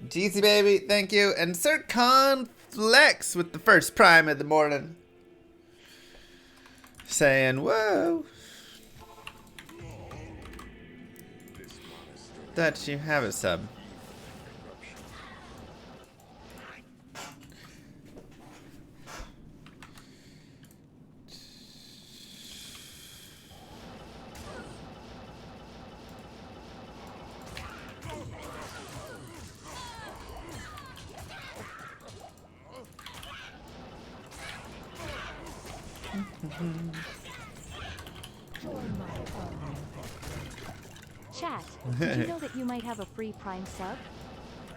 GC baby, thank you. And Sir Conflex with the first prime of the morning. Saying, whoa. That you have a sub. Chat, did you know that you might have a free Prime sub?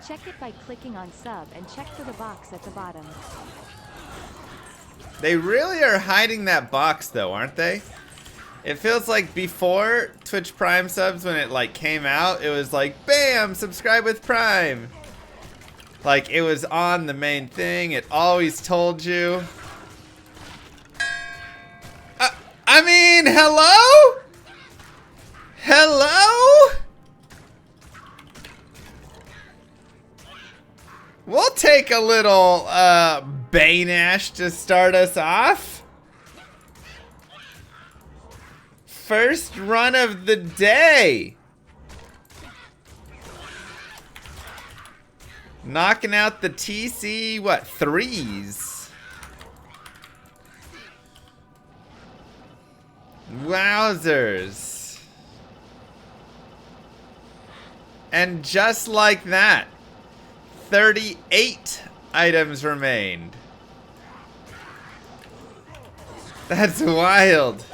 Check it by clicking on sub and check for the box at the bottom. They really are hiding that box though, aren't they? It feels like before Twitch Prime subs, when it like came out, it was like, bam, subscribe with Prime. Like it was on the main thing, it always told you. I mean, hello? Hello? We'll take a little Bane Ash to start us off. First run of the day. Knocking out the TC, what, 3s? Wowzers. And just like that, 38 items remained. That's wild.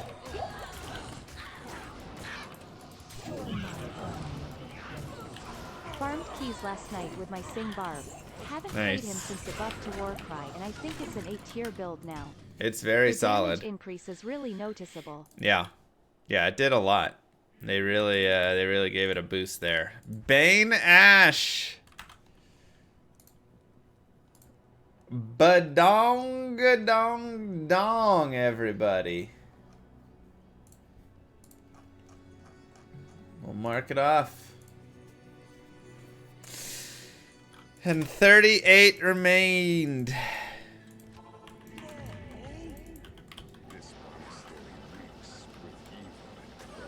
Farmed keys last night with my Sing Barb. Haven't Nice. played him since the buff to Warcry, and I think it's an 8-tier build now. It's very the solid. damage increase is really noticeable. Yeah. Yeah, it did a lot. They really gave it a boost there. Bane Ash. Badong dong dong, everybody. We'll mark it off. And 38 remained.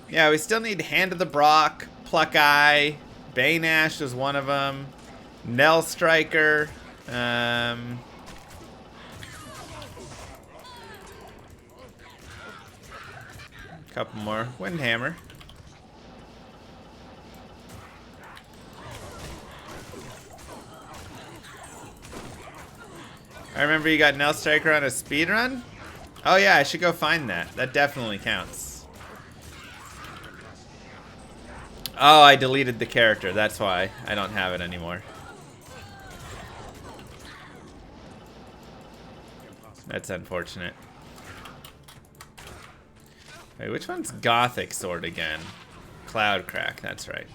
Yeah, we still need Hand of the Brock, Pluck Eye, Bane Ash was one of them, Nell Striker, couple more, Windhammer. I remember you got Nell Striker on a speed run. Oh yeah, I should go find that. That definitely counts. Oh, I deleted the character. That's why I don't have it anymore. That's unfortunate. Wait, which one's Gothic Sword again? Cloud Crack, that's right.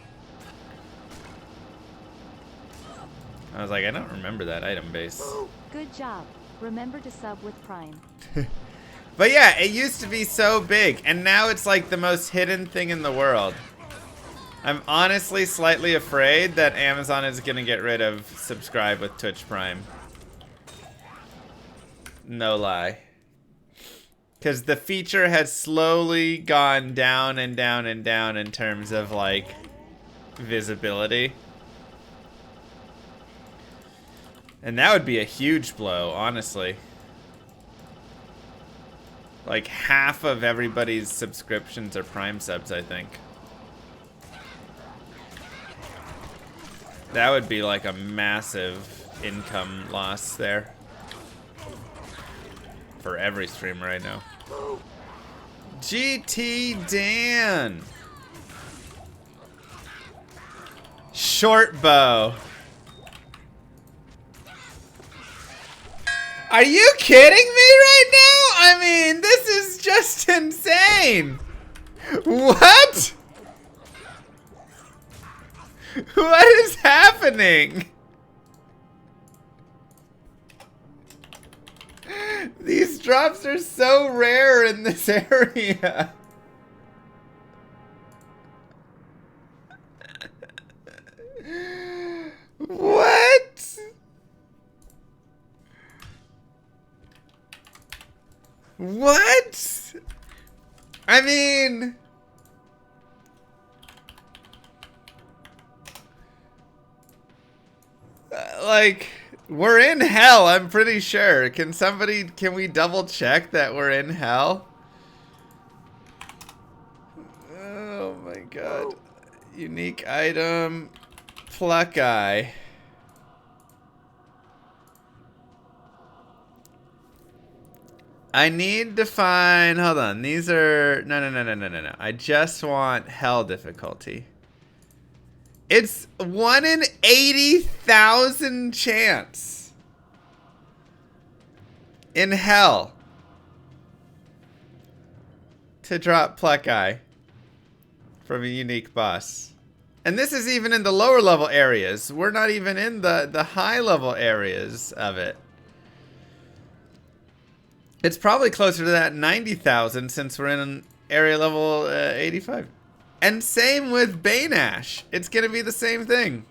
I was like, I don't remember that item base. Good job. Remember to sub with Prime. But yeah, it used to be so big, and now it's like the most hidden thing in the world. I'm honestly slightly afraid that Amazon is gonna get rid of subscribe with Twitch Prime. No lie. Because the feature has slowly gone down and down and down in terms of like visibility. And that would be a huge blow, honestly. Like half of everybody's subscriptions are Prime subs, I think. That would be like a massive income loss there. For every streamer I know. GT Dan. Short bow. Are you kidding me right now? I mean, this is just insane. What? What is happening? These drops are so rare in this area. What? What? I mean... like, we're in hell, I'm pretty sure. Can we double check that we're in hell? Oh my god. Unique item. Pluck eye. I need to find, hold on, these are, no. I just want hell difficulty. It's 1 in 80,000 chance in hell to drop Pluck Eye from a unique boss. And this is even in the lower level areas. We're not even in the high level areas of it. It's probably closer to that 90,000 since we're in area level 85. And same with Baneash. It's going to be the same thing.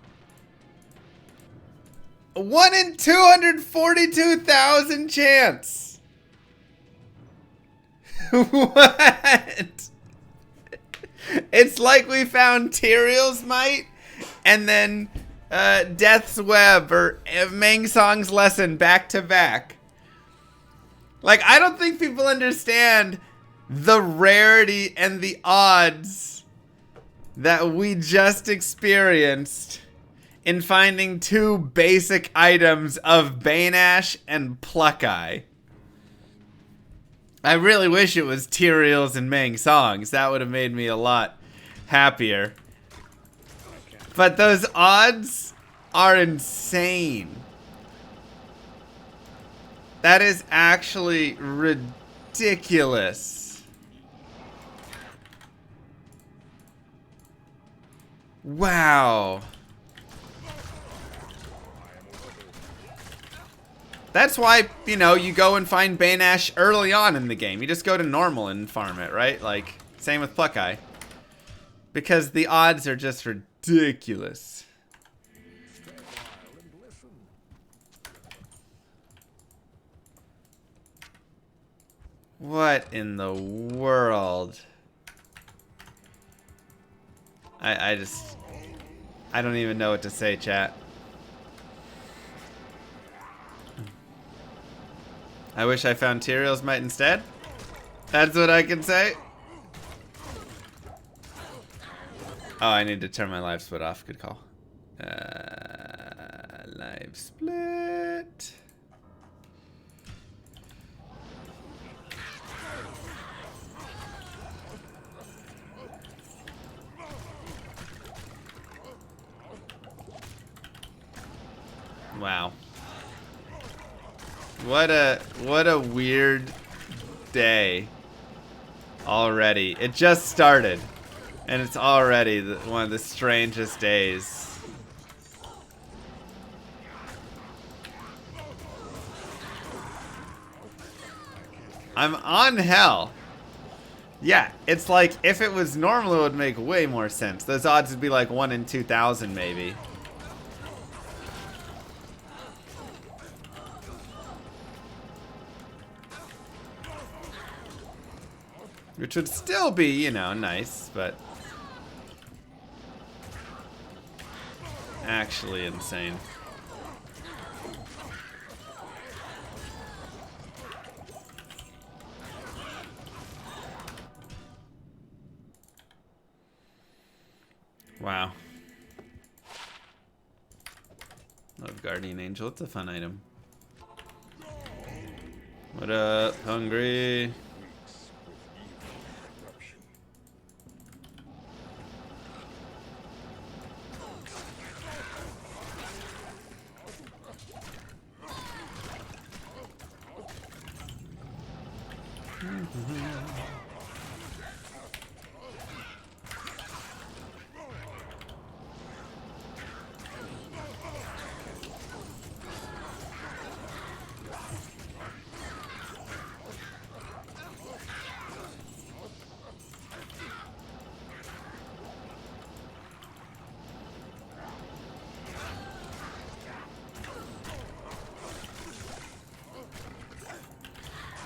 1 in 242,000 chance. What? It's like we found Tyrael's Might and then Death's Web or Meng Song's Lesson back to back. Like, I don't think people understand the rarity and the odds that we just experienced in finding 2 basic items of Baneash and Pluck Eye. I really wish it was Tyrael's and Meng Song's. That would have made me a lot happier. But those odds are insane. That is actually ridiculous. Wow. That's why, you know, you go and find Baneash early on in the game. You just go to normal and farm it, right? Like, same with Pluck Eye. Because the odds are just ridiculous. What in the world? I don't even know what to say, chat. I wish I found Tyrael's Might instead. That's what I can say. Oh, I need to turn my live split off. Good call. Live split. Wow. What a weird day already. It just started and it's already one of the strangest days. I'm on hell. Yeah, it's like if it was normal it would make way more sense. Those odds would be like 1 in 2,000 maybe. Which would still be, you know, nice, but actually insane. Wow. Love Guardian Angel. It's a fun item. What up, hungry?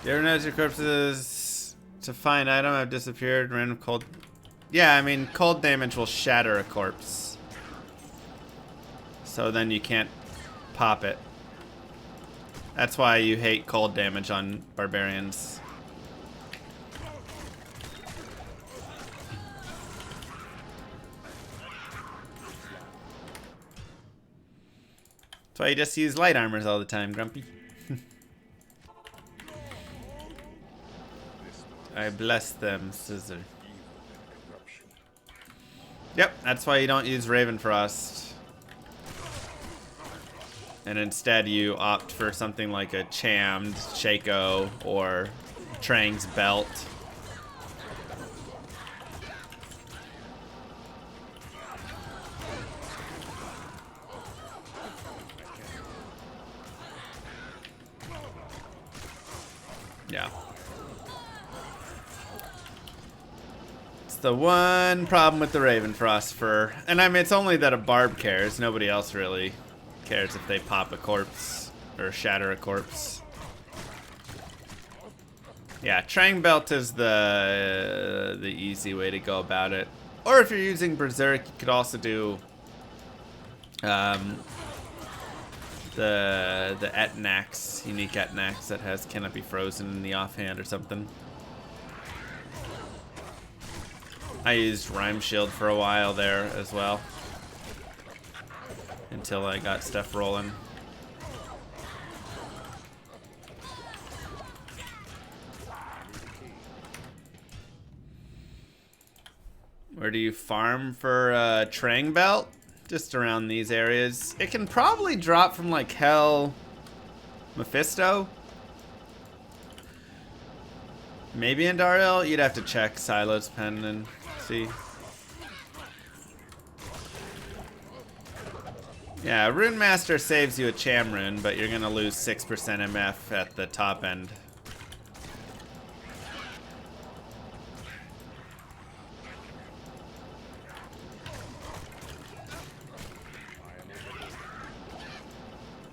You ever notice your corpses to find item have disappeared? Random cold. Yeah, I mean, cold damage will shatter a corpse. So then you can't pop it. That's why you hate cold damage on barbarians. That's why you just use light armors all the time, Grumpy. I bless them, Scissor. Yep, that's why you don't use Ravenfrost. And instead you opt for something like a Chammed, Shaco, or Trang's Belt. Yeah. It's the one problem with the Ravenfrost fur. And I mean, it's only that a barb cares. Nobody else really cares if they pop a corpse or shatter a corpse. Yeah, Trang Belt is the easy way to go about it. Or if you're using Berserk, you could also do the Etnax, unique Etnax that has cannot be frozen in the offhand or something. I used Rhyme Shield for a while there as well, until I got stuff rolling. Where do you farm for Trang Belt? Just around these areas. It can probably drop from like Hell Mephisto. Maybe in Darrell. You'd have to check Silo's pen and see. Yeah, Rune Master saves you a Cham Rune, but you're gonna lose 6% MF at the top end.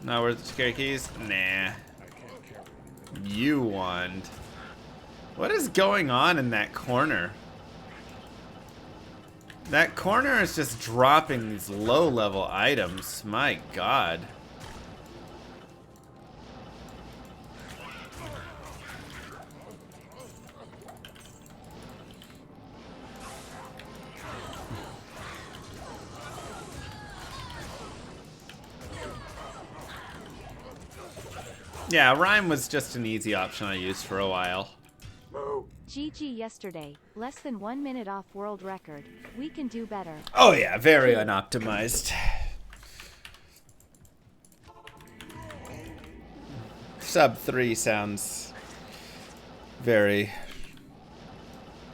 No, where's the scary keys? Nah. You won. What is going on in that corner? That corner is just dropping these low-level items. My God. Yeah, Rhyme was just an easy option I used for a while. GG yesterday, less than 1 minute off world record. We can do better. Oh yeah, very unoptimized. Sub 3 sounds very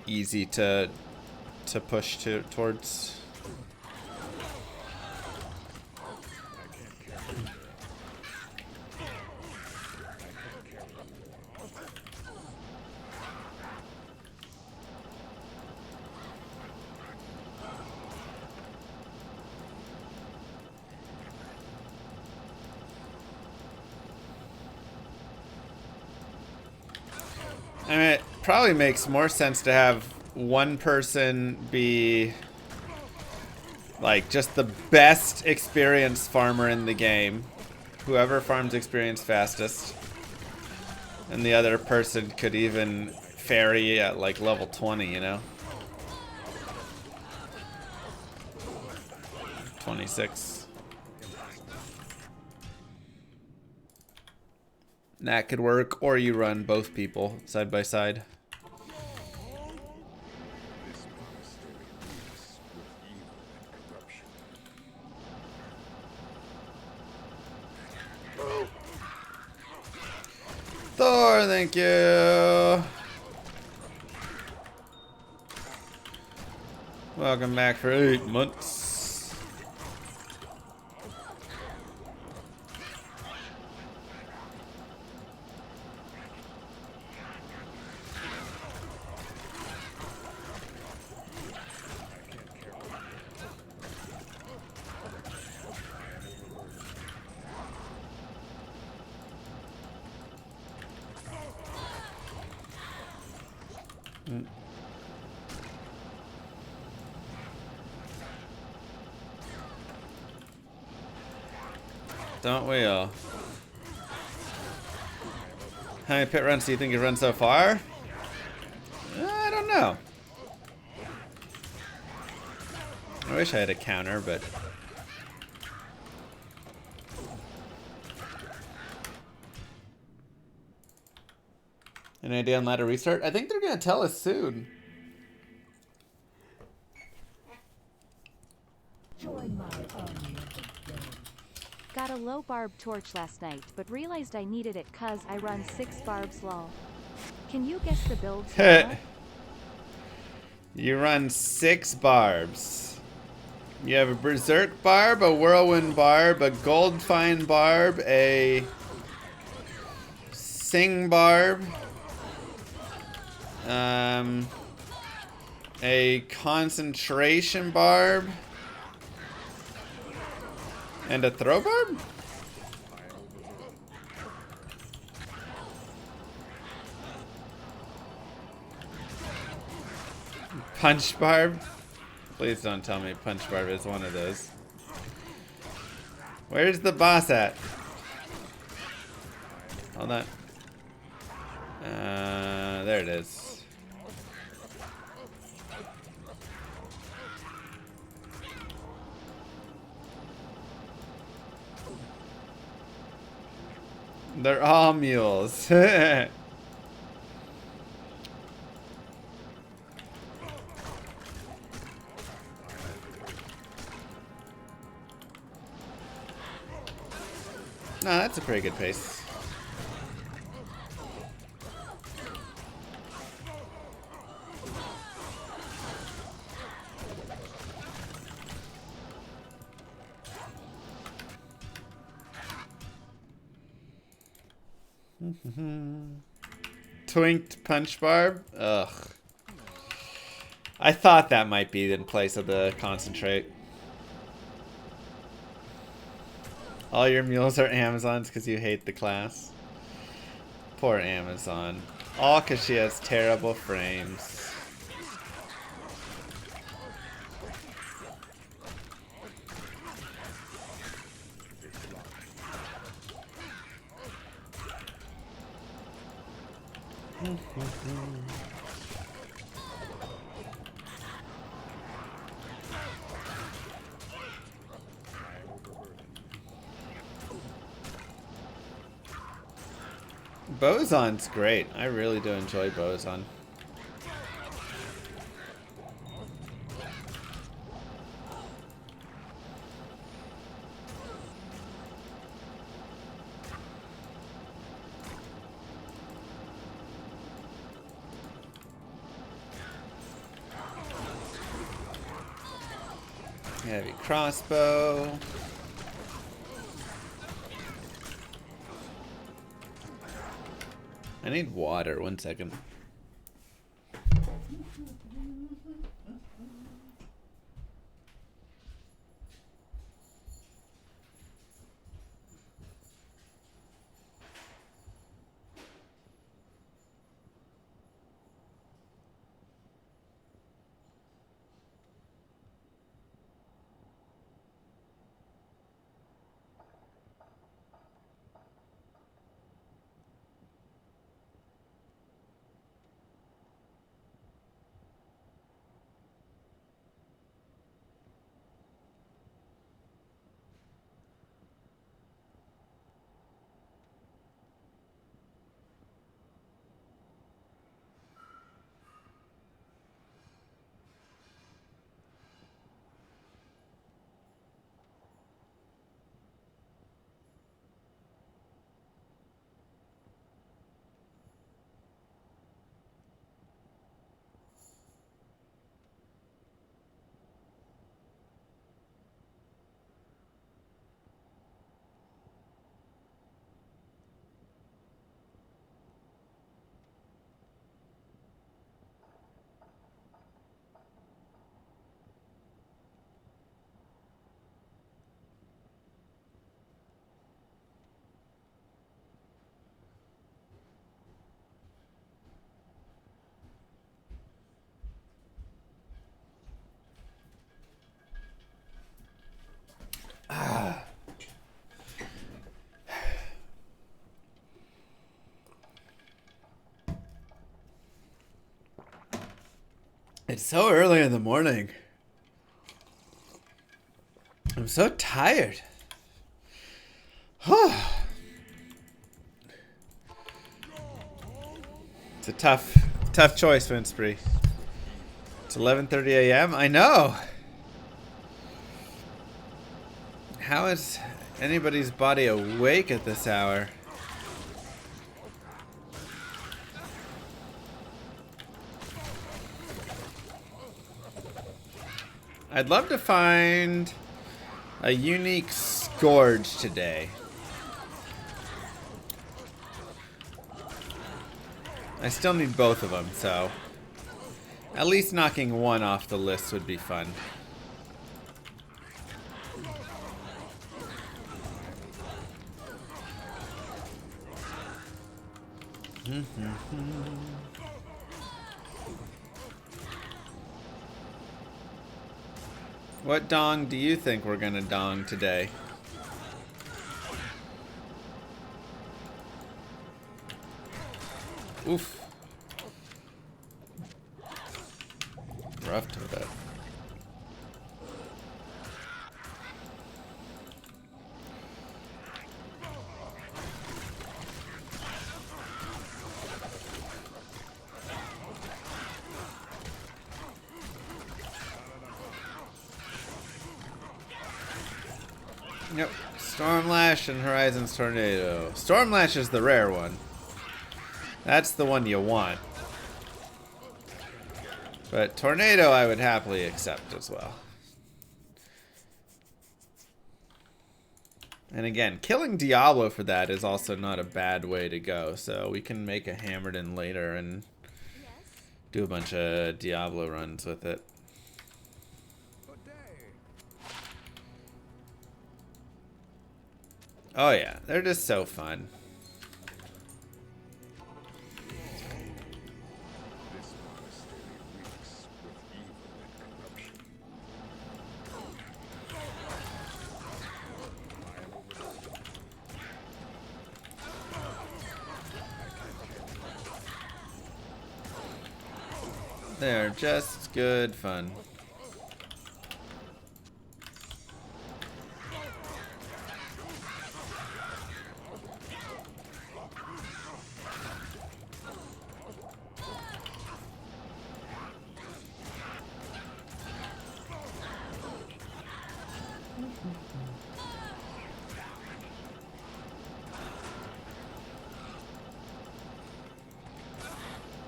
easy to push towards. I mean, it probably makes more sense to have one person be like just the best experienced farmer in the game, whoever farms experience fastest, and the other person could even ferry at like level 20, you know? 26. That could work, or you run both people side by side. Thor, thank you. Welcome back for 8 months. Don't we all? How many pit runs do you think you've run so far? I don't know. I wish I had a counter, but... Any idea on ladder restart? I think they're gonna tell us soon. Got a low barb torch last night, but realized I needed it cause I run 6 barbs lol. Can you guess the builds now? You run 6 barbs. You have a berserk barb, a whirlwind barb, a gold fine barb, a sing barb, a concentration barb, and a throw barb? Punch barb? Please don't tell me punch barb is one of those. Where's the boss at? Hold on. There it is. They're all mules. No, that's a pretty good pace. Twinked punch barb? Ugh. I thought that might be in place of the concentrate. All your mules are Amazons because you hate the class. Poor Amazon. All because she has terrible frames. Boson's great. I really do enjoy Boson. Heavy crossbow. I need water. 1 second. It's so early in the morning. I'm so tired. It's a tough choice, Winspree. It's 11:30 a.m. I know. How is anybody's body awake at this hour? I'd love to find a unique Scourge today. I still need both of them, so at least knocking one off the list would be fun. What dong do you think we're gonna dong today? Oof. Rough to that. Yep. Stormlash and Horizon's Tornado. Stormlash is the rare one. That's the one you want. But Tornado I would happily accept as well. And again, killing Diablo for that is also not a bad way to go. So we can make a Hammered in later and do a bunch of Diablo runs with it. Oh yeah, they're just so fun. They're just good fun.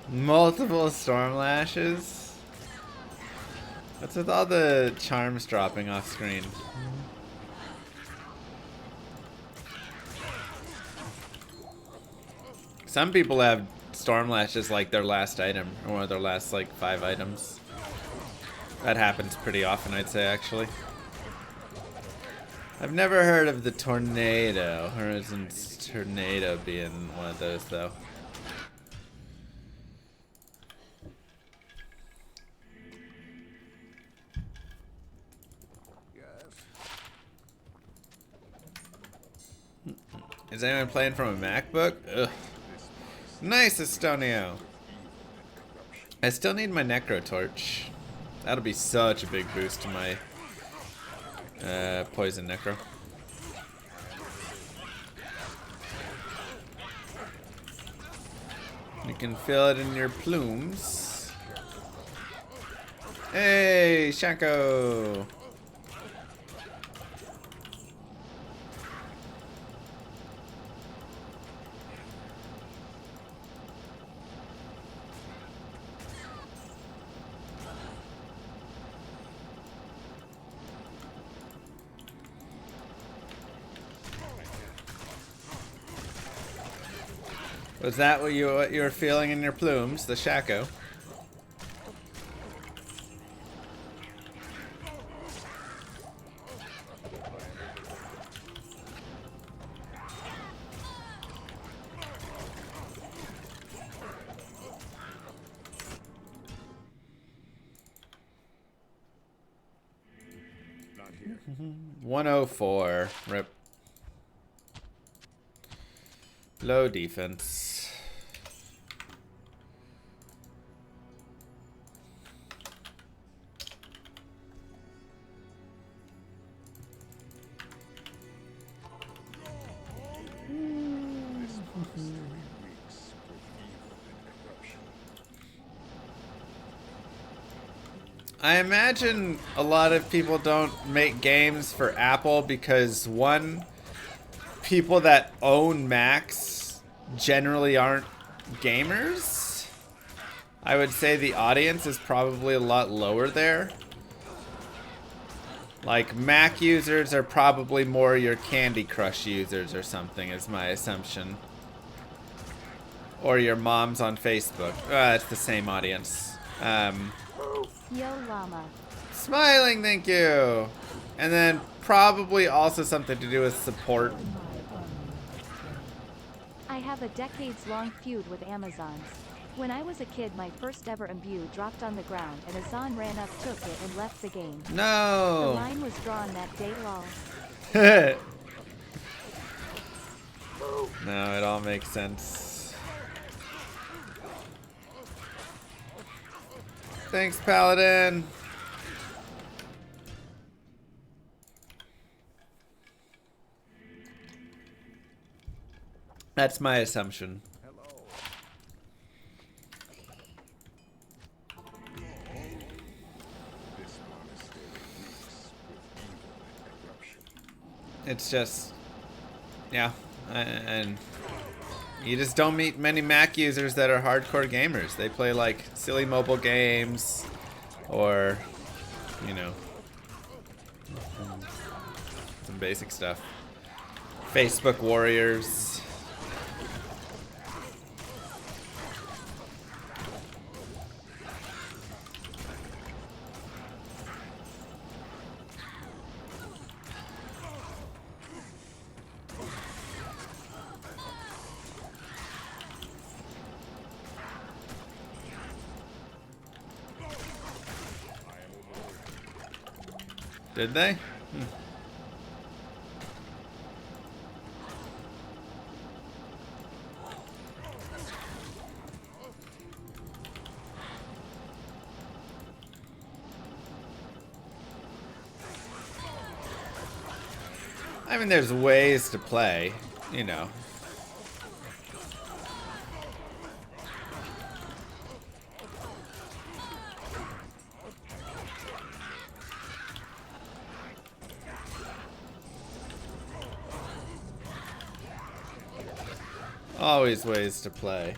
Multiple storm lashes. What's with all the charms dropping off screen? Some people have storm lashes like their last item, or one of their last like 5 items. That happens pretty often, I'd say, actually. I've never heard of the tornado, Horizon's Tornado being one of those though. Is anyone playing from a MacBook? Ugh. Nice, Estonio. I still need my Necro Torch. That'll be such a big boost to my Poison Necro. You can feel it in your plumes. Hey, Shaco! Was that what you were feeling in your plumes, the Shaco? Not here. 104. Rip. Low defense. I imagine a lot of people don't make games for Apple because, one, people that own Macs generally aren't gamers. I would say the audience is probably a lot lower there. Like, Mac users are probably more your Candy Crush users or something, is my assumption. Or your moms on Facebook. It's the same audience. Yo llama. Smiling, thank you. And then probably also something to do with support. I have a decades-long feud with Amazons. When I was a kid, my first ever imbue dropped on the ground and Azan ran up, took it, and left the game. No. The line was drawn that day, lol. No, it all makes sense. Thanks, Paladin. That's my assumption. It's just, yeah, and you just don't meet many Mac users that are hardcore gamers. They play like silly mobile games or, you know, some basic stuff. Facebook warriors. Did they? I mean, there's ways to play, you know. Always ways to play.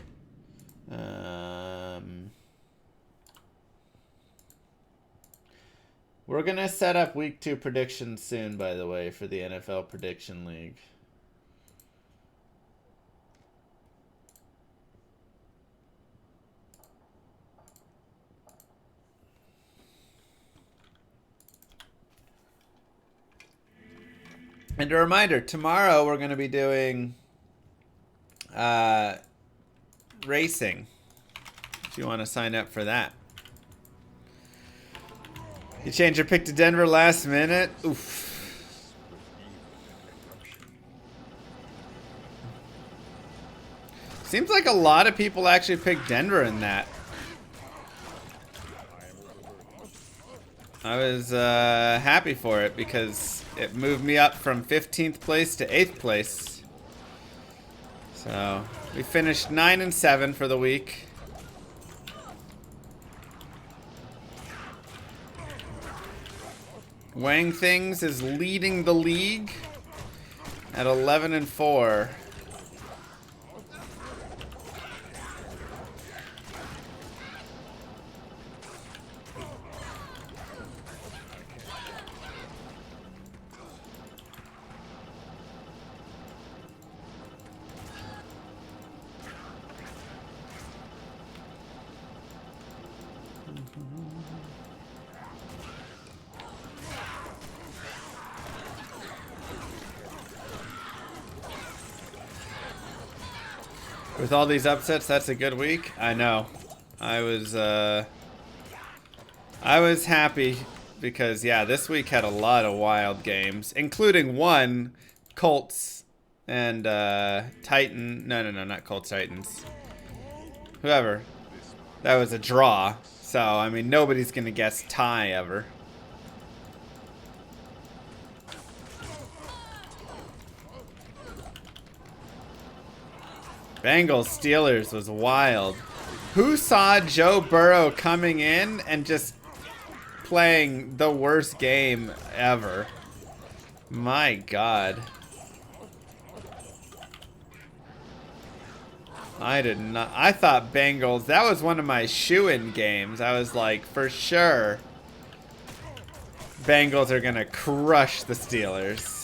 We're gonna set up week 2 predictions soon, by the way, for the NFL Prediction League. And a reminder, tomorrow we're gonna be doing racing, if you want to sign up for that. You changed your pick to Denver last minute? Oof. Seems like a lot of people actually picked Denver in that. I was happy for it because it moved me up from 15th place to 8th place. So we finished 9-7 for the week. Wang Things is leading the league at 11-4. With all these upsets, that's a good week. I know. I was happy because, yeah, this week had a lot of wild games, including one Colts and Titan. No, not Colts, Titans. Whoever. That was a draw. So, I mean, nobody's going to guess tie ever. Bengals Steelers was wild. Who saw Joe Burrow coming in and just playing the worst game ever? My God. I did not. I thought Bengals, that was one of my shoo-in games. I was like, for sure, Bengals are gonna crush the Steelers.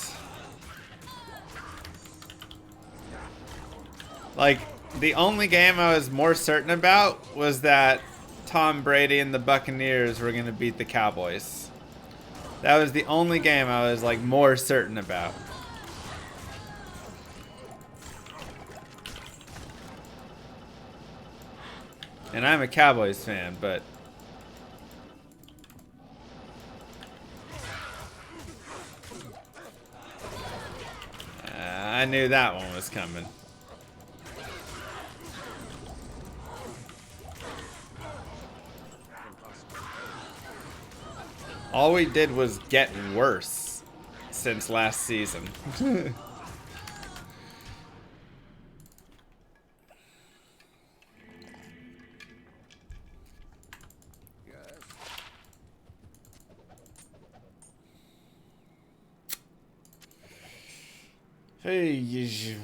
Like, the only game I was more certain about was that Tom Brady and the Buccaneers were gonna beat the Cowboys. That was the only game I was like more certain about. And I'm a Cowboys fan, but I knew that one was coming. All we did was get worse since last season. Hey, you.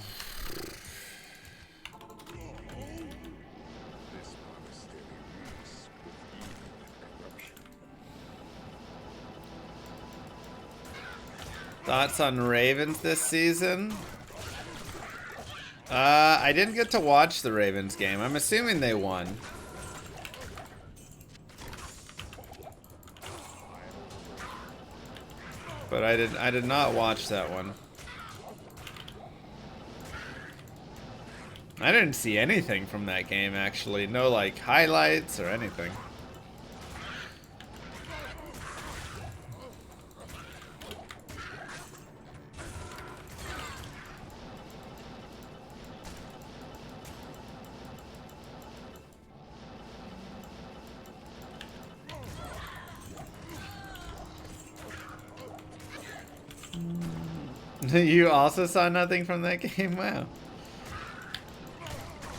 Thoughts on Ravens this season? I didn't get to watch the Ravens game. I'm assuming they won. But I did not watch that one. I didn't see anything from that game, actually. No, like, highlights or anything. You also saw nothing from that game? Wow.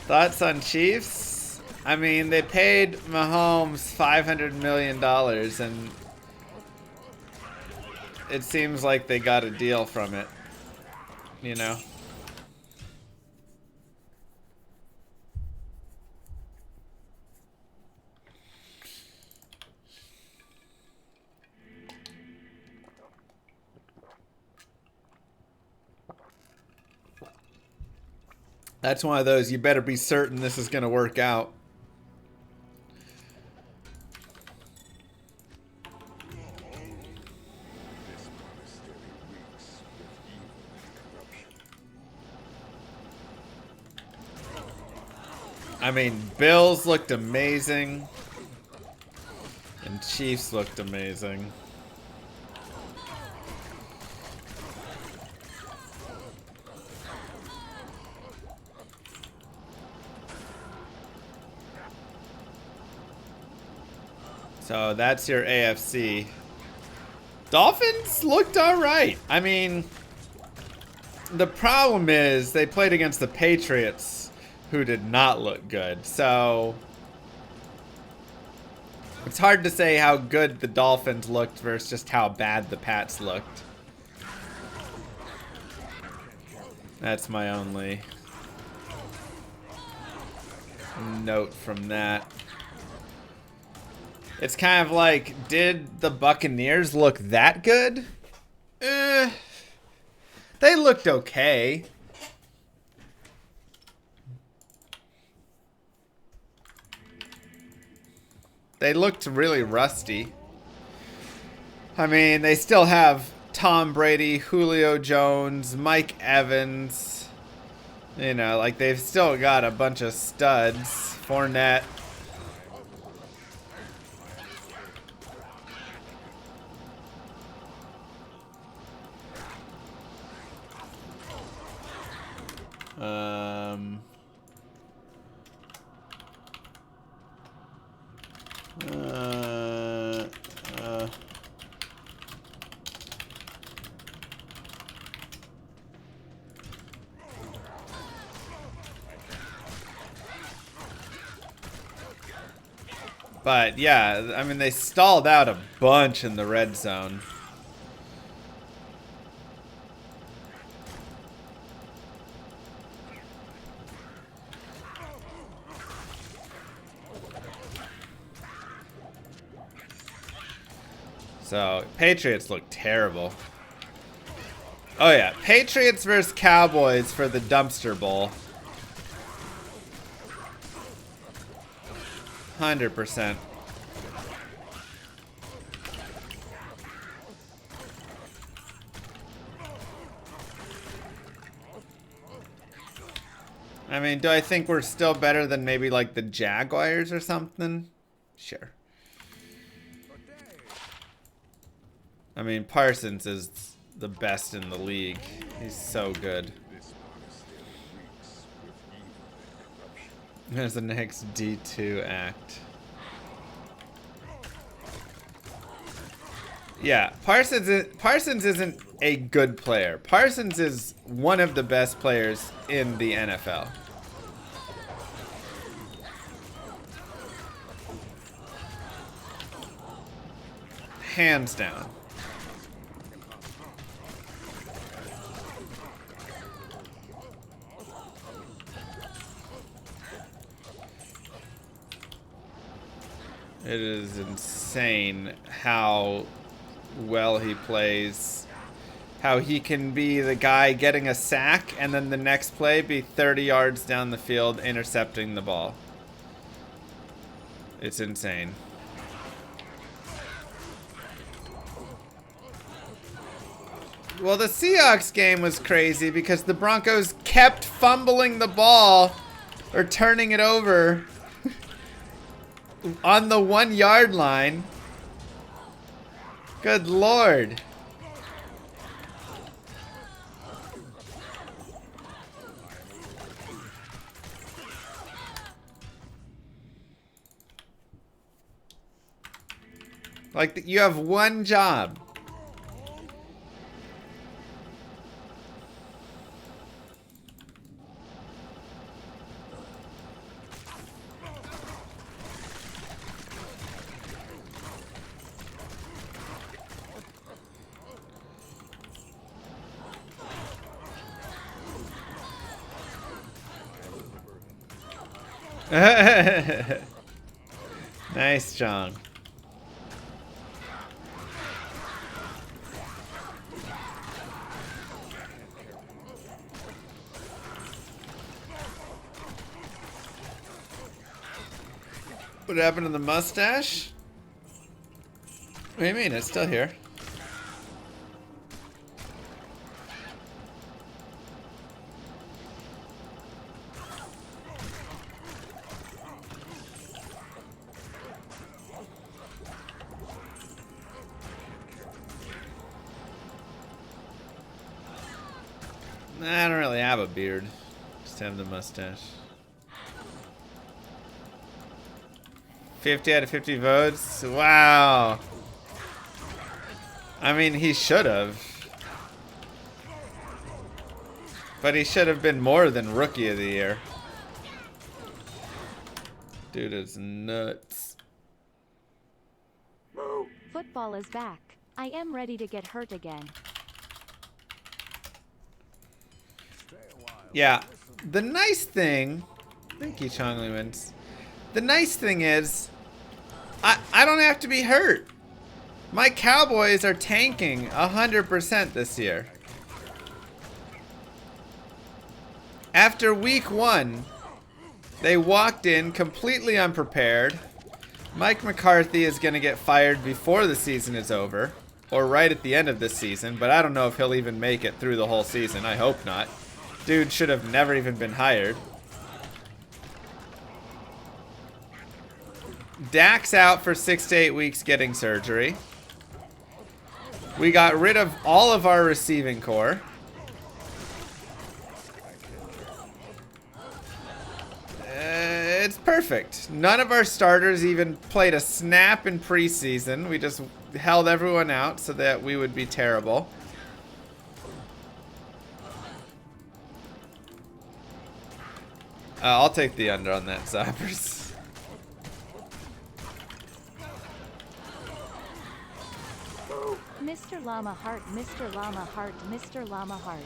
Thoughts on Chiefs? I mean, they paid Mahomes $500 million, and it seems like they got a deal from it, you know? That's one of those, you better be certain this is going to work out. I mean, Bills looked amazing, and Chiefs looked amazing. So that's your AFC. Dolphins looked alright. I mean, the problem is they played against the Patriots, who did not look good. So it's hard to say how good the Dolphins looked versus just how bad the Pats looked. That's my only note from that. It's kind of like, did the Buccaneers look that good? They looked okay. They looked really rusty. I mean, they still have Tom Brady, Julio Jones, Mike Evans. You know, like, they've still got a bunch of studs. Fournette. But yeah, I mean, they stalled out a bunch in the red zone. So, Patriots look terrible. Oh yeah, Patriots versus Cowboys for the dumpster bowl. 100%. I mean, do I think we're still better than maybe like the Jaguars or something? Sure. I mean, Parsons is the best in the league. He's so good. There's the next D2 act. Yeah, Parsons isn't a good player. Parsons is one of the best players in the NFL. Hands down. It is insane how well he plays. How he can be the guy getting a sack and then the next play be 30 yards down the field intercepting the ball. It's insane. Well, the Seahawks game was crazy because the Broncos kept fumbling the ball or turning it over on the 1 yard line. Good Lord. Like, you have one job. Nice, John. What happened to the mustache? What do you mean? It's still here. I don't really have a beard. Just have the mustache. 50 out of 50 votes. Wow. I mean, he should have. But he should have been more than Rookie of the Year. Dude is nuts. Football is back. I am ready to get hurt again. Yeah. The nice thing... Thank you, Chongli wins. The nice thing is... I don't have to be hurt. My Cowboys are tanking 100% this year. After week 1, they walked in completely unprepared. Mike McCarthy is going to get fired before the season is over. Or right at the end of this season. But I don't know if he'll even make it through the whole season. I hope not. Dude should have never even been hired. Dak's out for 6 to 8 weeks getting surgery. We got rid of all of our receiving core. It's perfect. None of our starters even played a snap in preseason. We just held everyone out so that we would be terrible. I'll take the under on that, Zappers. Mr. Llama Heart, Mr. Llama Heart, Mr. Llama Heart.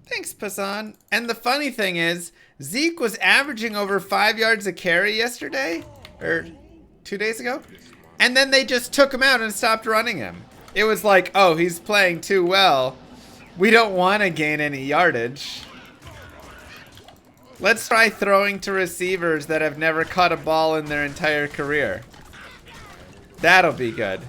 Thanks, Pasan. And the funny thing is, Zeke was averaging over 5 yards a carry yesterday, or 2 days ago, and then they just took him out and stopped running him. It was like, oh, he's playing too well. We don't want to gain any yardage. Let's try throwing to receivers that have never caught a ball in their entire career. That'll be good.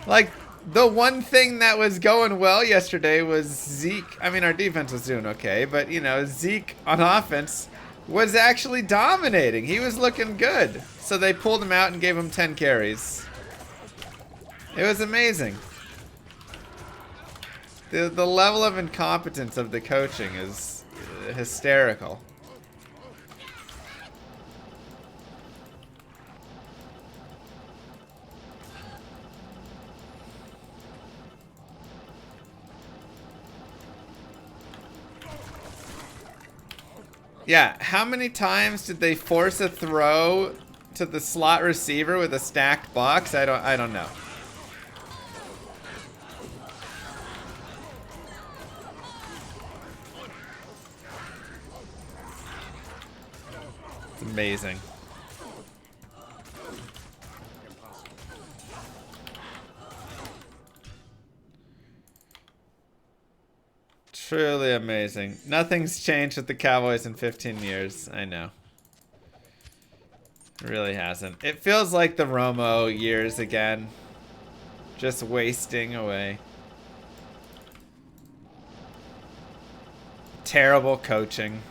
Like, the one thing that was going well yesterday was Zeke. I mean, our defense was doing okay, but, you know, Zeke on offense was actually dominating. He was looking good. So they pulled him out and gave him 10 carries. It was amazing. The level of incompetence of the coaching is hysterical. Yeah, how many times did they force a throw to the slot receiver with a stacked box? I don't know. It's amazing. Truly amazing. Nothing's changed with the Cowboys in 15 years. I know. It really hasn't. It feels like the Romo years again. Just wasting away. Terrible coaching.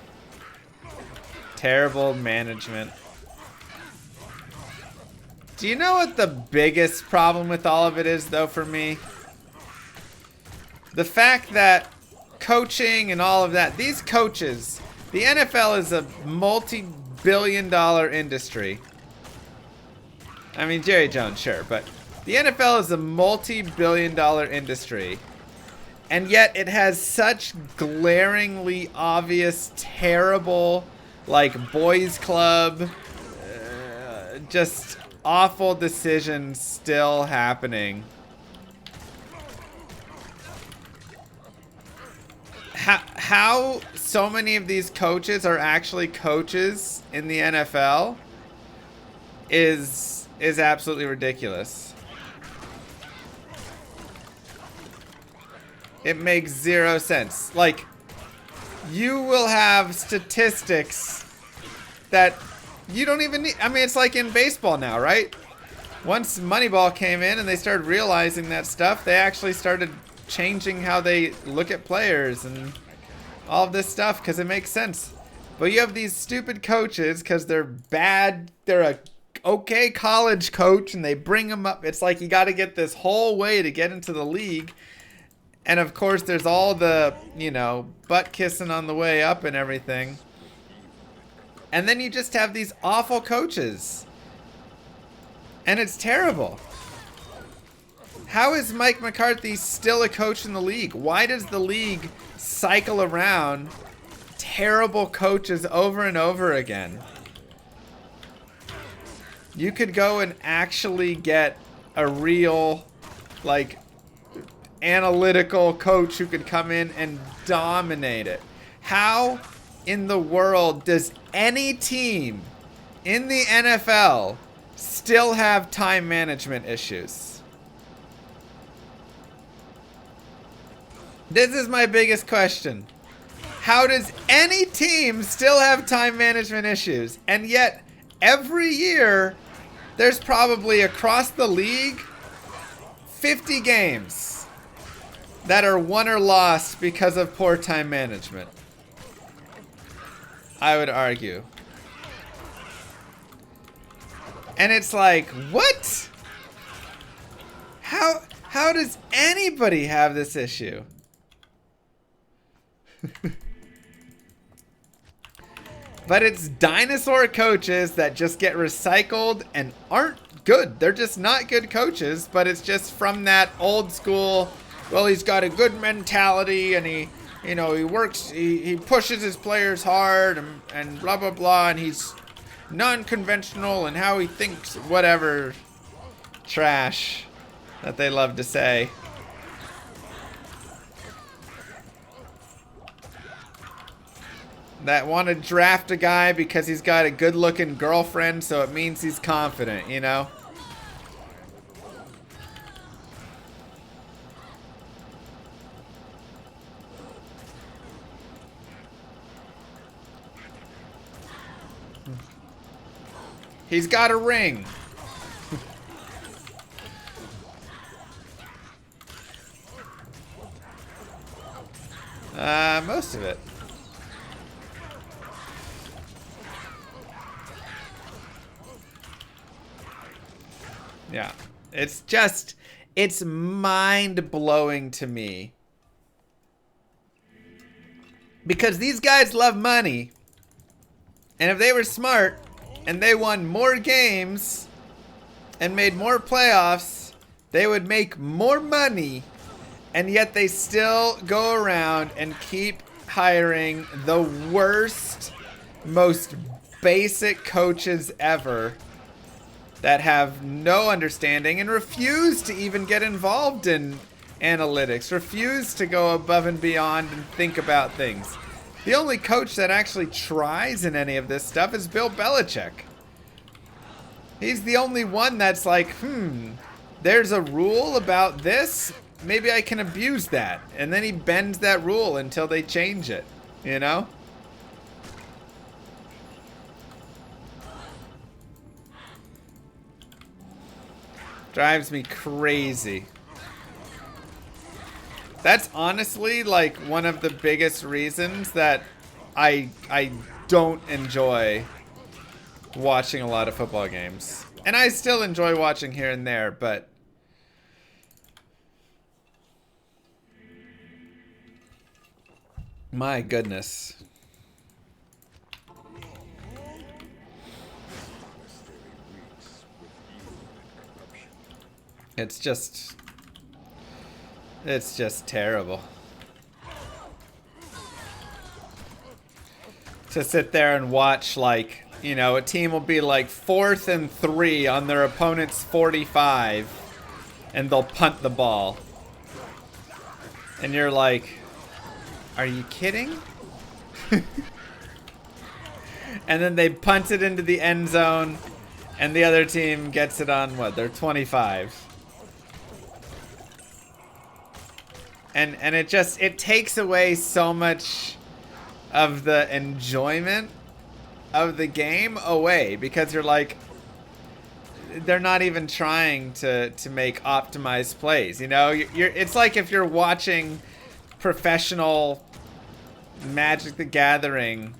Terrible management. Do you know what the biggest problem with all of it is, though, for me? The fact that coaching and all of that, these coaches, the NFL is a multi-billion-dollar industry. I mean, Jerry Jones, sure, but the NFL is a multi-billion-dollar industry. And yet it has such glaringly obvious, terrible, like, boys club, just awful decisions still happening. How so many of these coaches are actually coaches in the NFL is absolutely ridiculous. It makes zero sense. Like, you will have statistics that you don't even need. I mean, it's like in baseball now, right? Once Moneyball came in and they started realizing that stuff, they actually started changing how they look at players and all of this stuff because it makes sense. But you have these stupid coaches because they're bad. They're a okay college coach and they bring them up. It's like you got to get this whole way to get into the league. And of course, there's all the, you know, butt kissing on the way up and everything. And then you just have these awful coaches. And it's terrible. How is Mike McCarthy still a coach in the league? Why does the league cycle around terrible coaches over and over again? You could go and actually get a real, like, analytical coach who could come in and dominate it. How in the world does any team in the NFL still have time management issues? This is my biggest question. How does any team still have time management issues? And yet, every year, there's probably across the league 50 games that are won or lost because of poor time management. I would argue. And it's like, what? How does anybody have this issue? But it's dinosaur coaches that just get recycled and aren't good. They're just not good coaches, but it's just from that old school, well, he's got a good mentality and he works, he pushes his players hard and blah, blah, blah, and he's non-conventional in how he thinks, whatever trash. that they love to say. That want to draft a guy because he's got a good-looking girlfriend, so it means he's confident, you know? He's got a ring. Most of it. Yeah. It's just, it's mind-blowing to me. Because these guys love money. And if they were smart, and they won more games, and made more playoffs, they would make more money. And yet they still go around and keep hiring the worst, most basic coaches ever that have no understanding and refuse to even get involved in analytics, refuse to go above and beyond and think about things. The only coach that actually tries in any of this stuff is Bill Belichick. He's the only one that's like, there's a rule about this, maybe I can abuse that. And then he bends that rule until they change it, you know? Drives me crazy. That's honestly like one of the biggest reasons that I don't enjoy watching a lot of football games. And I still enjoy watching here and there, but my goodness. It's just terrible. To sit there and watch, like, you know, a team will be like 4th and 3 on their opponent's 45, and they'll punt the ball. And you're like, are you kidding? And then they punt it into the end zone, and the other team gets it on, what, their 25. And it takes away so much of the enjoyment of the game away, because you're like, they're not even trying to make optimized plays, you know? It's like if you're watching professional Magic the Gathering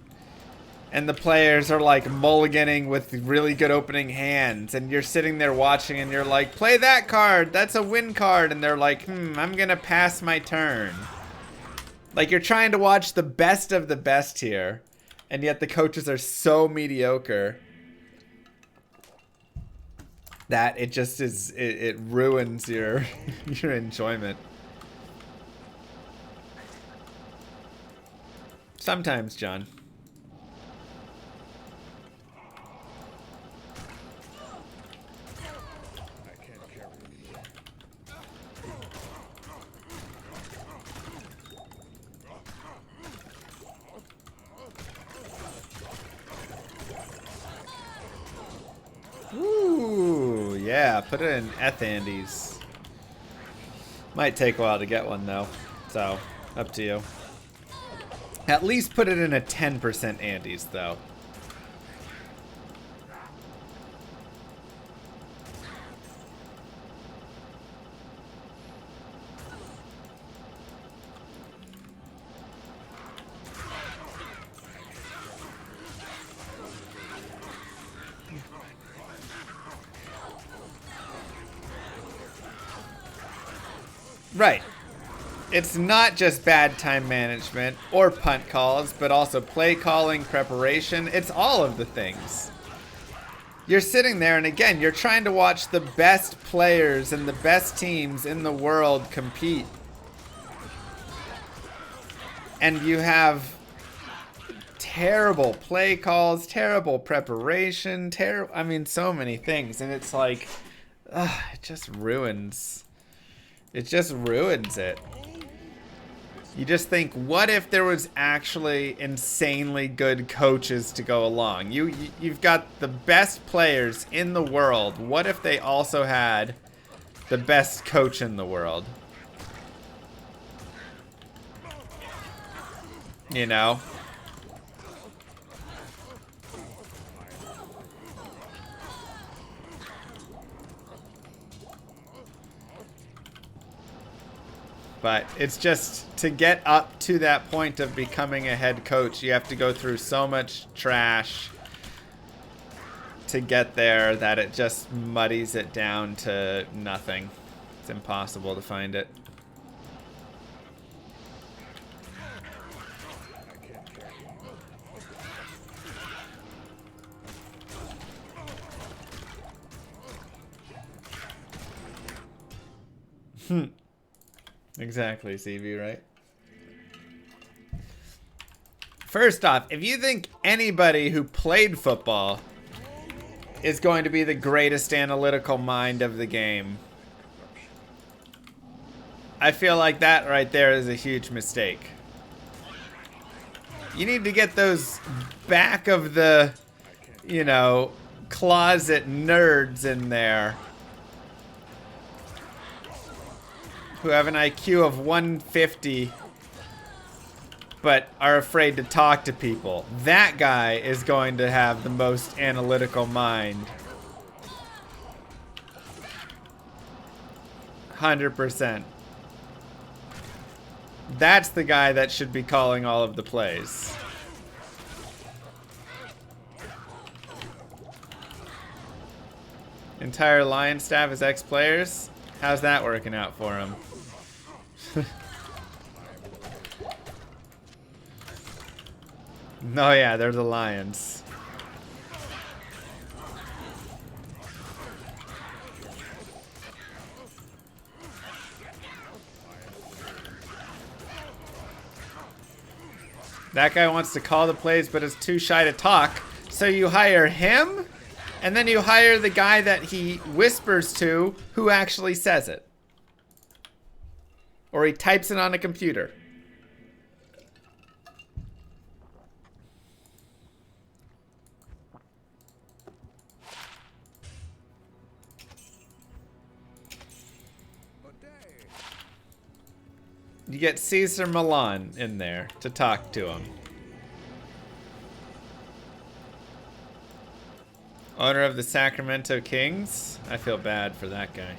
and the players are like mulliganing with really good opening hands, and you're sitting there watching and you're like, play that card, that's a win card, and they're like, I'm gonna pass my turn. Like, you're trying to watch the best of the best here, and yet the coaches are so mediocre that it just is, it ruins your your enjoyment. Sometimes, John. Ooh, yeah, put it in Andes. Might take a while to get one though, so up to you. At least put it in a 10% Andes though. Right. It's not just bad time management or punt calls, but also play calling, preparation. It's all of the things. You're sitting there, and again, you're trying to watch the best players and the best teams in the world compete. And you have terrible play calls, terrible preparation, I mean, so many things. And it's like, it just ruins It just ruins it. You just think, what if there was actually insanely good coaches to go along? You've got the best players in the world. What if they also had the best coach in the world? You know? But it's just, to get up to that point of becoming a head coach, you have to go through so much trash to get there that it just muddies it down to nothing. It's impossible to find it. Exactly, CV, right? First off, if you think anybody who played football is going to be the greatest analytical mind of the game, I feel like that right there is a huge mistake. You need to get those back of the, you know, closet nerds in there who have an IQ of 150 but are afraid to talk to people. That guy is going to have the most analytical mind. 100%. That's the guy that should be calling all of the plays. Entire Lion staff is ex-players? How's that working out for him? No, yeah, they're the Lions. That guy wants to call the plays, but is too shy to talk. So you hire him, and then you hire the guy that he whispers to who actually says it. Or he types it on a computer. You get Caesar Milan in there to talk to him. Owner of the Sacramento Kings? I feel bad for that guy.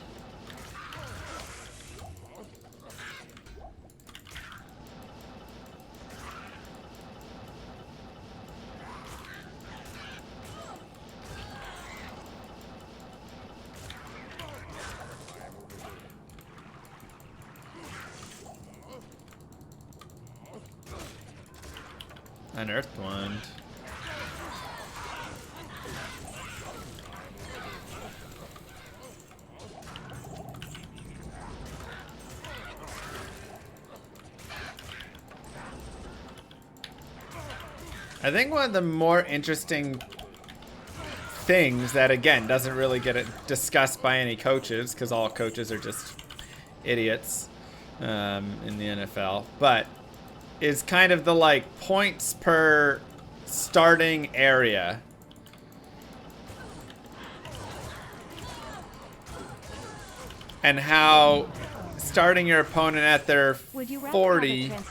Unearthed Wand. I think one of the more interesting things that, again, doesn't really get it discussed by any coaches, because all coaches are just idiots in the NFL, but is kind of the, like, points per starting area. And how starting your opponent at their 40... Would you rather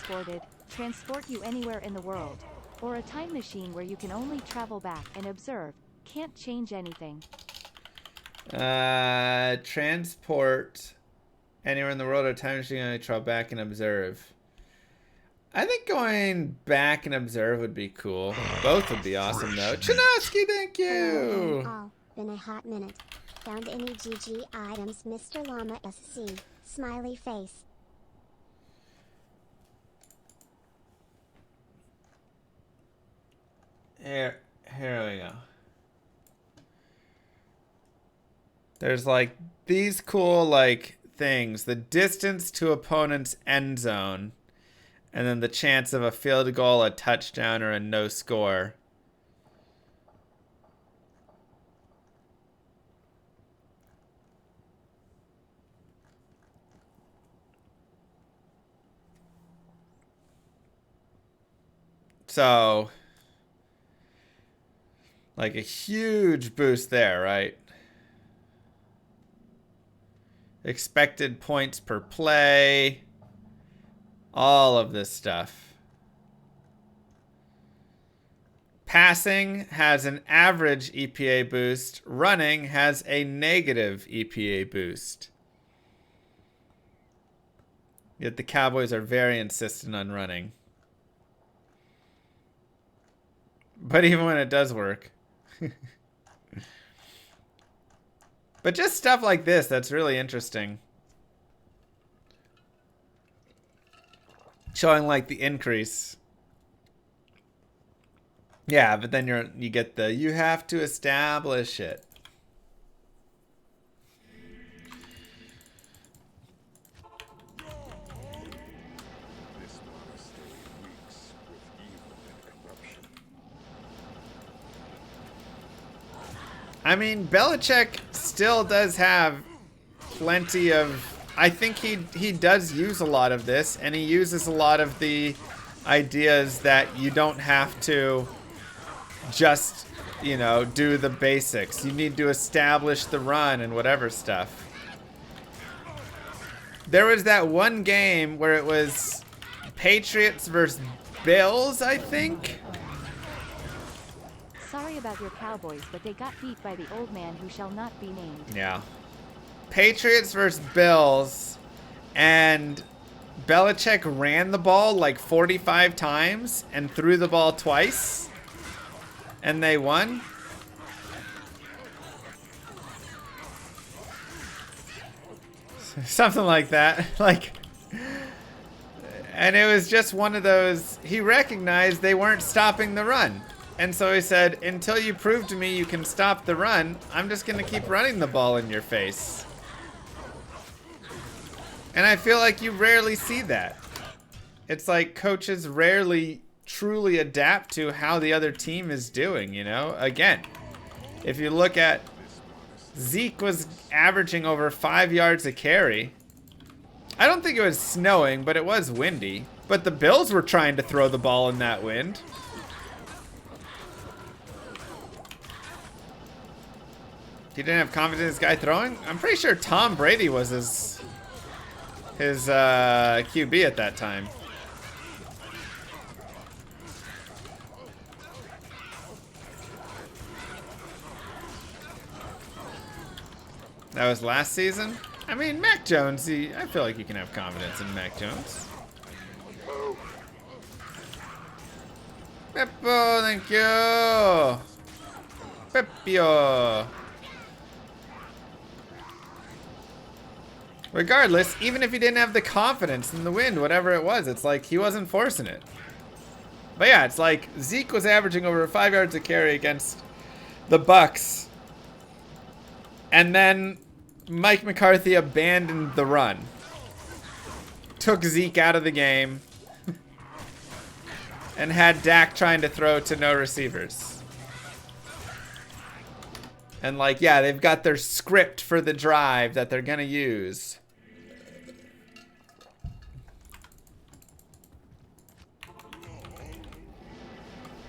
have it transport you anywhere in the world, or a time machine where you can only travel back and observe, can't change anything? Transport anywhere in the world, or a time machine, only travel back and observe. I think going back and observe would be cool. Both would be awesome, though. Chanowski, thank you! All. Been a hot minute. Found any GG items, Mr. Llama SC. Smiley face. Here we go. There's, like, these cool, like, things. The distance to opponent's end zone. And then the chance of a field goal, a touchdown, or a no score. So, like a huge boost there, right? Expected points per play. All of this stuff. Passing has an average EPA boost. Running has a negative EPA boost. Yet the Cowboys are very insistent on running. But even when it does work. But just stuff like this, that's really interesting. Showing like the increase. Yeah, but then you get the you have to establish it. I mean, Belichick still does have plenty of... I think he does use a lot of this, and he uses a lot of the ideas that you don't have to just, you know, do the basics. You need to establish the run and whatever stuff. There was that one game where it was Patriots versus Bills, I think. Sorry about your Cowboys, but they got beat by the old man who shall not be named. Yeah. Patriots versus Bills, and Belichick ran the ball like 45 times and threw the ball twice, and they won. Something like that. Like, and it was just one of those, he recognized they weren't stopping the run. And so he said, until you prove to me you can stop the run, I'm just going to keep running the ball in your face. And I feel like you rarely see that. It's like coaches rarely truly adapt to how the other team is doing, you know? Again, if you look at Zeke was averaging over 5 yards a carry. I don't think it was snowing, but it was windy. But the Bills were trying to throw the ball in that wind. He didn't have confidence in this guy throwing? I'm pretty sure Tom Brady was his QB at that time. That was last season? I mean, Mac Jones, I feel like you can have confidence in Mac Jones. Peppo, thank you. Pepio. Regardless, even if he didn't have the confidence in the wind, whatever it was, it's like he wasn't forcing it. But yeah, it's like Zeke was averaging over 5 yards a carry against the Bucks. And then Mike McCarthy abandoned the run. Took Zeke out of the game. And had Dak trying to throw to no receivers. And like, yeah, they've got their script for the drive that they're gonna use.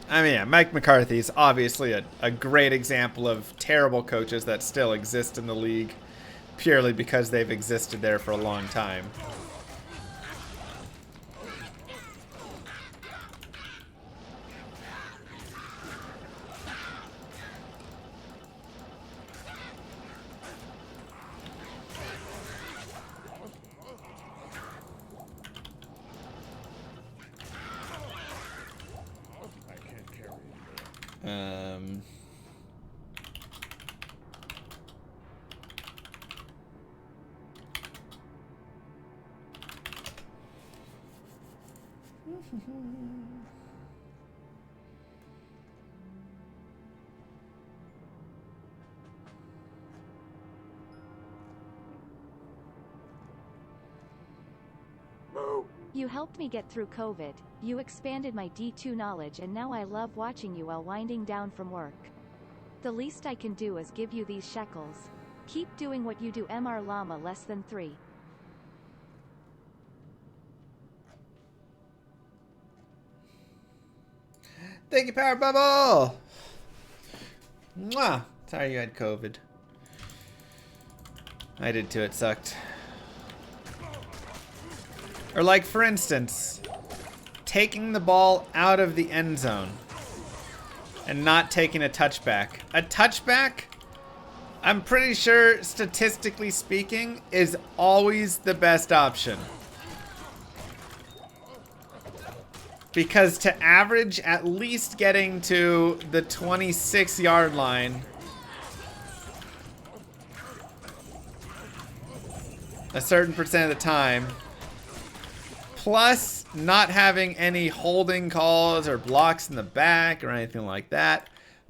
I mean, yeah, Mike McCarthy is obviously a great example of terrible coaches that still exist in the league purely because they've existed there for a long time. You helped me get through COVID, you expanded my D2 knowledge, and now I love watching you while winding down from work. The least I can do is give you these shekels. Keep doing what you do, Mr. Llama less than 3. Thank you, Power Bubble. Mwah. Sorry you had COVID. I did too, it sucked. Or like, for instance, taking the ball out of the end zone and not taking a touchback. A touchback, I'm pretty sure, statistically speaking, is always the best option. Because to average at least getting to the 26-yard line a certain percent of the time, plus not having any holding calls or blocks in the back or anything like that,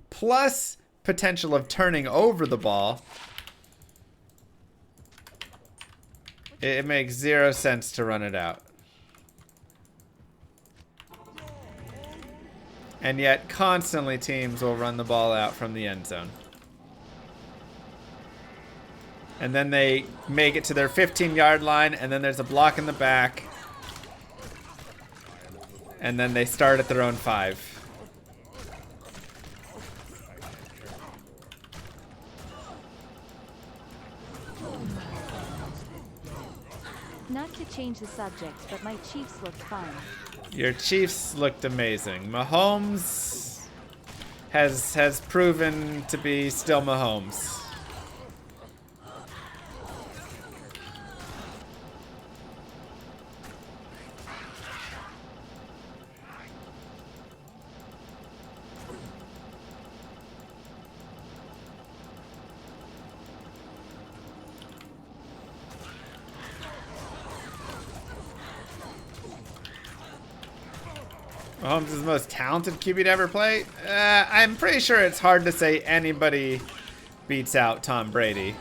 plus potential of turning over the ball, it makes 0 sense to run it out. And yet, constantly teams will run the ball out from the end zone. And then they make it to their 15-yard line, and then there's a block in the back. And then they start at their own 5. Not to change the subject, but my Chiefs looked fine. Your Chiefs looked amazing. Mahomes has proven to be still Mahomes. Mahomes is the most talented QB to ever play? I'm pretty sure it's hard to say anybody beats out Tom Brady.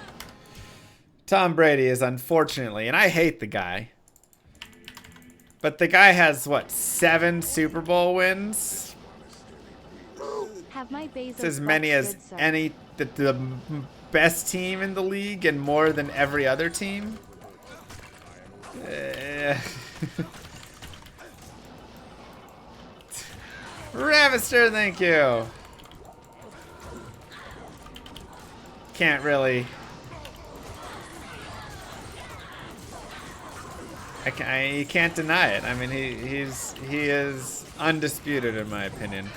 Tom Brady is unfortunately, and I hate the guy, but the guy has, what, 7 Super Bowl wins? Have my It's as many as any, the best team in the league and more than every other team. Ravister, thank you. Can't really. You can't deny it. I mean, he is undisputed in my opinion.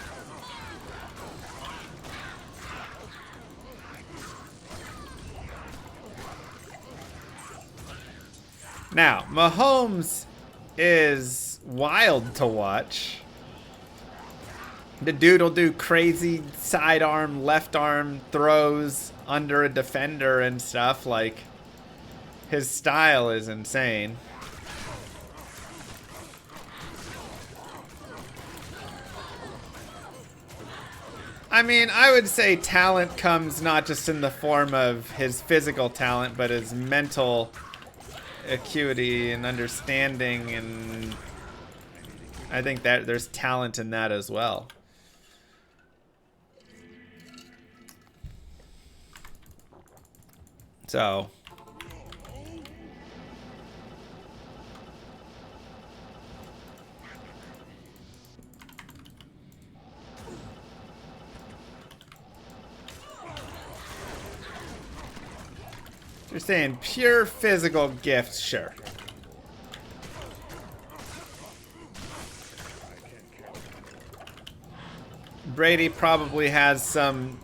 Now, Mahomes is wild to watch. The dude will do crazy sidearm, left arm throws under a defender and stuff. Like, his style is insane. I mean, I would say talent comes not just in the form of his physical talent, but his mental acuity and understanding, and I think that there's talent in that as well. So you're saying pure physical gifts, sure. Brady probably has some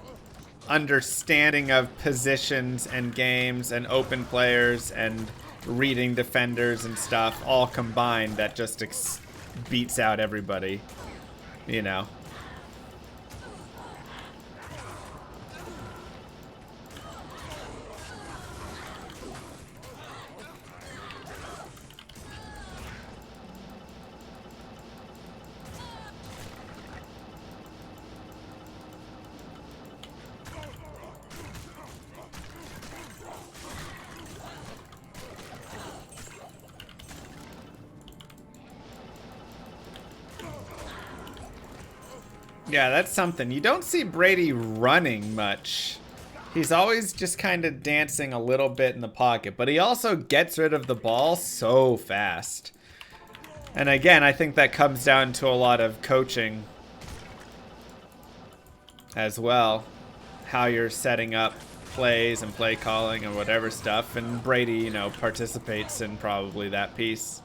understanding of positions and games and open players and reading defenders and stuff all combined that just beats out everybody, you know. Yeah, that's something. You don't see Brady running much. He's always just kind of dancing a little bit in the pocket, but he also gets rid of the ball so fast. And again, I think that comes down to a lot of coaching as well, how you're setting up plays and play calling and whatever stuff, and Brady, you know, participates in probably that piece.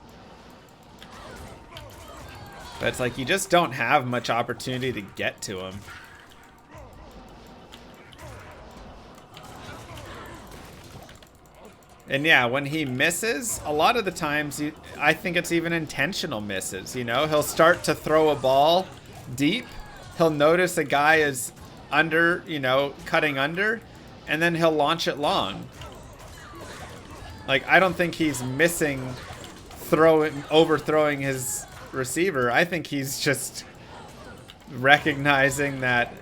But it's like you just don't have much opportunity to get to him. And yeah, when he misses, a lot of the times, I think it's even intentional misses, you know? He'll start to throw a ball deep. He'll notice a guy is under, you know, cutting under, and then he'll launch it long. Like, I don't think he's missing overthrowing his receiver. I think he's just recognizing that,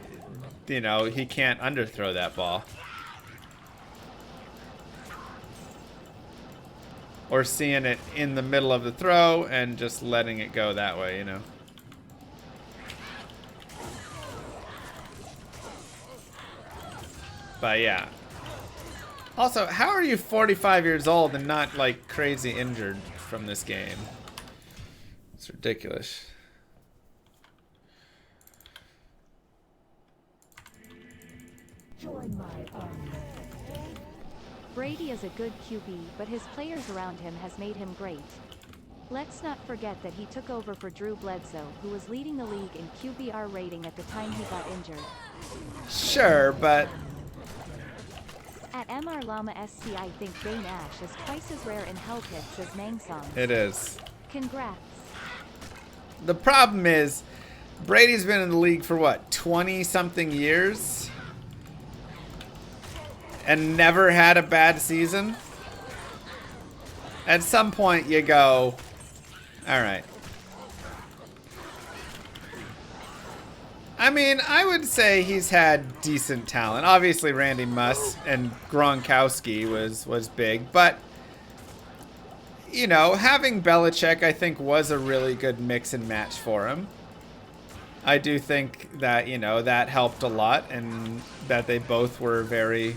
you know, he can't underthrow that ball. Or seeing it in the middle of the throw and just letting it go that way, you know. But yeah. Also, how are you 45 years old and not like crazy injured from this game? It's ridiculous. Join my army. Brady is a good QB, but his players around him has made him great. Let's not forget that he took over for Drew Bledsoe, who was leading the league in QBR rating at the time he got injured. Sure, but... At MR Llama SC, I think Bane Ash is twice as rare in health hits as Mangsong. It is. Congrats. The problem is, Brady's been in the league for what, 20-something years? And never had a bad season? At some point you go, alright. I mean, I would say he's had decent talent. Obviously Randy Moss and Gronkowski was big, but you know, having Belichick I think was a really good mix and match for him. I do think that, you know, that helped a lot, and that they both were very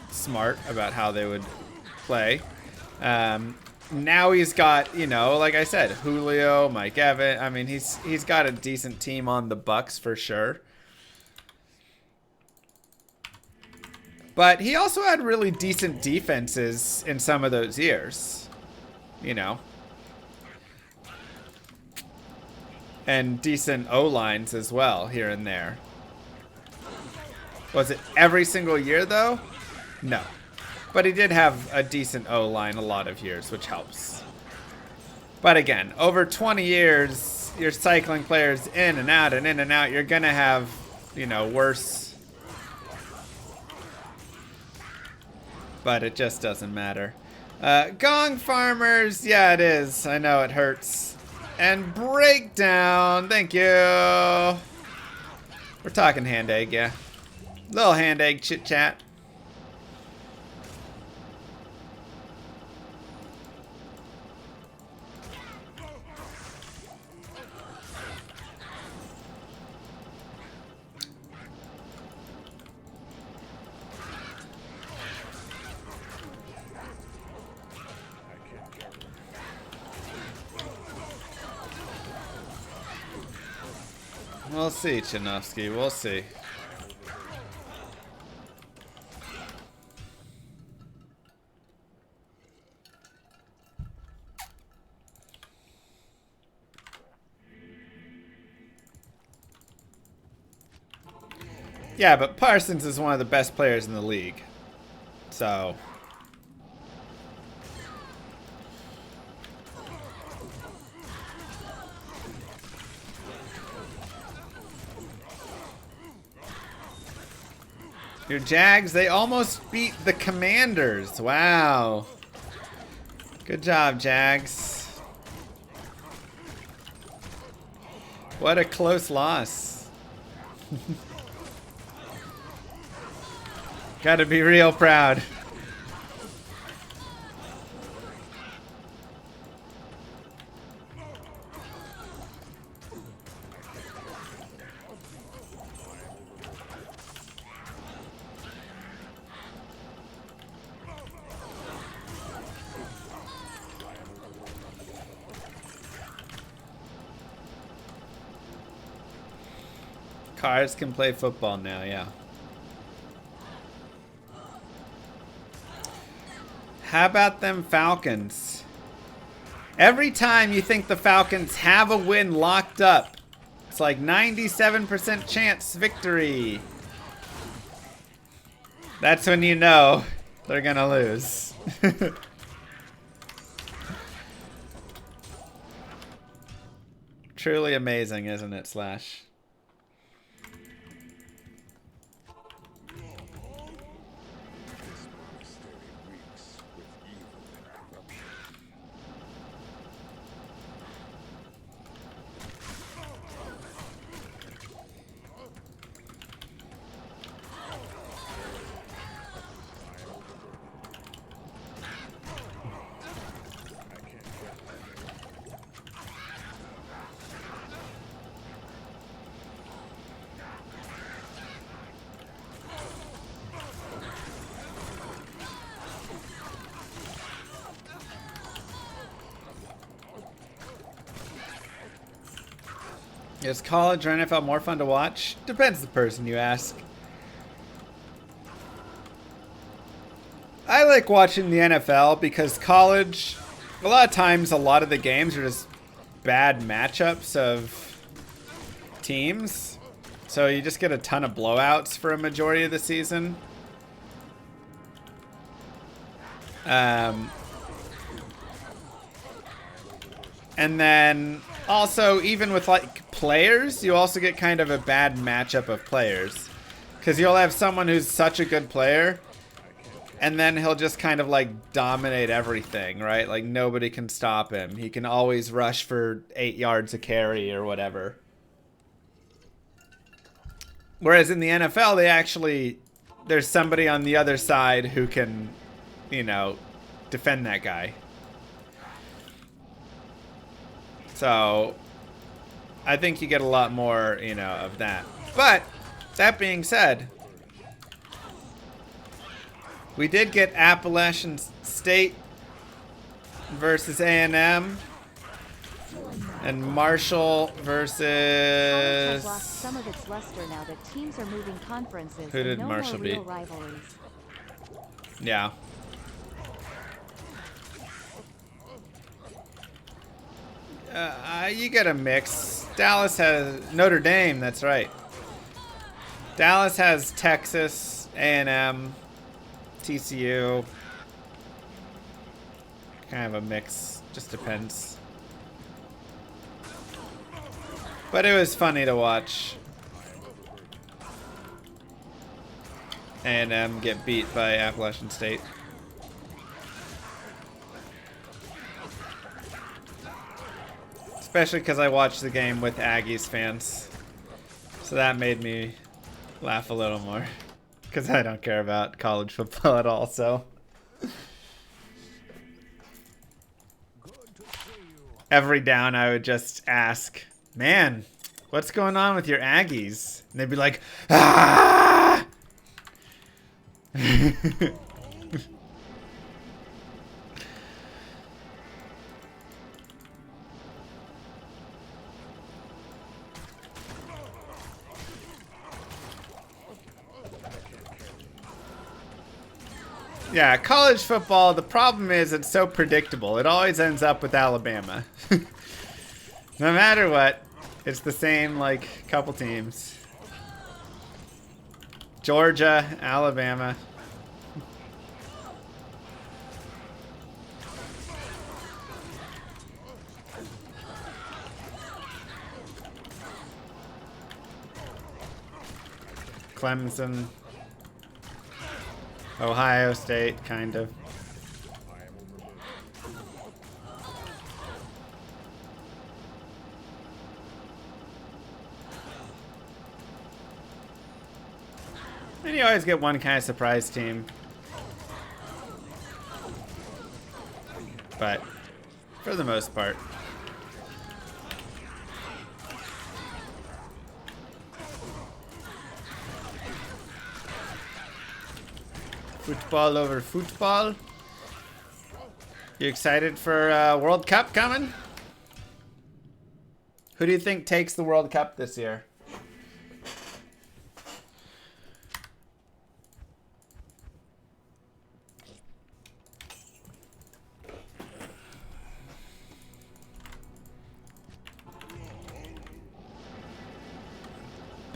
smart about how they would play. Now he's got, you know, like I said, Julio, Mike Evans. I mean, he's got a decent team on the Bucks for sure. But he also had really decent defenses in some of those years, you know. And decent O-lines as well, here and there. Was it every single year, though? No. But he did have a decent O-line a lot of years, which helps. But again, over 20 years, you're cycling players in and out and in and out. You're going to have, you know, worse. But it just doesn't matter. Gong Farmers. Yeah, it is. I know it hurts. And Breakdown. Thank you. We're talking hand egg, yeah. Little hand egg chit chat. We'll see, Chinovsky. We'll see. Yeah, but Parsons is one of the best players in the league. So... Your Jags, they almost beat the Commanders. Wow. Good job, Jags. What a close loss. Gotta be real proud. Cars can play football now, yeah. How about them Falcons? Every time you think the Falcons have a win locked up, it's like 97% chance victory. That's when you know they're gonna lose. Truly amazing, isn't it, Slash? Is college or NFL more fun to watch? Depends the person you ask. I like watching the NFL because college, a lot of times, a lot of the games are just bad matchups of teams. So you just get a ton of blowouts for a majority of the season. And then also, even with like players, you also get kind of a bad matchup of players. Because you'll have someone who's such a good player, and then he'll just kind of like dominate everything, right? Like nobody can stop him. He can always rush for 8 yards a carry or whatever. Whereas in the NFL, they actually, there's somebody on the other side who can, you know, defend that guy. So I think you get a lot more, you know, of that. But that being said, we did get Appalachian State versus A&M and Marshall versus... College has lost some of its luster now that teams are moving conferences. Who did and no Marshall more real beat? rivalries. Yeah. You get a mix. Dallas has Notre Dame, that's right. Dallas has Texas, A&M, TCU. Kind of a mix, just depends. But it was funny to watch A&M get beat by Appalachian State. Especially because I watched the game with Aggies fans. So that made me laugh a little more. Because I don't care about college football at all, so. Every down I would just ask, man, what's going on with your Aggies? And they'd be like, ah! Yeah, college football, the problem is it's so predictable. It always ends up with Alabama. No matter what, it's the same, like, couple teams. Georgia, Alabama. Clemson. Ohio State, kind of. And you always get one kind of surprise team. But, for the most part. Football over football. You excited for World Cup coming? Who do you think takes the World Cup this year?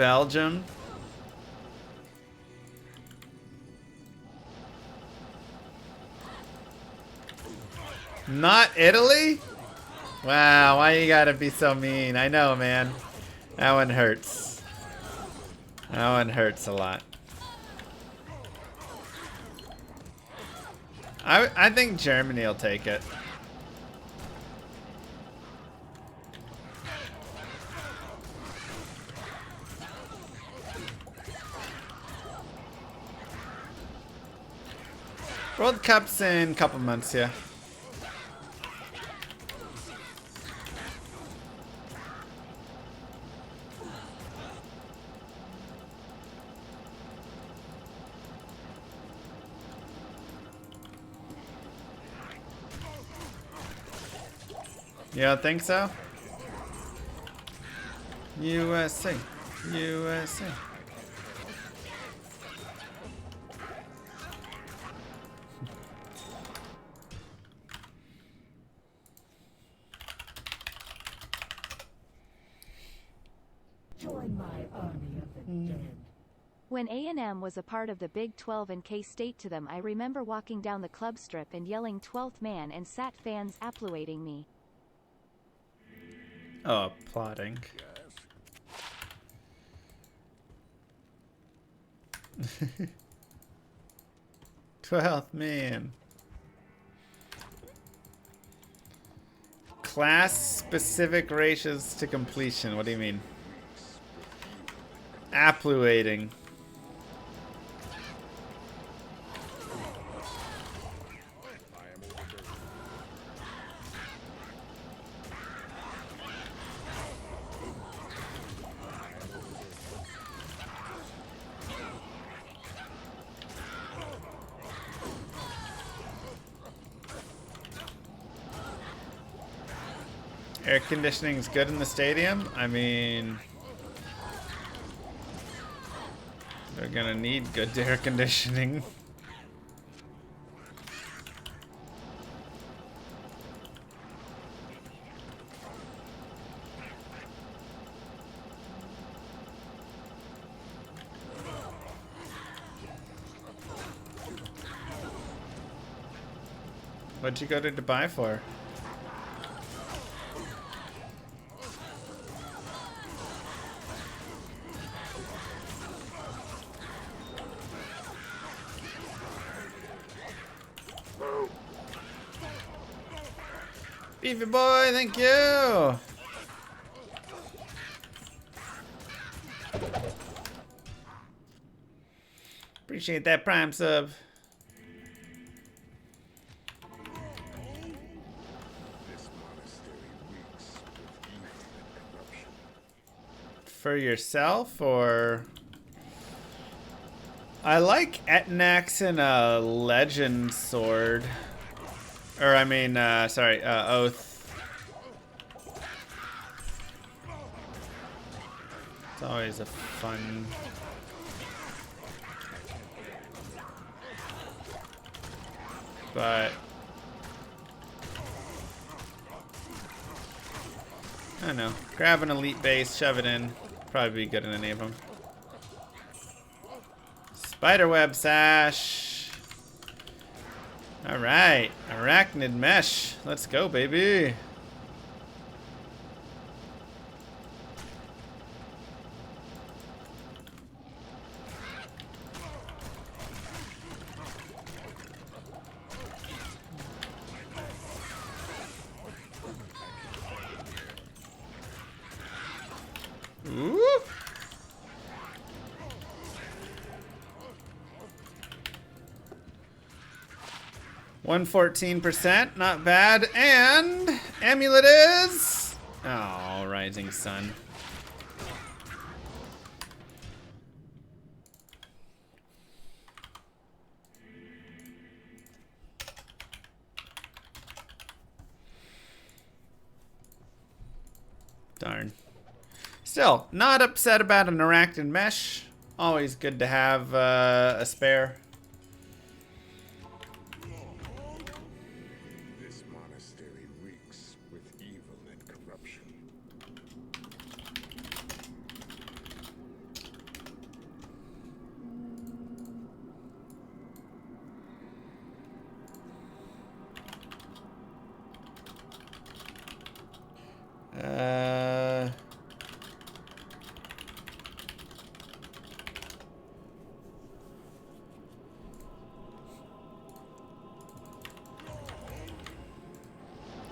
Belgium. Not Italy? Wow, why you gotta be so mean? I know, man. That one hurts. That one hurts a lot. I think Germany will take it. World Cup's in a couple months, yeah. You don't think so? USA. USA. Join my army of the dead. When A&M was a part of the Big 12 and K-State to them, I remember walking down the club strip and yelling 12th man and SAT fans applauding me. Oh, plotting. 12th man. Class specific ratios to completion. What do you mean? Applauding. Air conditioning is good in the stadium. I mean, they're gonna need good air conditioning. What'd you go to Dubai for? Beefy boy, thank you. Appreciate that Prime sub. For yourself, or I like Etnax and a legend sword. Or I mean, sorry, oath. It's always a fun. But I don't know. Grab an elite base, shove it in. Probably be good in any of them. Spiderweb sash. All right, arachnid mesh. Let's go, baby. Ooh. 114%, not bad. And amulet is Rising Sun. Darn. Still, not upset about an arachnid mesh. Always good to have a spare. This monastery reeks with evil and corruption. Am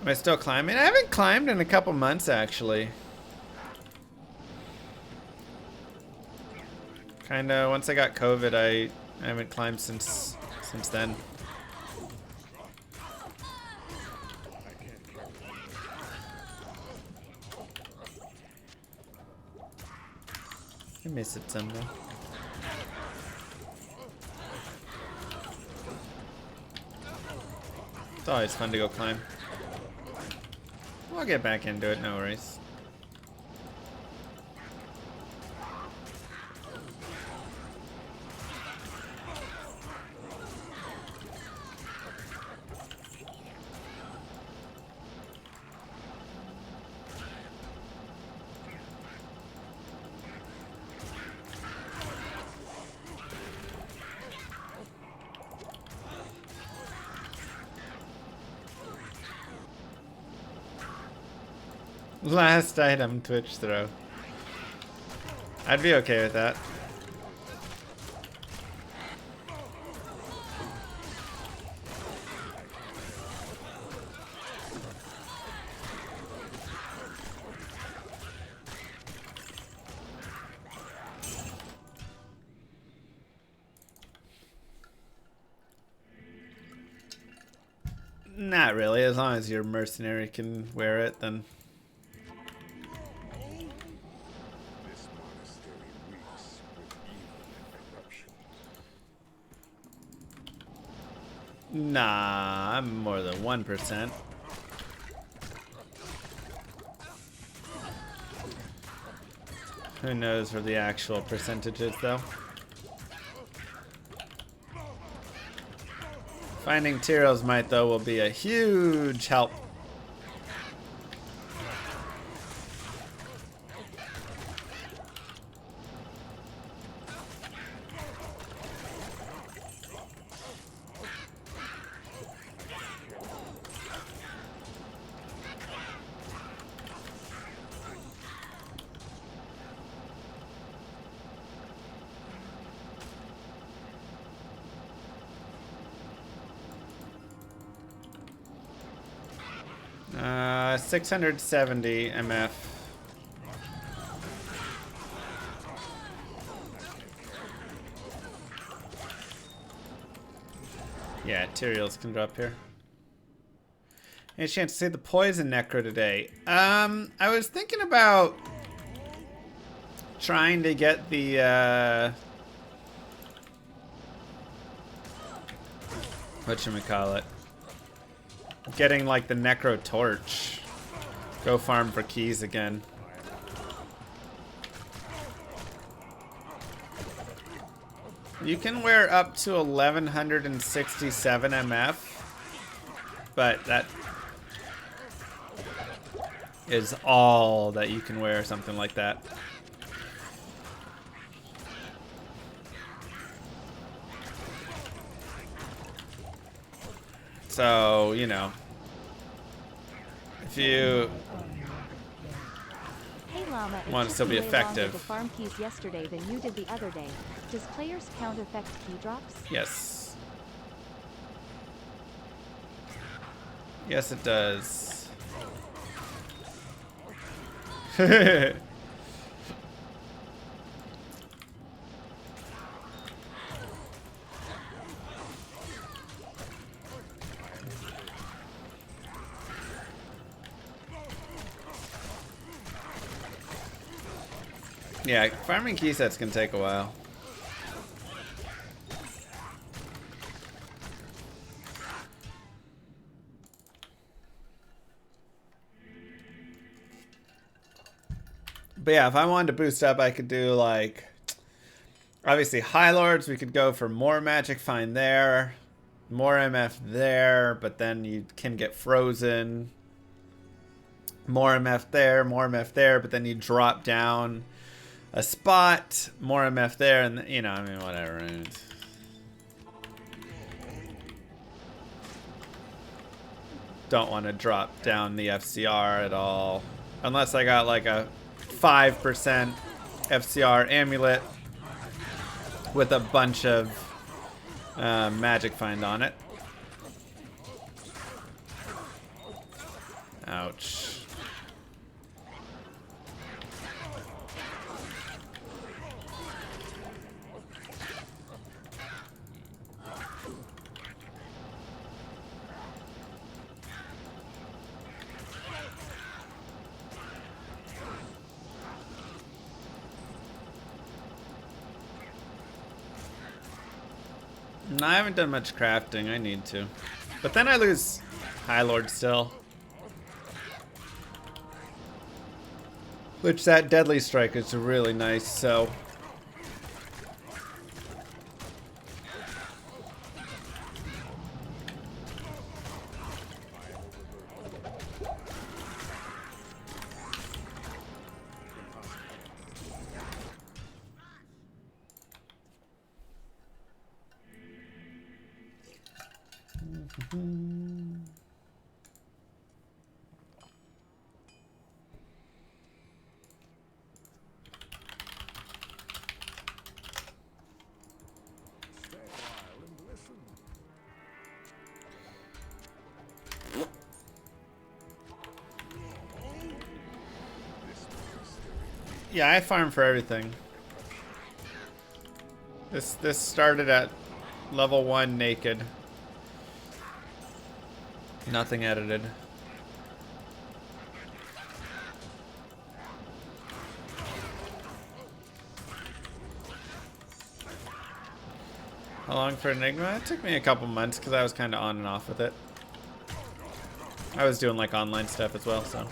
I still climbing? I haven't climbed in a couple months, actually. Kinda, once I got COVID, I haven't climbed since then. I miss it some though. It's always fun to go climb. I'll get back into it, no worries. Last item, Twitch throw. I'd be okay with that. Not really, as long as your mercenary can wear it, then. This monastery reeks with evil and corruption. Nah, I'm more than 1%. Who knows for the actual percentages, though. Finding Tyrael's Might, though, will be a huge help. Uh, 670 MF. Yeah, Tyrael's can drop here. Any chance to see the poison necro today? I was thinking about trying to get the whatchamacallit? Getting like the necro torch. Go farm for keys again. You can wear up to 1167 MF, but that is all that you can wear, something like that. So, you know, if you Hey Llama, it want to took still be me way longer effective. to farm keys yesterday than you did the other day. Does players count effect key drops? Yes. Yes, it does. Yeah, farming key sets can take a while. But yeah, if I wanted to boost up, I could do like, obviously High Lords, we could go for more magic find there, more MF there, but then you can get frozen. More MF there, but then you drop down a spot, more MF there, and you know, I mean, whatever. Don't want to drop down the FCR at all. Unless I got like a 5% FCR amulet with a bunch of magic find on it. Ouch. No, I haven't done much crafting. I need to. But then I lose High Lord still. Which that Deadly Strike is really nice, so. Yeah, I farm for everything. This started at level 1 naked. Nothing edited. How long for Enigma? It took me a couple months because I was kind of on and off with it. I was doing like online stuff as well, so.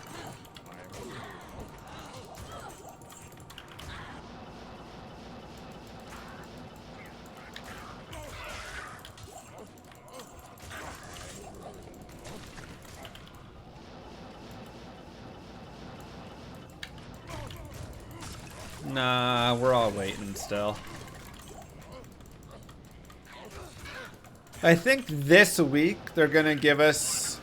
Nah, we're all waiting still. I think this week they're gonna give us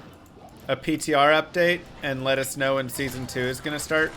a PTR update and let us know when season 2 is gonna start.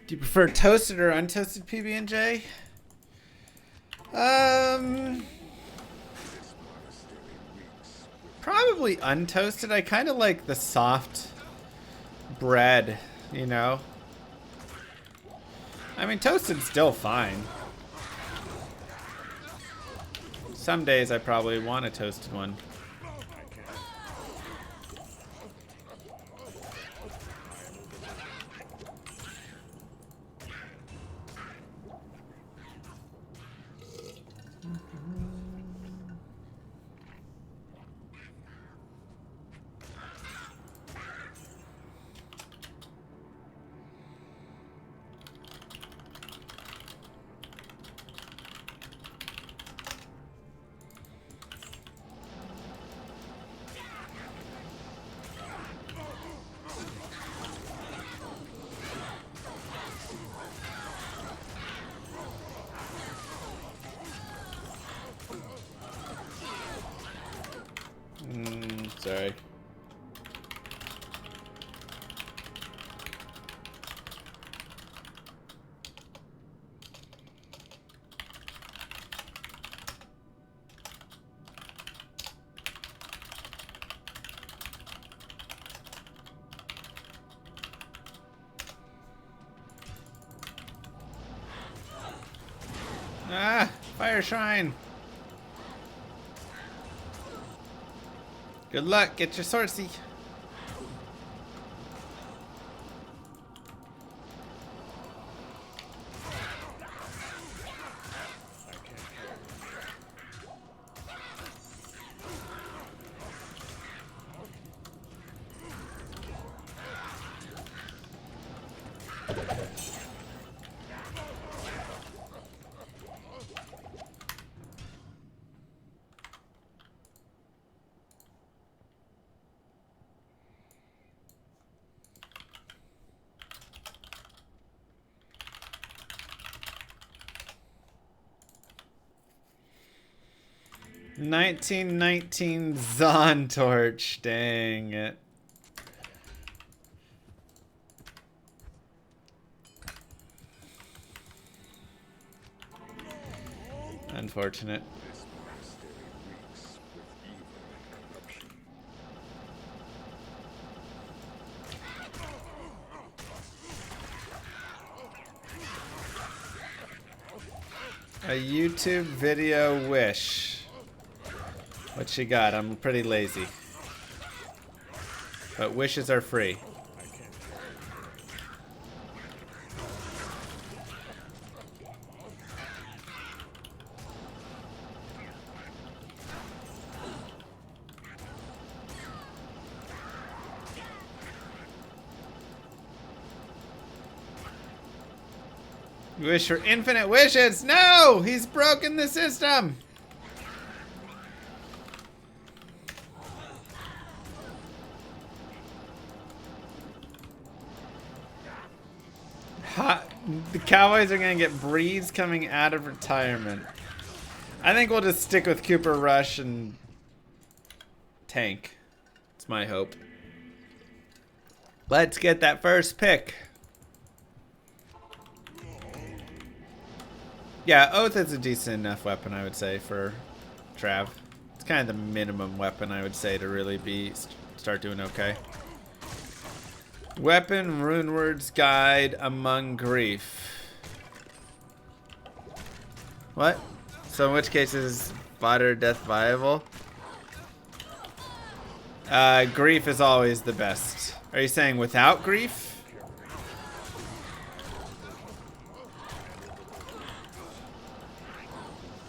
Do you prefer toasted or untoasted PB&J? Probably untoasted. I kind of like the soft bread, you know? I mean, toasted's still fine. Some days I probably want a toasted one. Sorry. Ah, fire shrine. Good luck. Get your sorcy. $19.19 Zon torch. Dang it. Unfortunate. This monastery reeks with evil and corruption. A YouTube video wish. What you got? I'm pretty lazy. But wishes are free. Wish for infinite wishes. No! He's broken the system. The Cowboys are going to get Breeze coming out of retirement. I think we'll just stick with Cooper Rush and tank. It's my hope. Let's get that first pick. Yeah, Oath is a decent enough weapon, I would say, for Trav. It's kind of the minimum weapon, I would say, to really start doing okay. Weapon Rune Words Guide Among Grief. What? So in which case is Fodder Death viable? Grief is always the best. Are you saying without grief?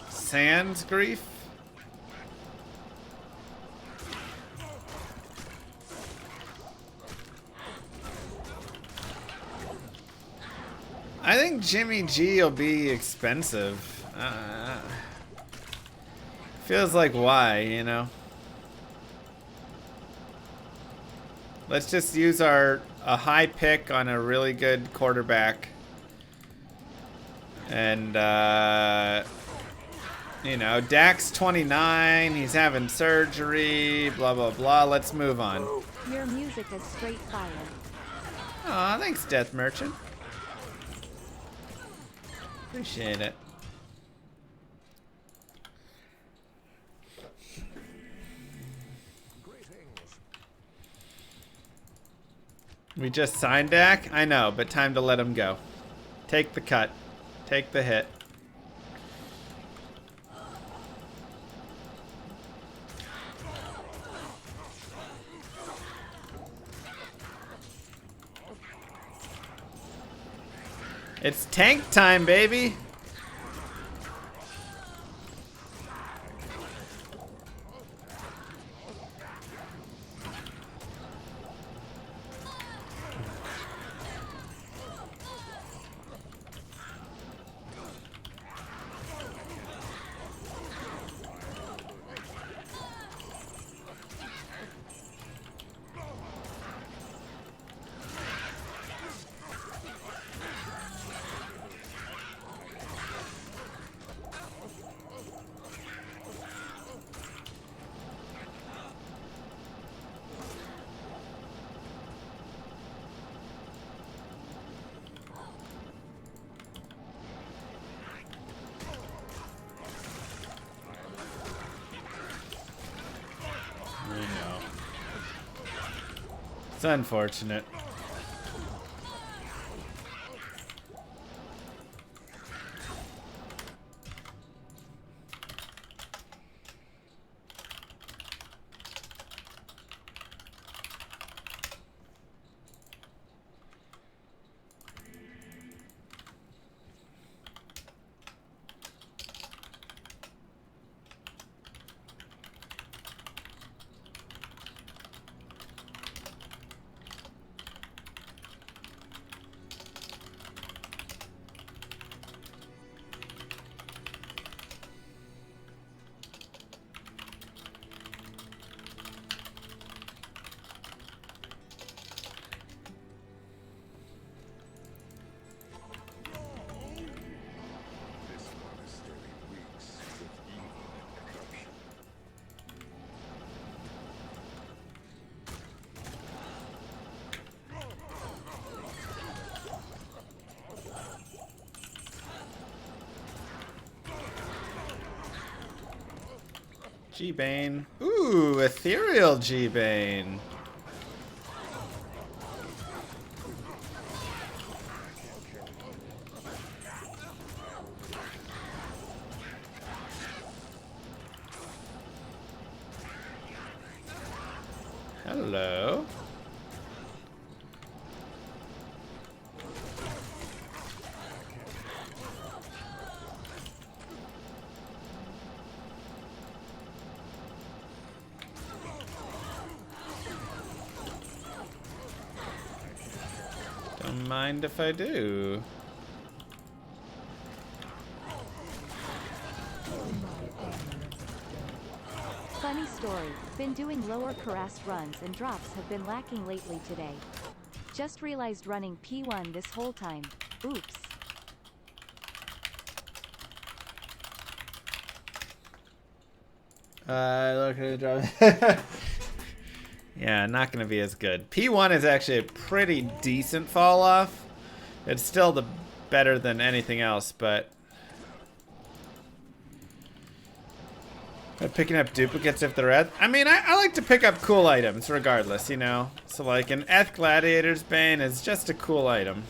Sans grief? I think Jimmy G will be expensive. Feels like why, you know? Let's just use a high pick on a really good quarterback. And, you know, Dak's 29, he's having surgery, blah, blah, blah. Let's move on. Your music is straight fire. Aw, thanks, Death Merchant. Appreciate it. We just signed Dak? I know, but time to let him go. Take the cut. Take the hit. It's tank time, baby. It's unfortunate. G-Bane. Ooh, ethereal G-Bane. Hello. Don't mind if I do. Funny story, been doing lower Karast runs and drops have been lacking lately today. Just realized running P1 this whole time. Oops. Look at the drop. Yeah, not gonna be as good. P1 is actually a pretty decent fall off. It's still the better than anything else, but picking up duplicates if they're Eth. I mean, I like to pick up cool items regardless, you know? So like an Eth Gladiator's Bane is just a cool item.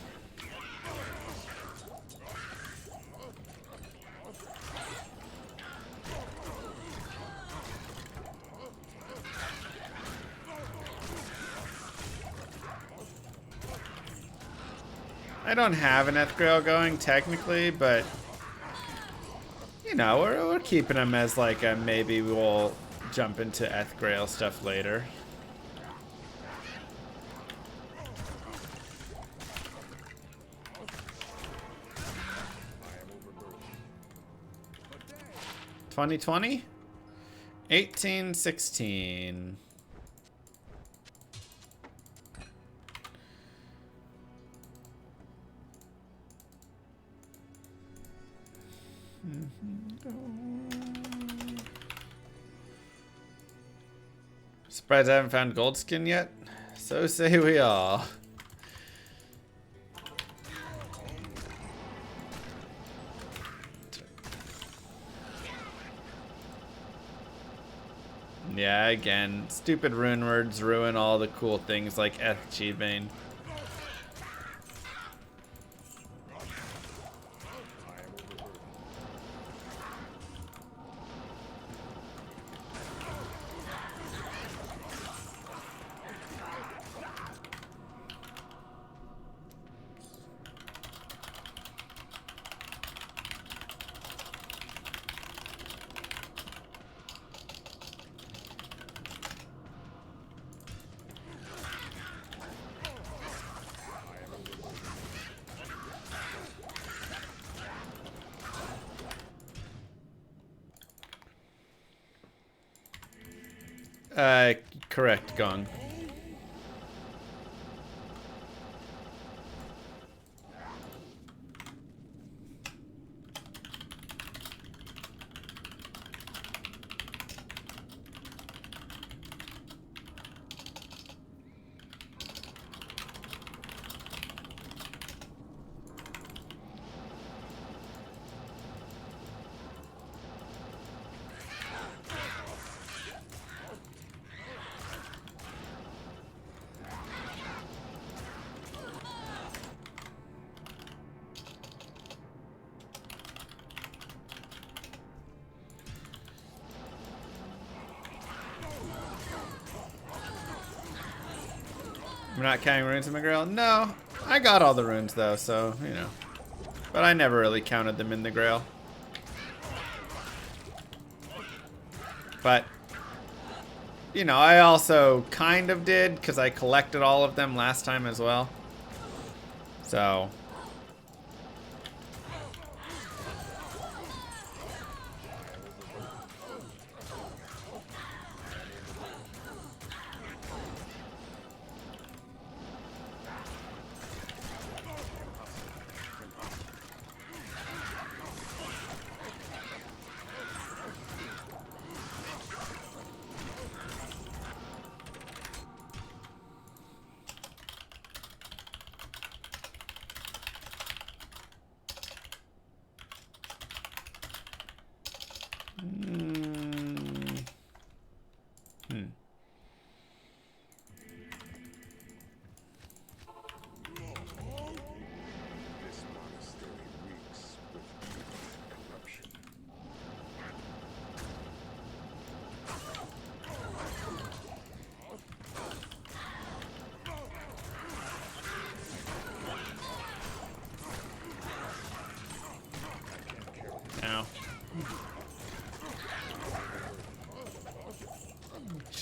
I don't have an Eth Grail going technically, but you know, we're keeping them as like a maybe we'll jump into Eth Grail stuff later. $2020? 1816. Surprised I haven't found gold skin yet. So say we all. Yeah, again, stupid rune words ruin all the cool things like FG Bane. Correct, Gong. We're not counting runes in the Grail? No. I got all the runes though, so, you know. But I never really counted them in the Grail. But, you know, I also kind of did, because I collected all of them last time as well. So...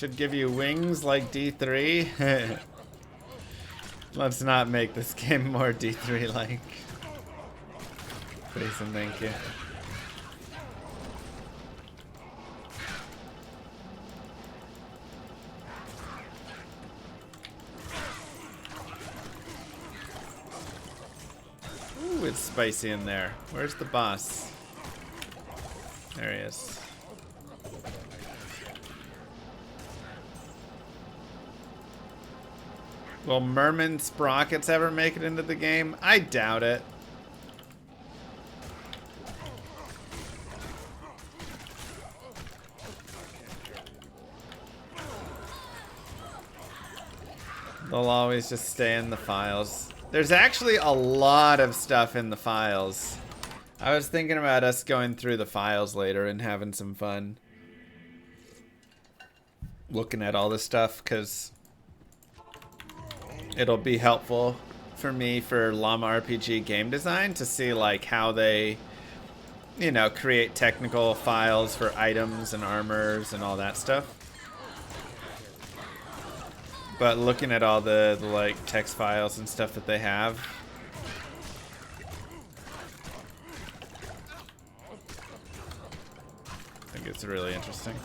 should give you wings like D3. Let's not make this game more D3-like. Please and thank you. Ooh, it's spicy in there. Where's the boss? There he is. Will Merman Sprockets ever make it into the game? I doubt it. They'll always just stay in the files. There's actually a lot of stuff in the files. I was thinking about us going through the files later and having some fun. Looking at all this stuff, because it'll be helpful for me for Llama RPG game design to see like how they, you know, create technical files for items and armors and all that stuff. But looking at all the like text files and stuff that they have, I think it's really interesting.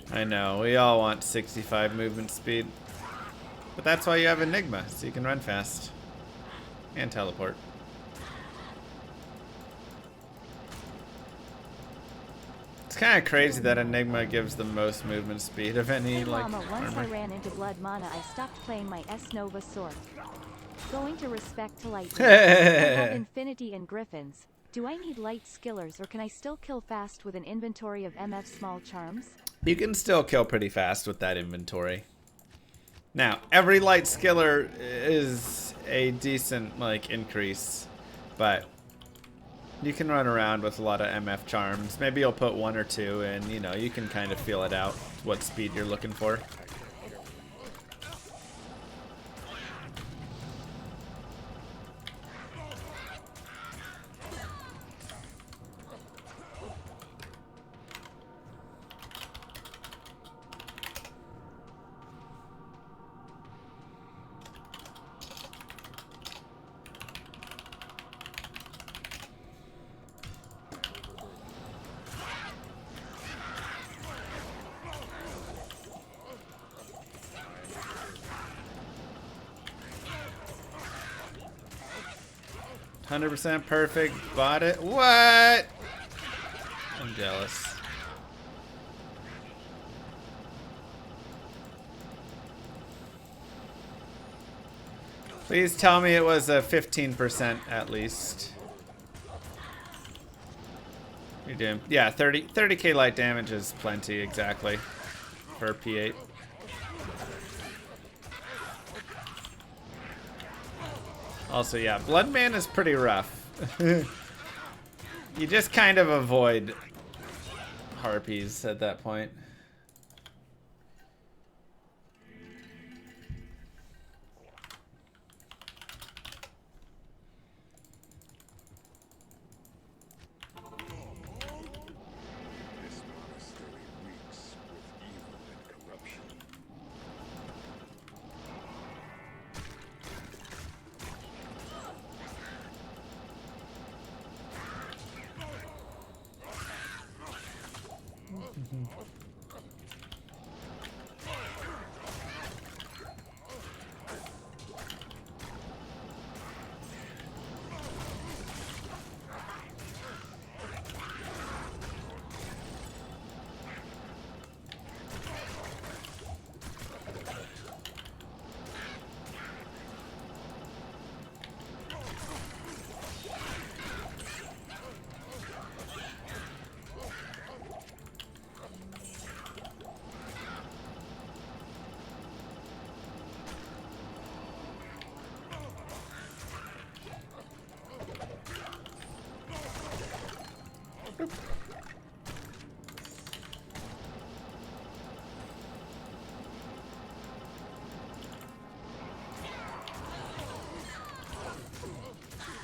I know, we all want 65 movement speed. But that's why you have Enigma, so you can run fast. And teleport. It's kind of crazy that Enigma gives the most movement speed of any, like, Llama, once armor. I ran into Blood Mana, I stopped playing my S Nova sword. Going to respect to lightning. I have Infinity and Griffins. Do I need light skillers, or can I still kill fast with an inventory of MF small charms? You can still kill pretty fast with that inventory. Now, every light skiller is a decent, like, increase, but you can run around with a lot of MF charms. Maybe you'll put one or two, and, you know, you can kind of feel it out, what speed you're looking for. %, perfect. Bought it. What? I'm jealous. Please tell me it was a 15% at least. You're doing, yeah, 30k light damage is plenty exactly for P8. Also, yeah, Bloodman is pretty rough. You just kind of avoid harpies at that point. This monastery reeks with evil and corruption.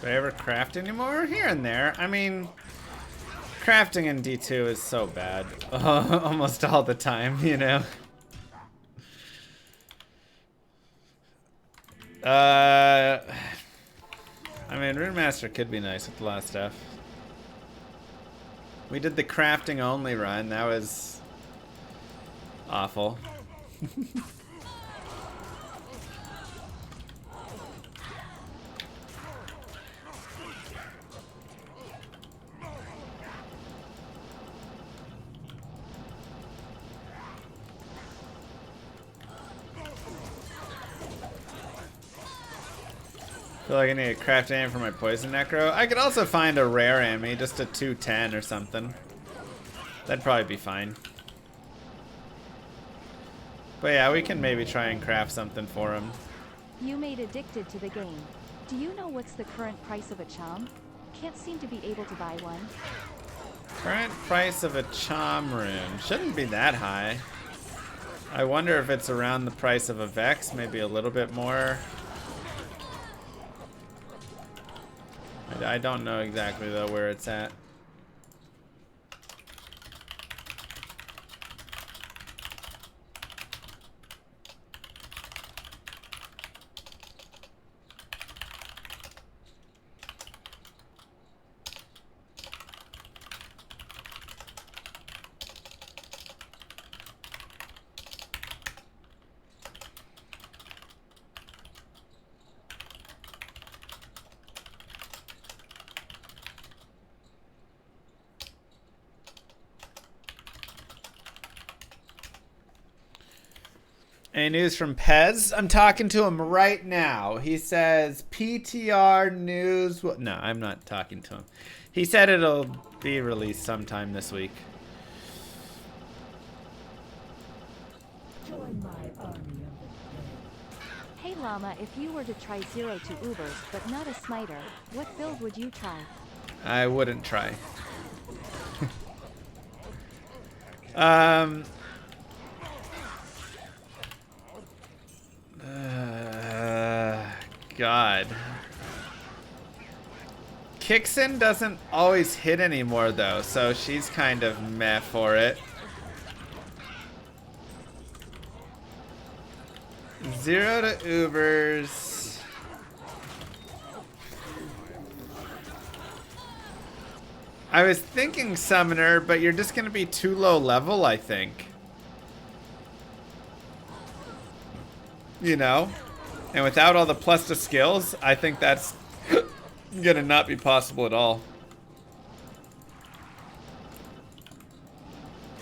Do I ever craft anymore? Here and there. I mean, crafting in D2 is so bad. Almost all the time, you know? I mean, Rune Master could be nice with a lot of stuff. We did the crafting only run. That was awful. Feel like I need a craft aim for my poison necro. I could also find a rare enemy, just a 210 or something. That'd probably be fine. But yeah, we can maybe try and craft something for him. You made addicted to the game. Do you know what's the current price of a chom? Can't seem to be able to buy one. Current price of a chom rune shouldn't be that high. I wonder if it's around the price of a Vex, maybe a little bit more. I don't know exactly though where it's at. Any news from Pez? I'm talking to him right now. He says PTR news. No, I'm not talking to him. He said it'll be released sometime this week. Join my army of the dead. Hey Llama, if you were to try 0 to Ubers, but not a smiter, what build would you try? I wouldn't try. God. Kixen doesn't always hit anymore though, so she's kind of meh for it. 0 to Ubers. I was thinking Summoner, but you're just gonna be too low level, I think. You know? And without all the plus to skills, I think that's gonna not be possible at all.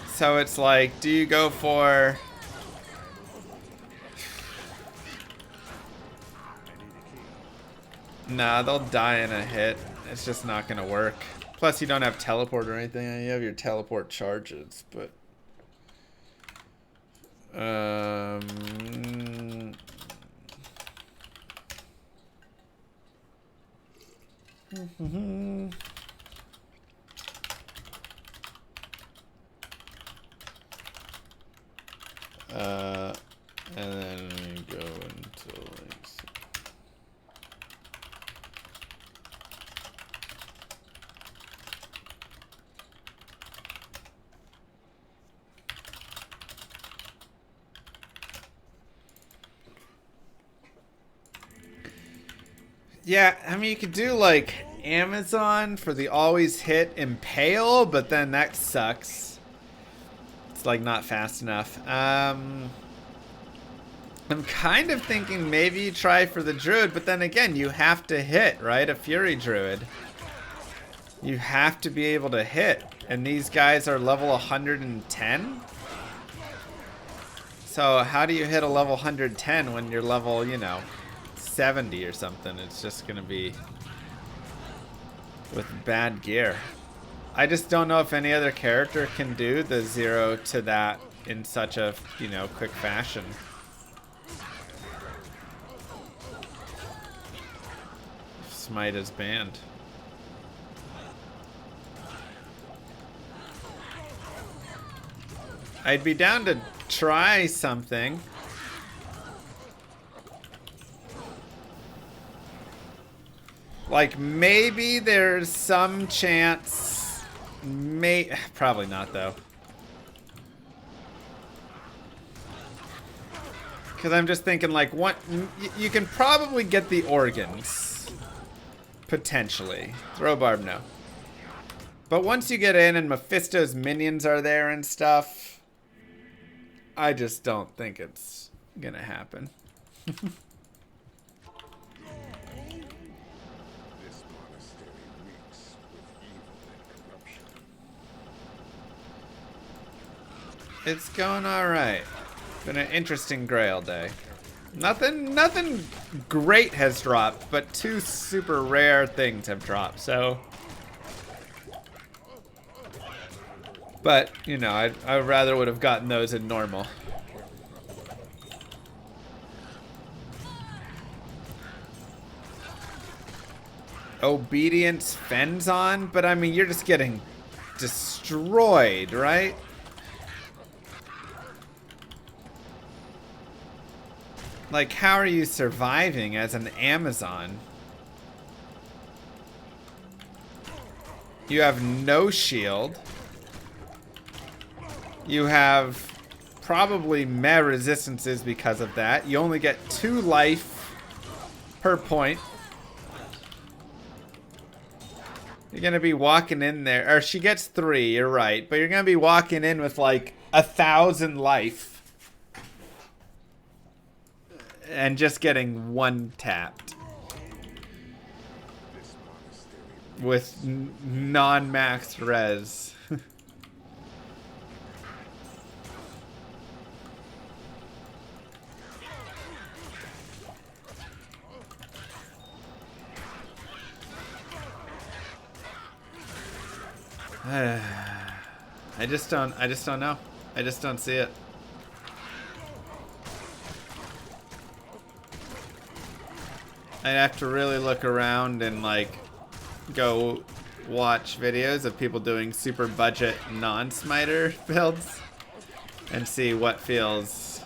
So it's like, do you go for... Nah, they'll die in a hit. It's just not gonna work. Plus you don't have teleport or anything. You have your teleport charges, but... and then we go into like... Yeah, I mean, you could do like Amazon for the always hit Impale, but then that sucks. It's like not fast enough. I'm kind of thinking maybe you try for the Druid, but then again, you have to hit, right? A Fury Druid. You have to be able to hit. And these guys are level 110? So how do you hit a level 110 when you're level, you know, 70 or something? It's just gonna be with bad gear. I just don't know if any other character can do the 0 to that in such a, you know, quick fashion. Smite is banned. I'd be down to try something. Like, maybe there's some chance. Probably not, though. Because I'm just thinking, like, you can probably get the organs. Potentially. Throw barb, no. But once you get in and Mephisto's minions are there and stuff, I just don't think it's gonna happen. This monastery reeks with evil and corruption. It's going alright. Been an interesting Grail day. Nothing great has dropped, but 2 super rare things have dropped, so. But, you know, I rather would have gotten those in normal. Obedience fends on, but I mean, you're just getting destroyed, right? Like, how are you surviving as an Amazon? You have no shield. You have probably meh resistances because of that. You only get 2 life per point. You're gonna be walking in there, or she gets 3, you're right, but you're gonna be walking in with like 1,000 life. And just getting 1 tapped. With non-max res. I just don't know. I just don't see it. I'd have to really look around and like go watch videos of people doing super budget non-smiter builds and see what feels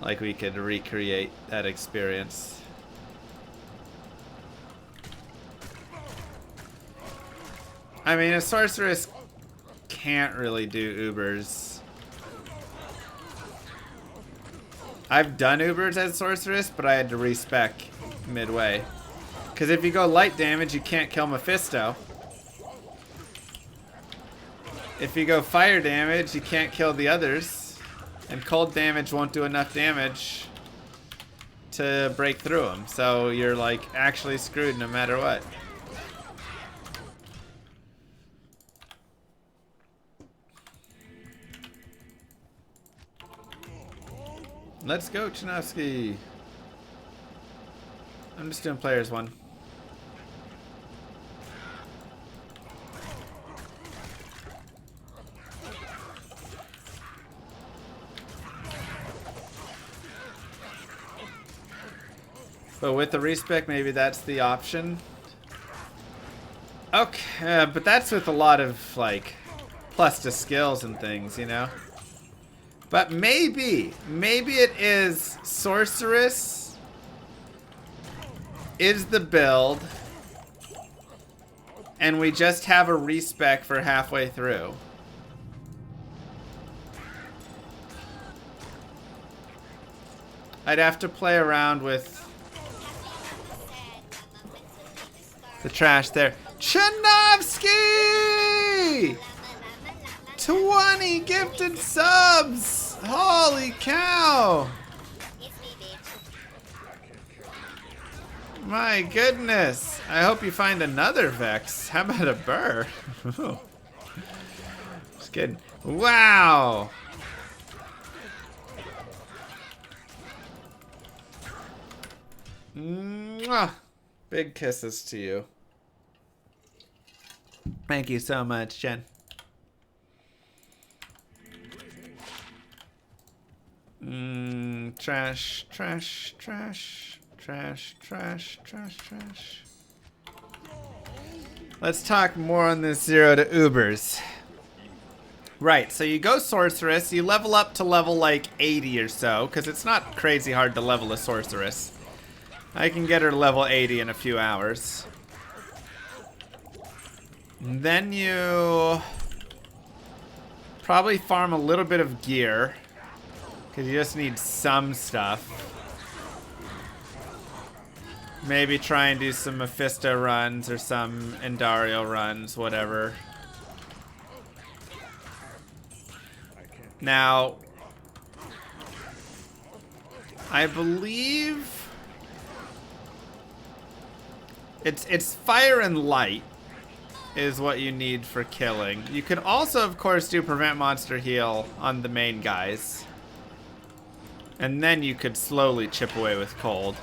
like we could recreate that experience. I mean, a sorceress can't really do Ubers. I've done Ubers as sorceress, but I had to respec midway. Because if you go light damage, you can't kill Mephisto. If you go fire damage, you can't kill the others. And cold damage won't do enough damage to break through them. So you're like actually screwed no matter what. Let's go, Chinovsky. I'm just doing players 1. But with the respec, maybe that's the option. Okay, but that's with a lot of like plus to skills and things, you know? But maybe it is Sorceress is the build, and we just have a respec for halfway through. I'd have to play around with the trash there. Chinovsky! 20 gifted subs! Holy cow! My goodness. I hope you find another Vex. How about a Burr? Just kidding. Wow! Mwah. Big kisses to you. Thank you so much, Jen. Trash, trash, trash, trash, trash, trash, trash. Let's talk more on this 0 to Ubers. Right, so you go Sorceress, you level up to level like 80 or so, because it's not crazy hard to level a Sorceress. I can get her to level 80 in a few hours. And then you probably farm a little bit of gear, because you just need some stuff. Maybe try and do some Mephisto runs or some Endario runs, whatever. Now, I believe it's fire and light is what you need for killing. You can also, of course, do prevent monster heal on the main guys. And then you could slowly chip away with cold.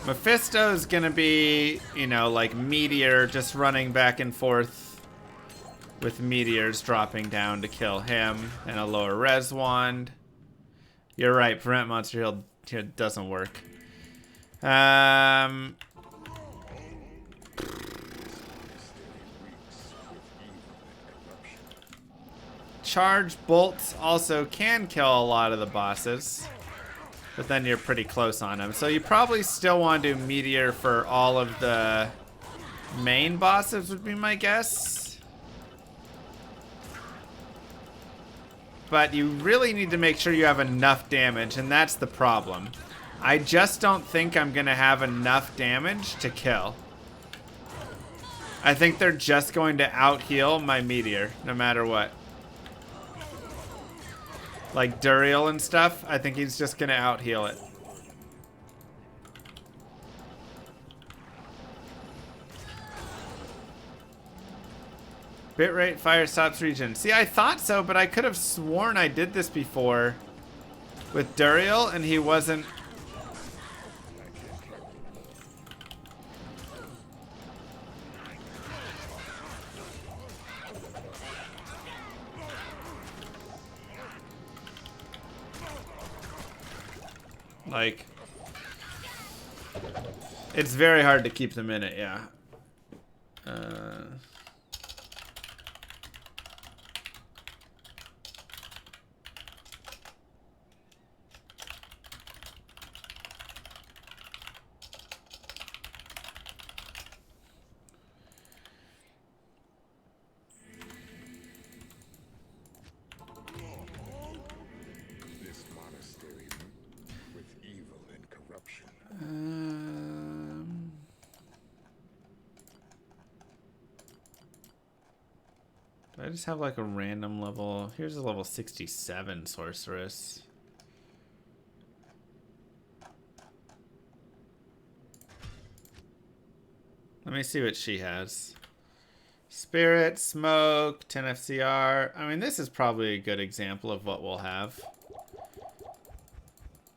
Mephisto's gonna be, you know, like meteor, just running back and forth with meteors dropping down to kill him, and a lower res wand. You're right, prevent monster heal here doesn't work. Charge bolts also can kill a lot of the bosses, but then you're pretty close on them. So you probably still want to do meteor for all of the main bosses would be my guess. But you really need to make sure you have enough damage, and that's the problem. I just don't think I'm gonna have enough damage to kill. I think they're just going to out-heal my meteor, no matter what. Like Duriel and stuff, I think he's just gonna out-heal it. Bitrate fire stops regen. See, I thought so, but I could have sworn I did this before with Duriel, and he wasn't. Like, it's very hard to keep them in it, yeah. I just have like a random level. Here's a level 67 sorceress. Let me see what she has. Spirit, smoke, 10 FCR. I mean, this is probably a good example of what we'll have.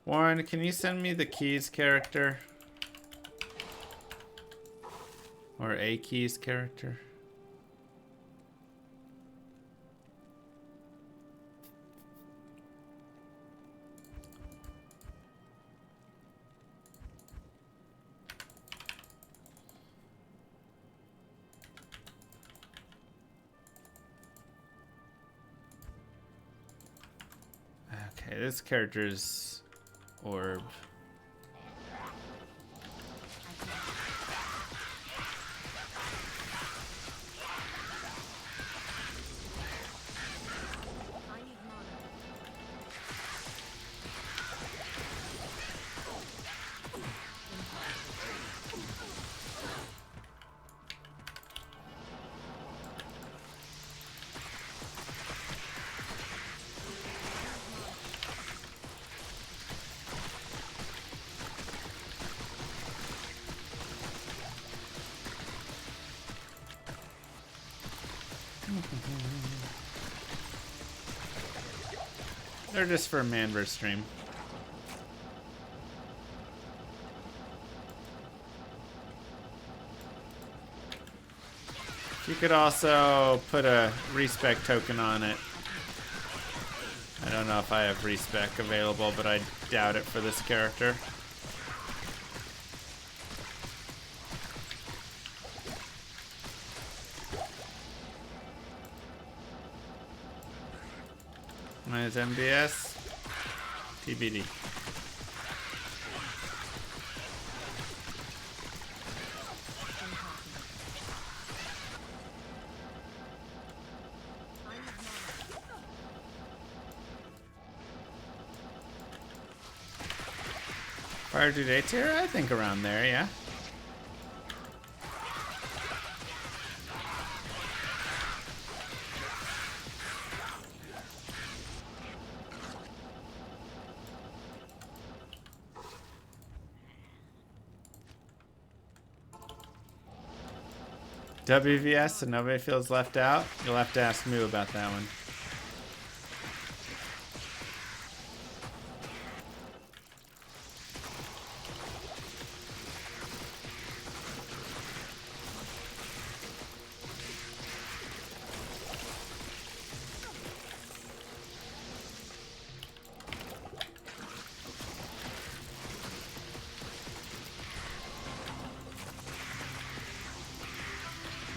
Warren, can you send me the Keys character? Or a Keys character? Okay, this character's orb. They're just for a Manverse stream. You could also put a respec token on it. I don't know if I have respec available, but I doubt it for this character. Minus MBS. TBD. Fire Dude A tier? I think around there, yeah. WVS, so nobody feels left out. You'll have to ask Moo about that one.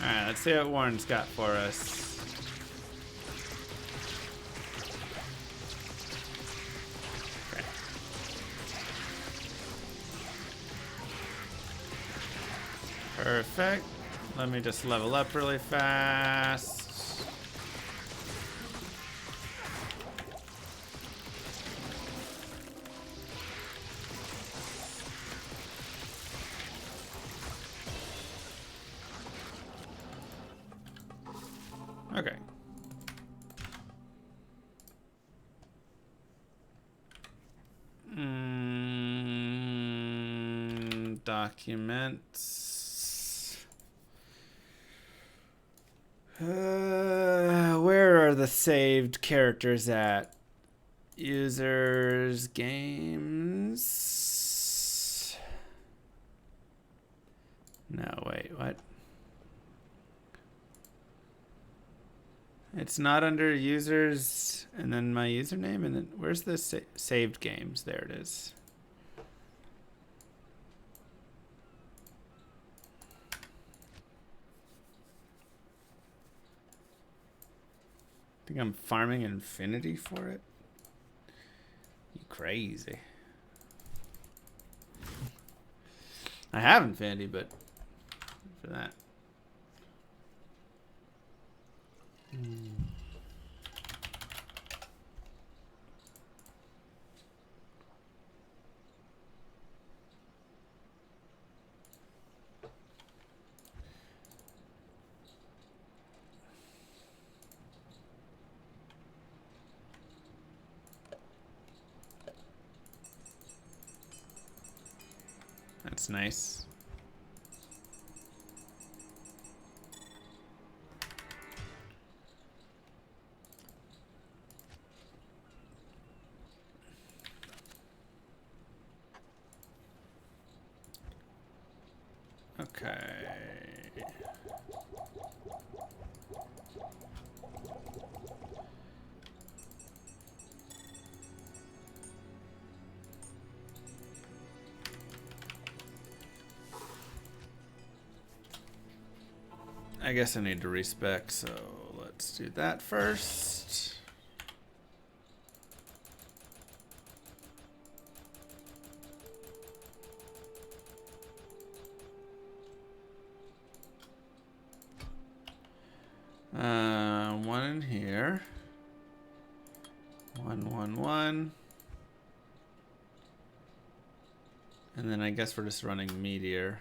Alright, let's see what Warren's got for us. Okay. Perfect. Let me just level up really fast. Okay. Documents. Where are the saved characters at? Users, games. No, wait, what? It's not under users and then my username and then where's the saved games? There it is. I think I'm farming Infinity for it. You crazy. I have Infinity, but for that. That's nice. Okay. I guess I need to respec, so let's do that first. One in here. 1, 1, 1. And then I guess we're just running Meteor.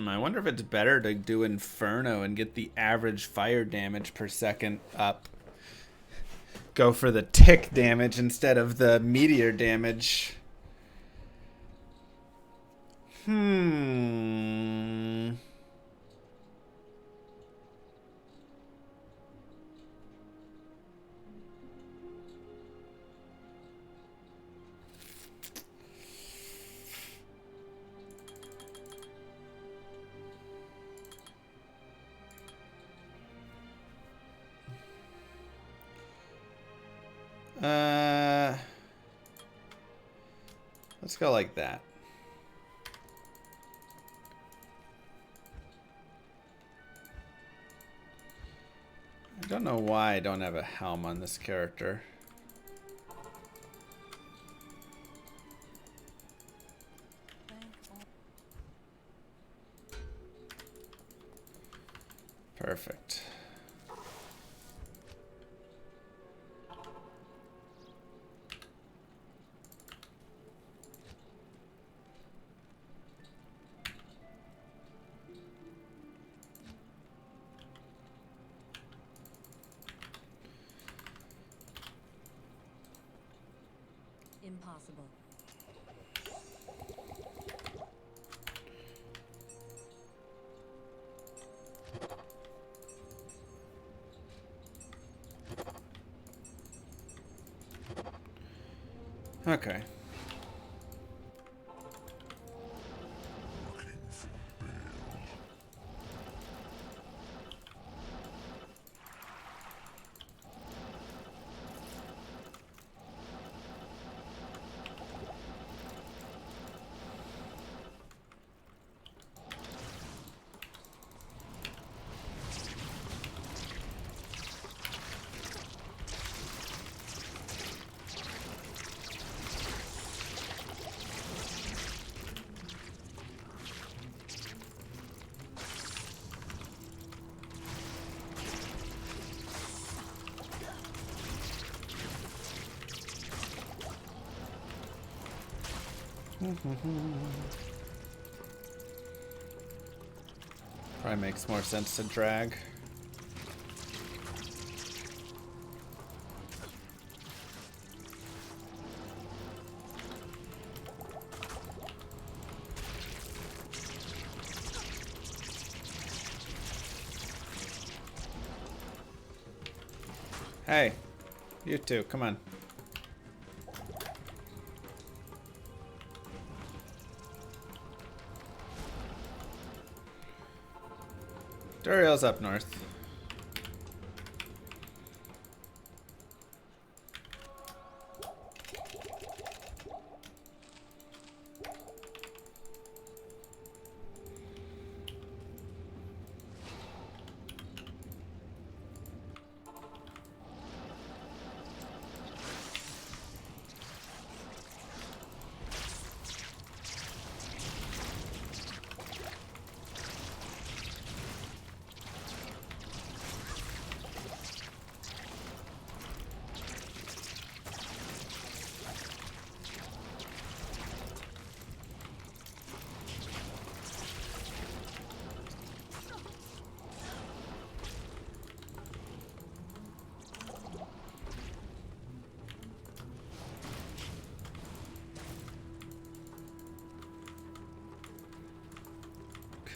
I wonder if it's better to do Inferno and get the average fire damage per second up. Go for the tick damage instead of the meteor damage. Let's go like that. I don't know why I don't have a helm on this character. Perfect. Impossible. Okay. Probably makes more sense to drag. Hey, you two, come on. Duriel's up north.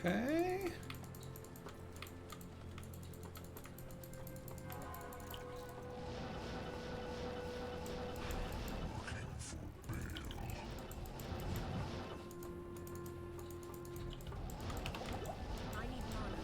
Okay. I need mana.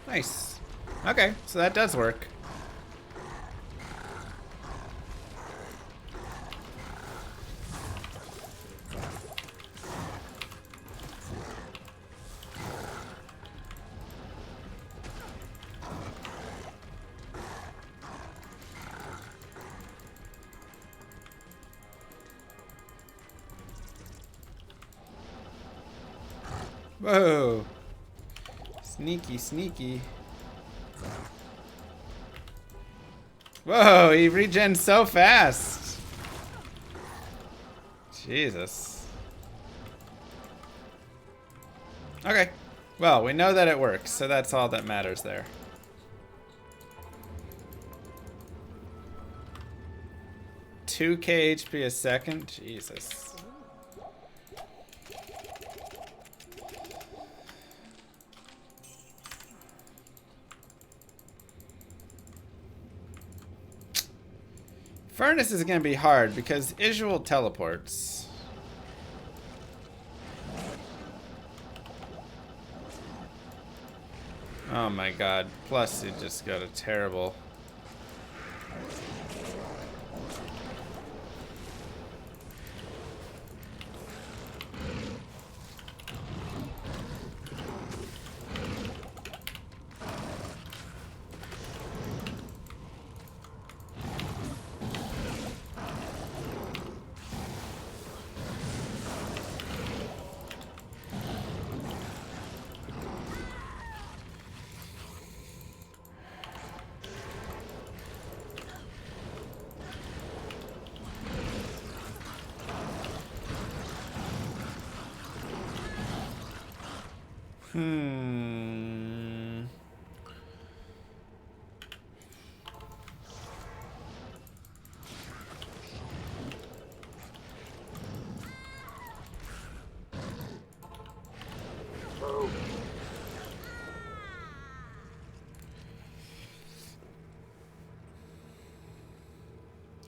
Nice. Okay, so that does work. Whoa. Sneaky, sneaky. Whoa, he regens so fast. Jesus. Okay. Well, we know that it works, so that's all that matters there. 2k HP a second? Jesus. Furnace is going to be hard because Isual teleports. Oh my god. Plus, it just got a terrible...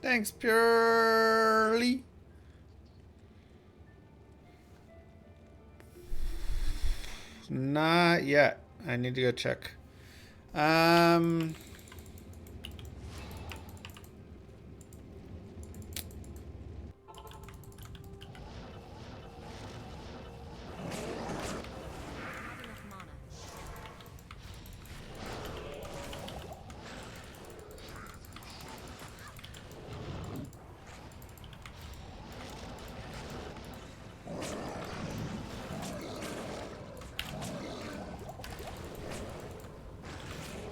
Thanks, Purely. Not yet. I need to go check.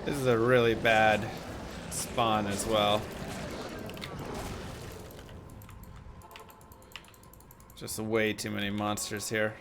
This is a really bad spawn as well. Just way too many monsters here.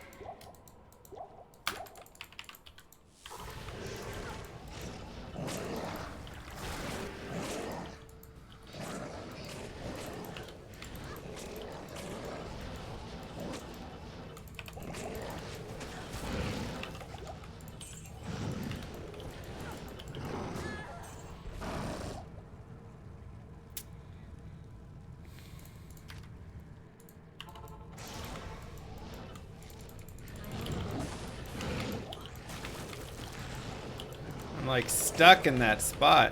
I'm like stuck in that spot.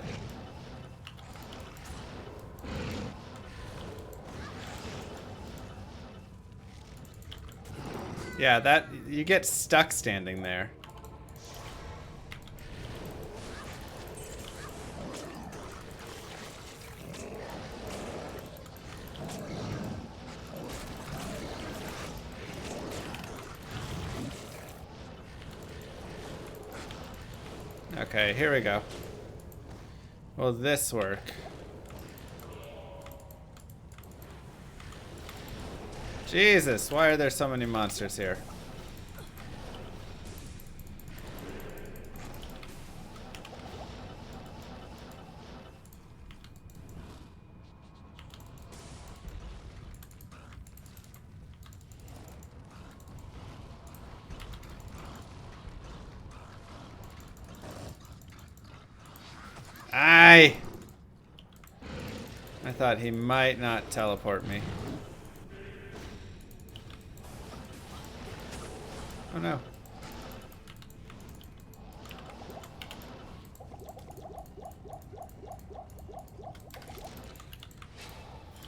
Yeah, that you get stuck standing there. Okay, here we go. Will this work? Jesus, why are there so many monsters here? I thought he might not teleport me. Oh no.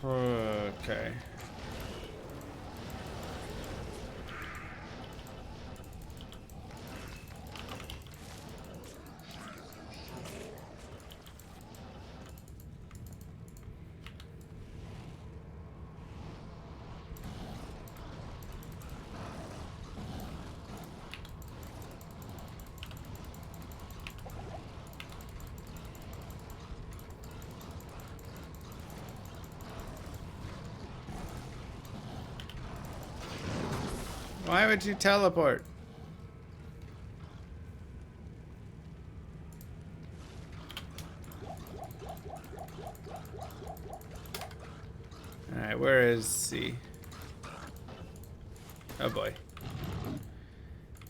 Okay. Why would you teleport? Alright, where is he? Oh boy.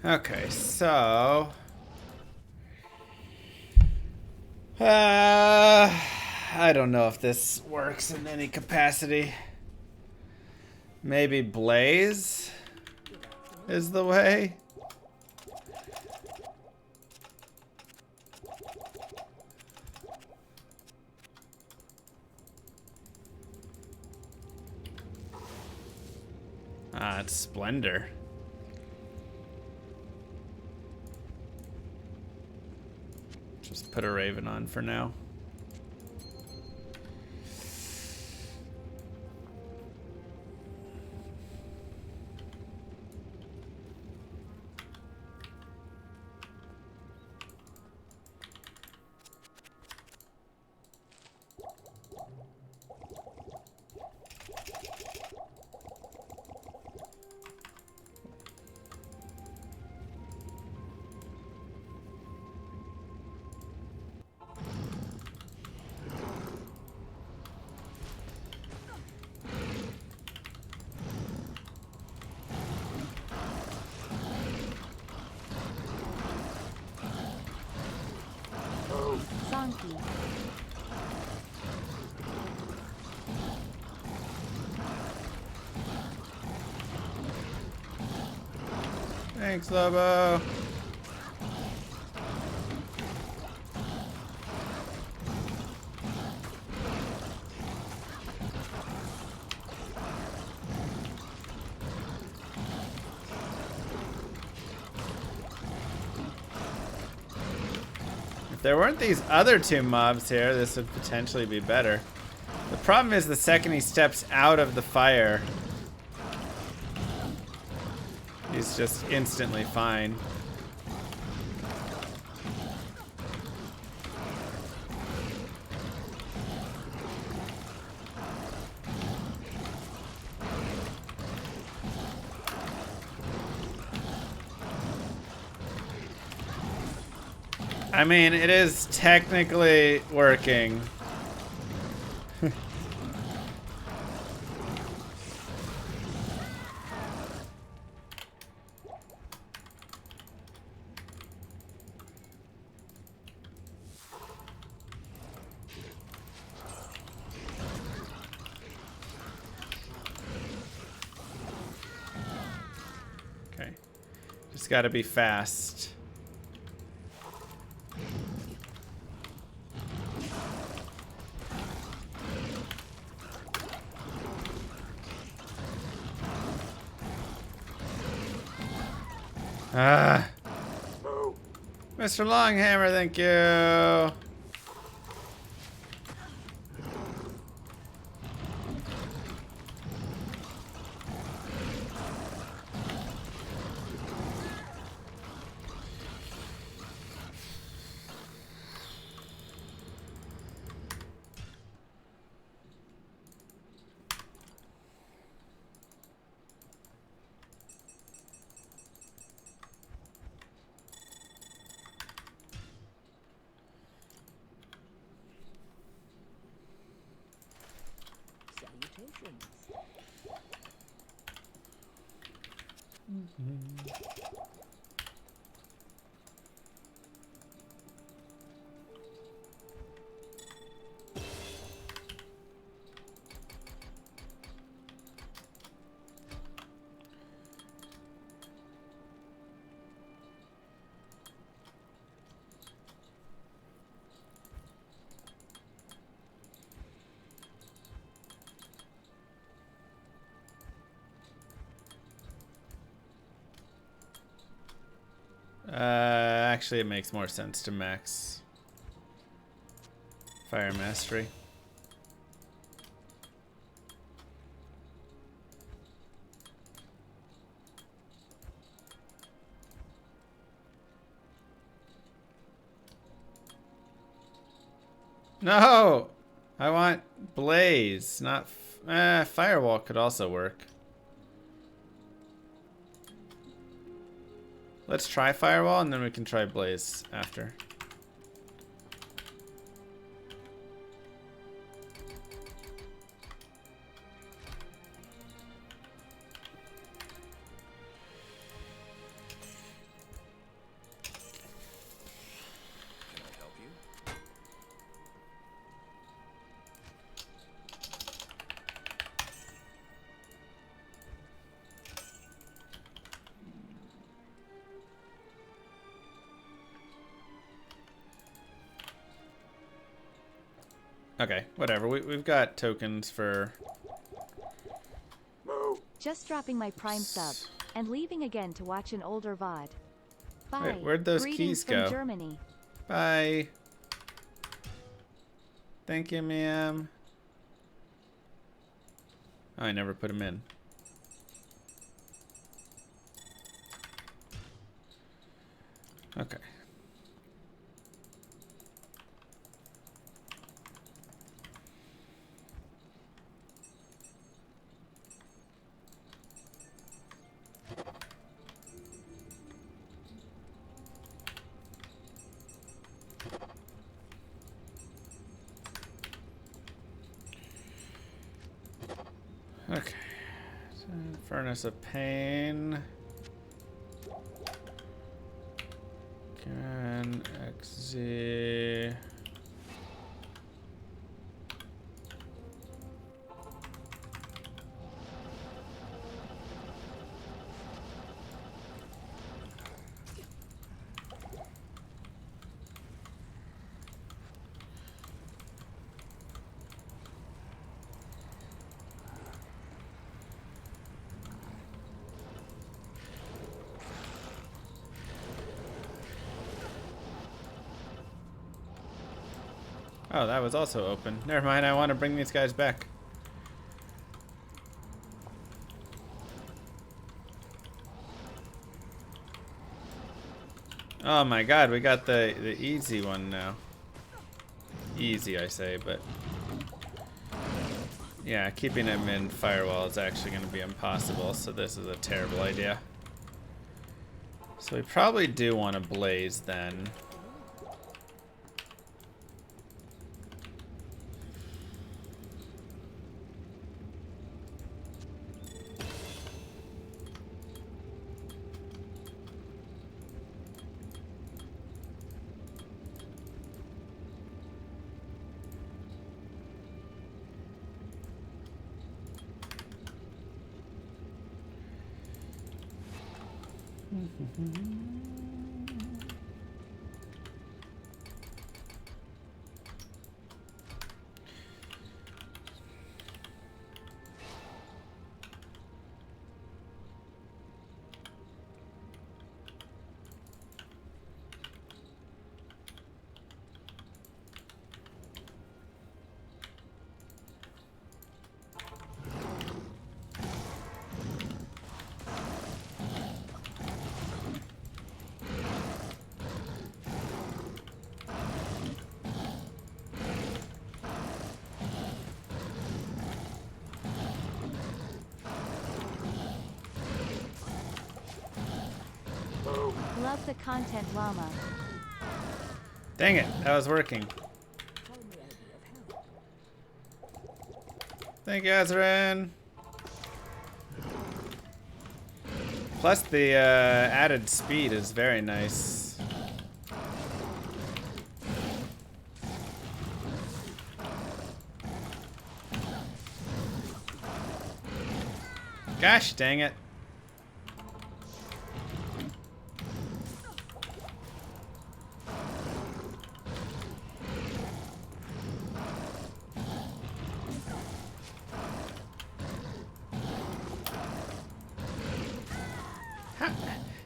Okay, so... I don't know if this works in any capacity. Maybe Blaze is the way? Ah, it's Splendor. Just put a Raven on for now. Zonky. Thanks, Lobo. If there weren't these other two mobs here, this would potentially be better. The problem is the second he steps out of the fire, he's just instantly fine. I mean, it is technically working. Okay. Just gotta be fast. Ah. Mr. Longhammer, thank you. Actually, it makes more sense to max Fire Mastery. No! I want Blaze, not... Firewall could also work. Let's try Firewall, and then we can try Blaze after. Okay, whatever. We've got tokens for... Just dropping my Prime sub and leaving again to watch an older VOD. Bye. Wait, where'd those Greetings keys go? from Germany. Bye. Thank you, ma'am. Oh, I never put them in. Okay. Okay. So, Furnace of Pain. Can XZ. Oh, that was also open. Never mind, I want to bring these guys back. Oh my god, we got the easy one now. Easy, I say, but... yeah, keeping him in firewall is actually going to be impossible, so this is a terrible idea. So we probably do want to blaze then. Love the content, llama. Dang it, that was working. Thank you, Azran. Plus the added speed is very nice. Gosh dang it.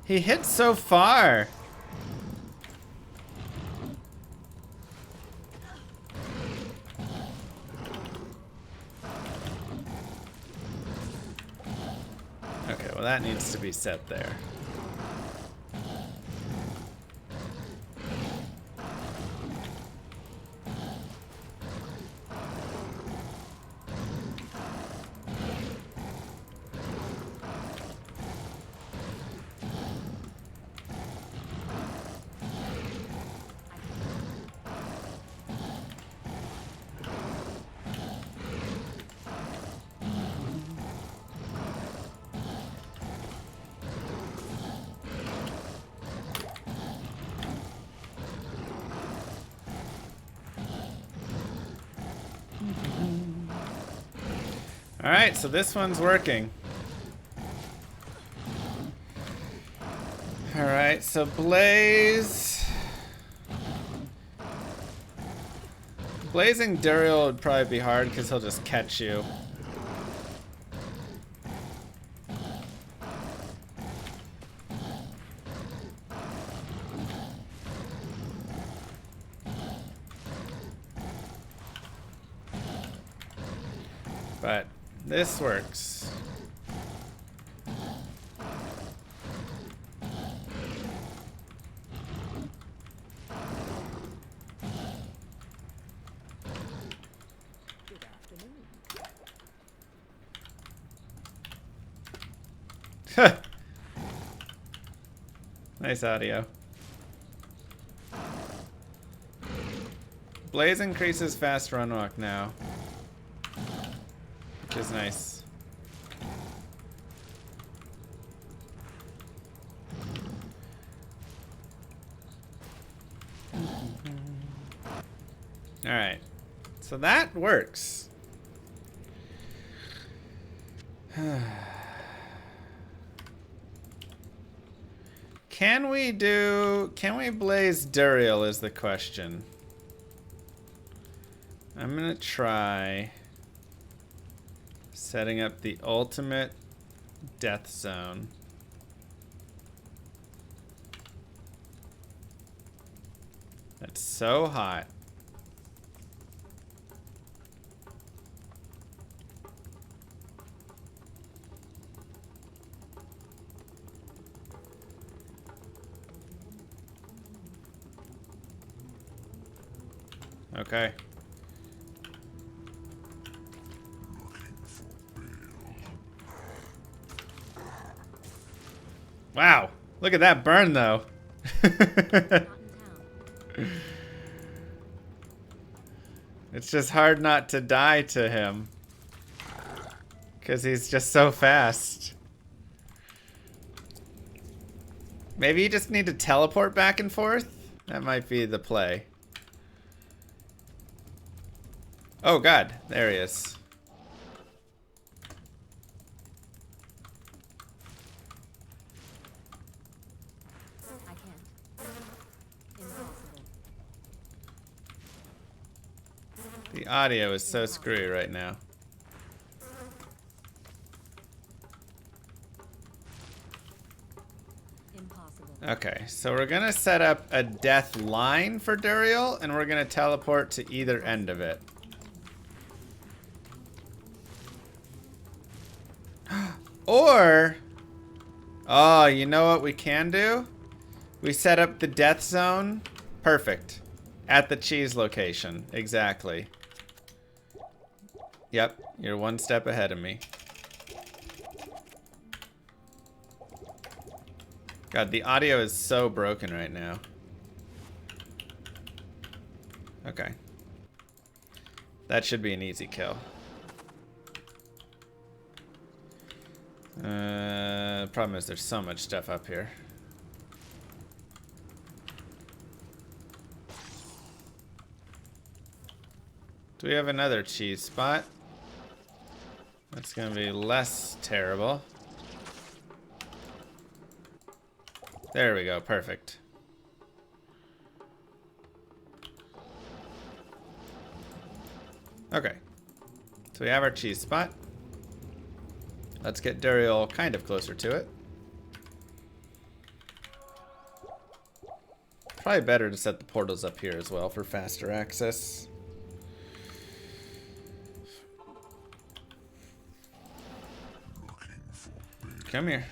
He hit so far. Okay, well that needs to be set there. Alright, so this one's working. Alright, so Blaze. Blazing Duriel would probably be hard because he'll just catch you. But this works. Nice audio. Blaze increases fast run walk now, which is nice. All right, so that works. Can we blaze Duriel is the question. I'm gonna try setting up the ultimate death zone. That's so hot. Okay. Wow. Look at that burn, though. It's just hard not to die to him. Because he's just so fast. Maybe you just need to teleport back and forth? That might be the play. Oh god, there he is. I can't. Impossible. The audio is so screwy right now. Impossible. Okay, so we're gonna set up a death line for Duriel, and we're gonna teleport to either end of it. Or, oh, you know what we can do? We set up the death zone. Perfect. At the cheese location. Exactly. Yep, you're one step ahead of me. God, the audio is so broken right now. Okay. That should be an easy kill. Problem is there's so much stuff up here. Do we have another cheese spot? That's gonna be less terrible. There we go, perfect. Okay, so we have our cheese spot. Let's get Duriel kind of closer to it. Probably better to set the portals up here as well for faster access. Come here.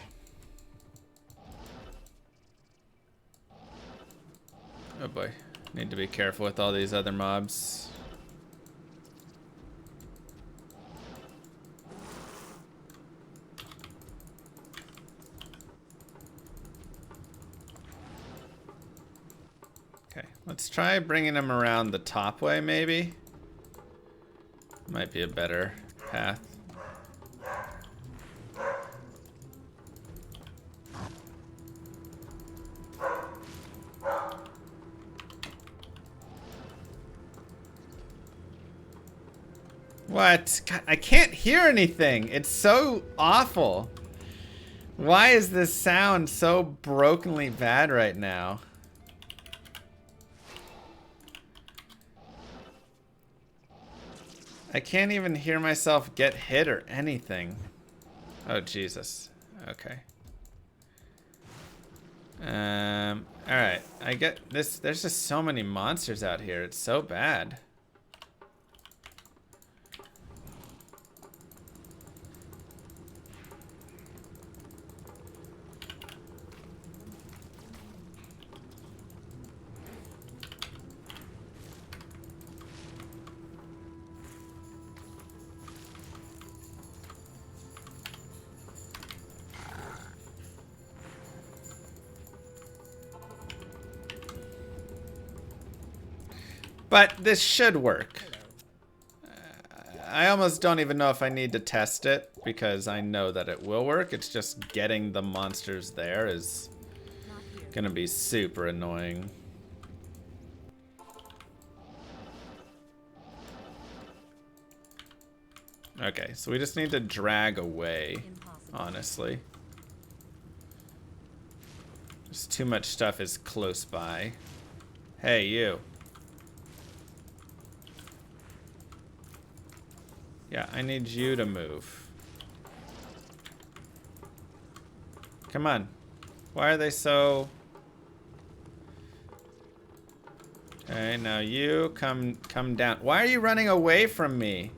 Oh boy, need to be careful with all these other mobs. Okay, let's try bringing them around the top way, maybe. Might be a better path. What? God, I can't hear anything. It's so awful. Why is this sound so brokenly bad right now? I can't even hear myself get hit or anything. Oh, Jesus. Okay. Alright. I get this. There's just so many monsters out here. It's so bad. But this should work. I almost don't even know if I need to test it because I know that it will work. It's just getting the monsters there is gonna be super annoying. Okay, so we just need to drag away, honestly. Just too much stuff is close by. Hey, you. Yeah, I need you to move. Come on. Why are they so... Okay, now you come down. Why are you running away from me?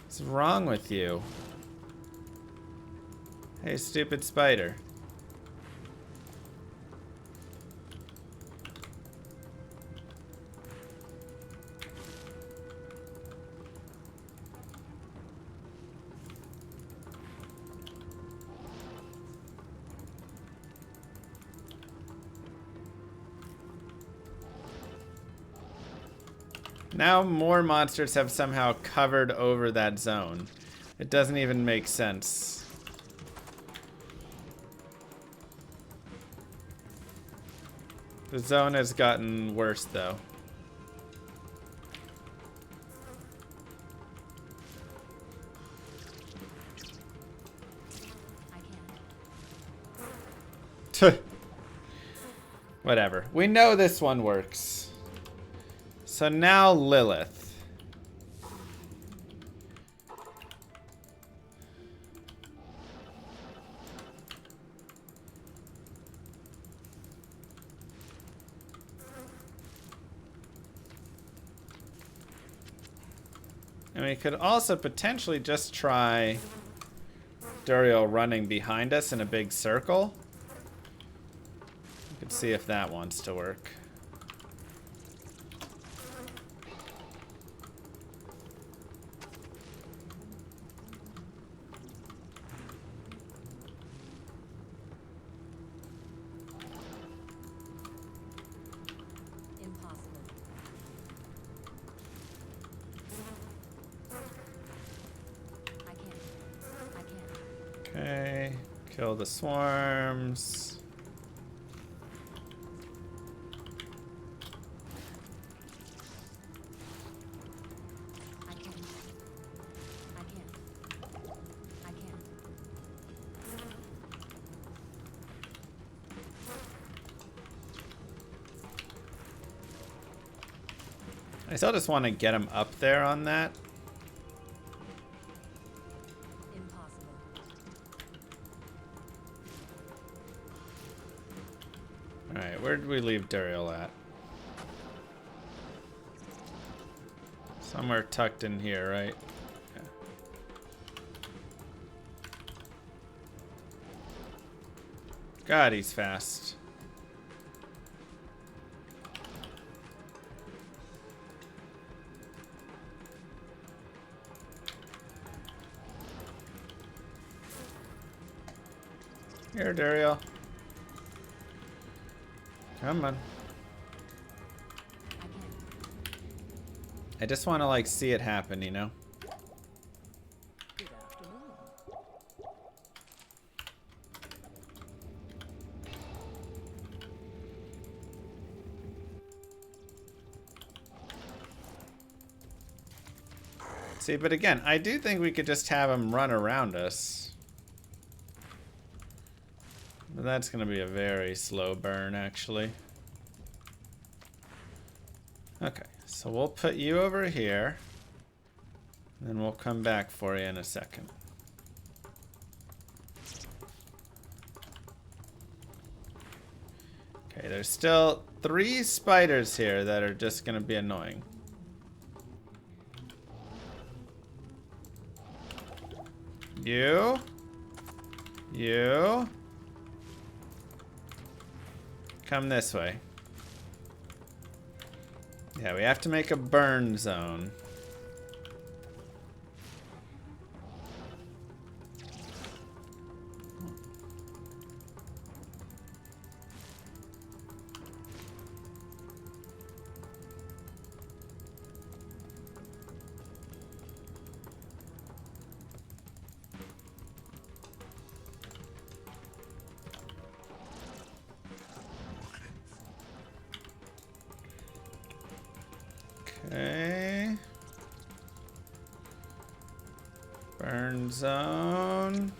What's wrong with you? Hey, stupid spider. Now more monsters have somehow covered over that zone. It doesn't even make sense. The zone has gotten worse though. Whatever. We know this one works. So now Lilith. And we could also potentially just try Duriel running behind us in a big circle. We could see if that wants to work. Okay, kill the swarms. I still just want to get him up there on that. Alright, where did we leave Duriel at? Somewhere tucked in here, right? Yeah. God, he's fast. Here, Duriel. Come on. I just want to like see it happen, you know? See, but again, I do think we could just have him run around us. But that's going to be a very slow burn, actually. Okay, so we'll put you over here. Then we'll come back for you in a second. Okay, there's still 3 spiders here that are just gonna be annoying. You. Come this way. Yeah, we have to make a burn zone. Okay. Burn zone.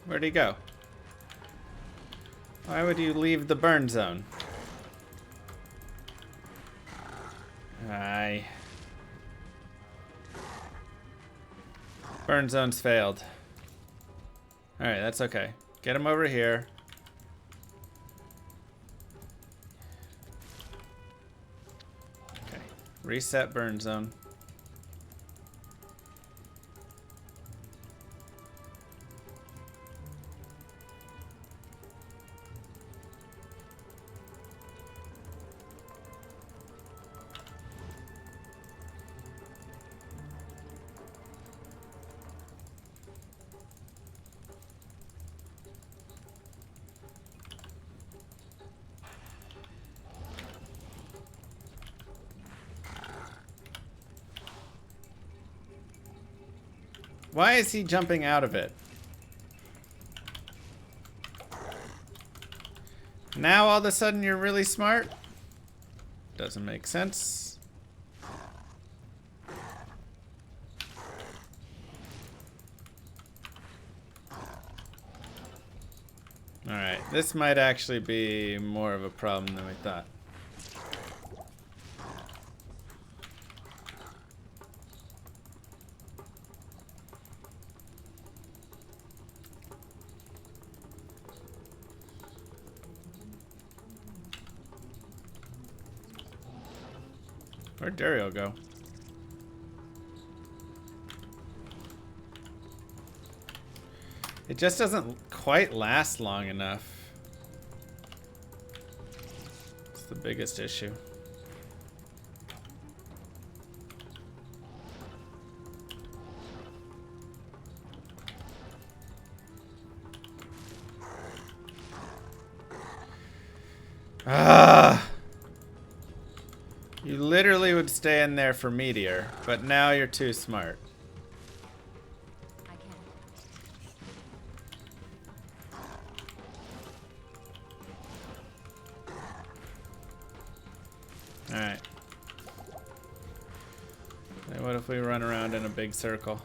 Where'd he go? Why would you leave the burn zone? Aye. Burn zone's failed. Alright, that's okay. Get him over here. Okay. Reset burn zone. Why is he jumping out of it? Now all of a sudden you're really smart? Doesn't make sense. Alright, this might actually be more of a problem than we thought. Where'd Dario go? It just doesn't quite last long enough. It's the biggest issue. Ah! You literally would stay in there for Meteor, but now you're too smart. I can't. Alright. Hey, what if we run around in a big circle?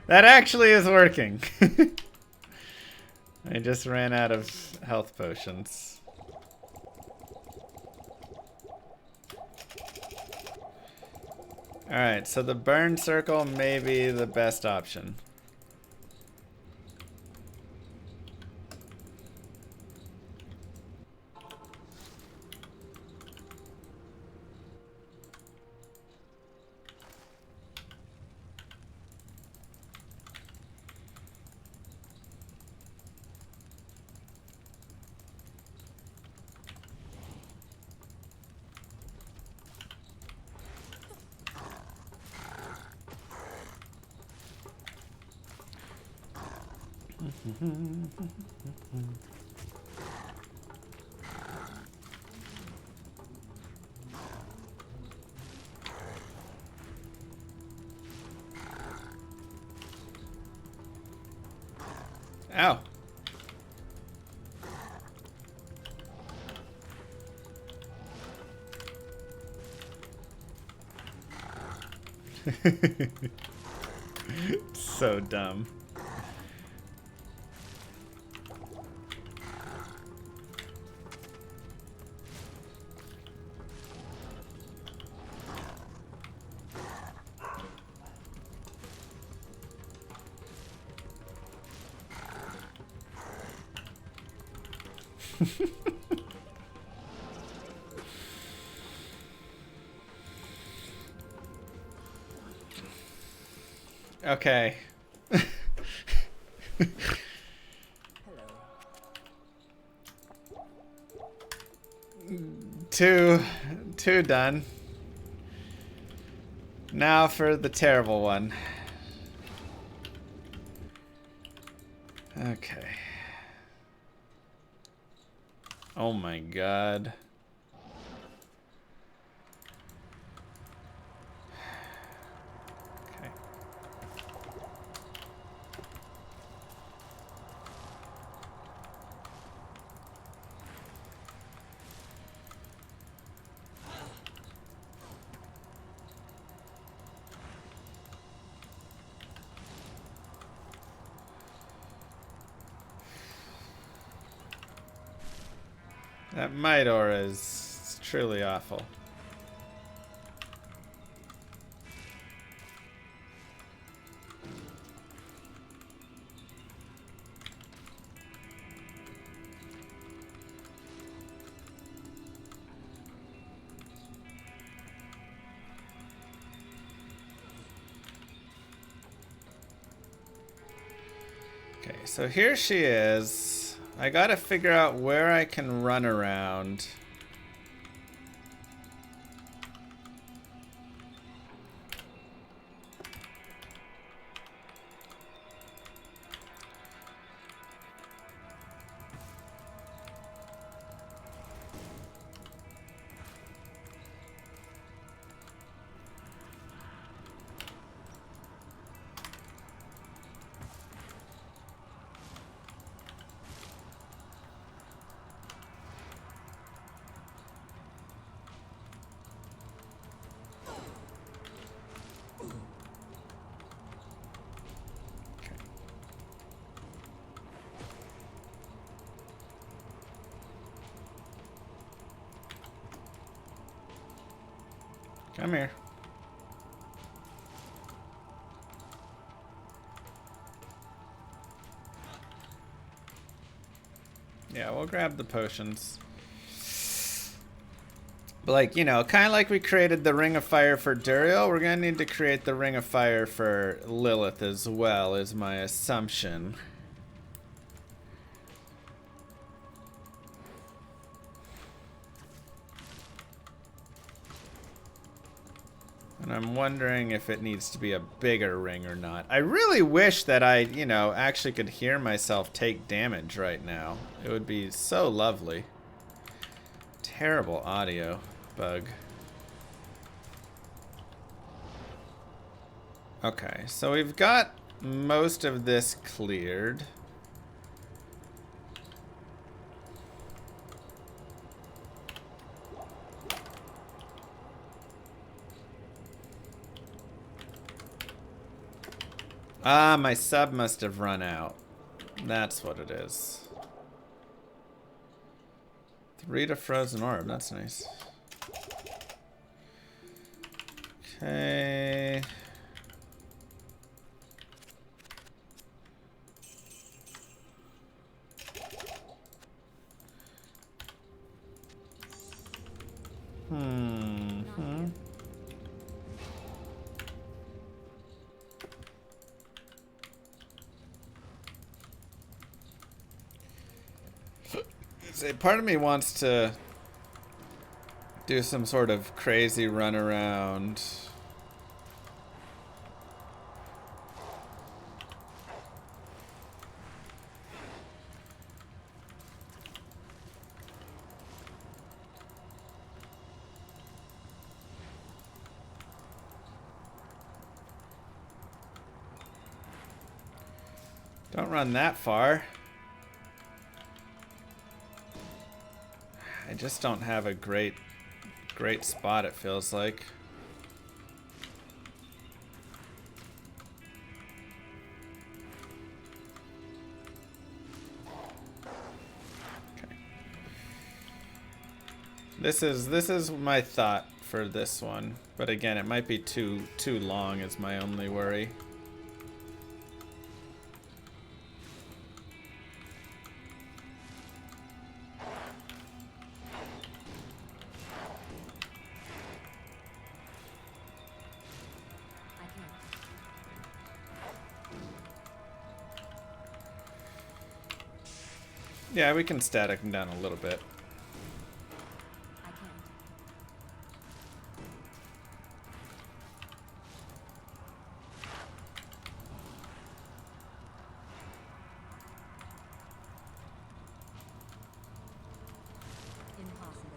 That actually is working. I just ran out of health potions. Alright, so the burn circle may be the best option. Ow. So dumb. Okay. Two done. Now for the terrible one. Okay. Oh my god. Okay. That Might Aura is truly awful. Okay, so here she is. I gotta figure out where I can run around. Come here. Yeah, we'll grab the potions. But like, you know, kind of like we created the Ring of Fire for Duriel, we're gonna need to create the Ring of Fire for Lilith as well, is my assumption. And I'm wondering if it needs to be a bigger ring or not. I really wish that I, you know, actually could hear myself take damage right now. It would be so lovely. Terrible audio bug. Okay, so we've got most of this cleared. Ah, my sub must have run out. That's what it is. 3 to Frozen Orb, that's nice. Okay. Part of me wants to do some sort of crazy run around. Don't run that far. I just don't have a great spot, it feels like. Okay. This is my thought for this one, but again, it might be too long is my only worry. Yeah, we can static him down a little bit. I can't. Impossible.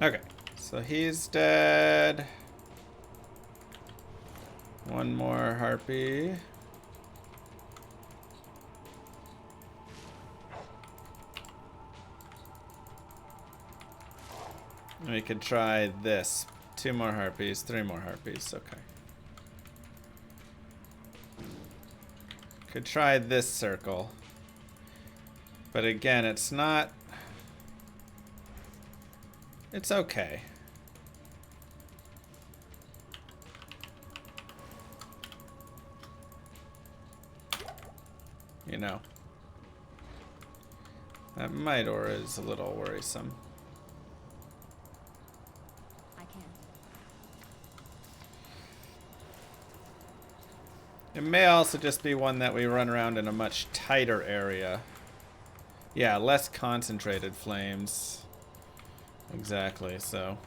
Okay, so he's dead. One more harpy. We could try this. 2 more harpies, 3 more harpies, okay. Could try this circle. But again, it's not... It's okay. You know. That might aura is a little worrisome. It may also just be one that we run around in a much tighter area. Yeah, less concentrated flames. Exactly, so.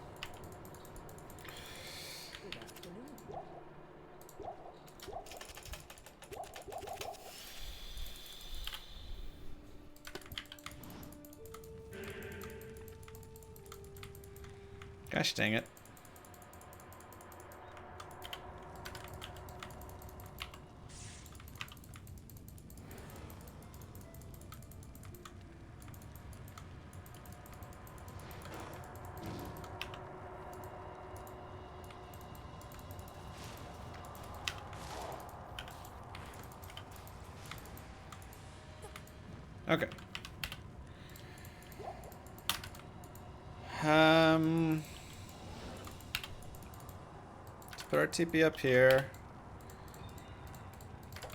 Gosh dang it. Okay. Let's put our TP up here.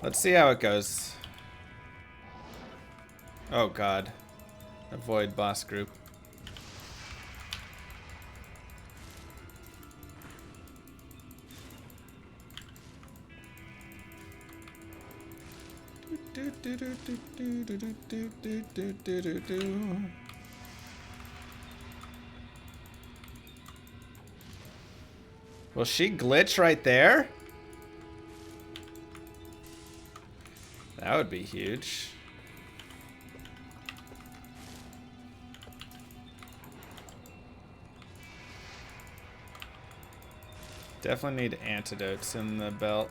Let's see how it goes. Oh god. Avoid boss group. Will she glitch right there? That would be huge. Definitely need antidotes in the belt.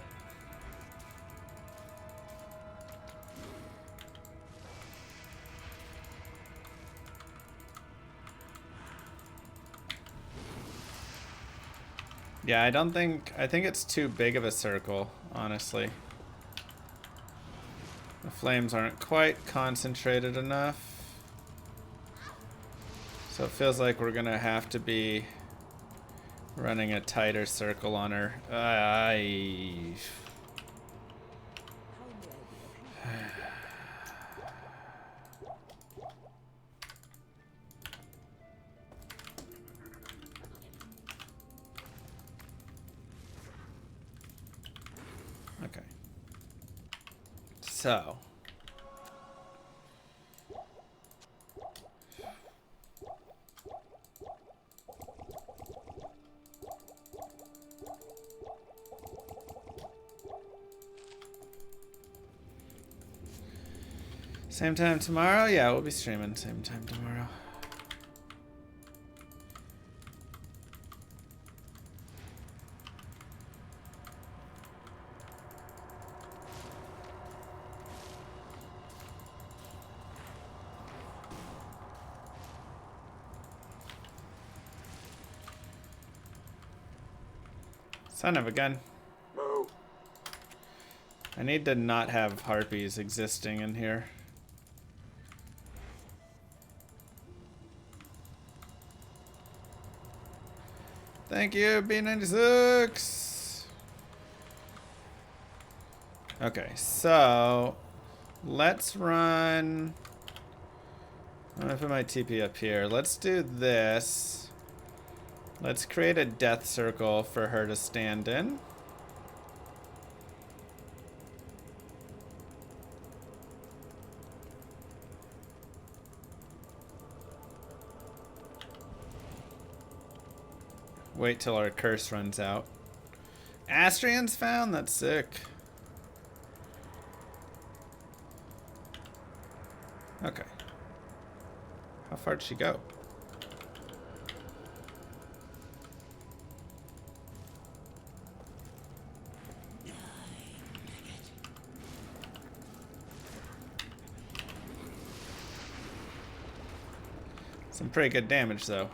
Yeah, I think it's too big of a circle, honestly. The flames aren't quite concentrated enough. So it feels like we're gonna have to be running a tighter circle on her. Okay. So. Same time tomorrow? Yeah, we'll be streaming same time tomorrow. Son of a gun. Move. I need to not have harpies existing in here. Thank you, B96. Okay, so let's run. I'm gonna put my TP up here. Let's do this. Let's create a death circle for her to stand in. Wait till our curse runs out. Astrian's found? That's sick. Okay. How far did she go? Some pretty good damage though.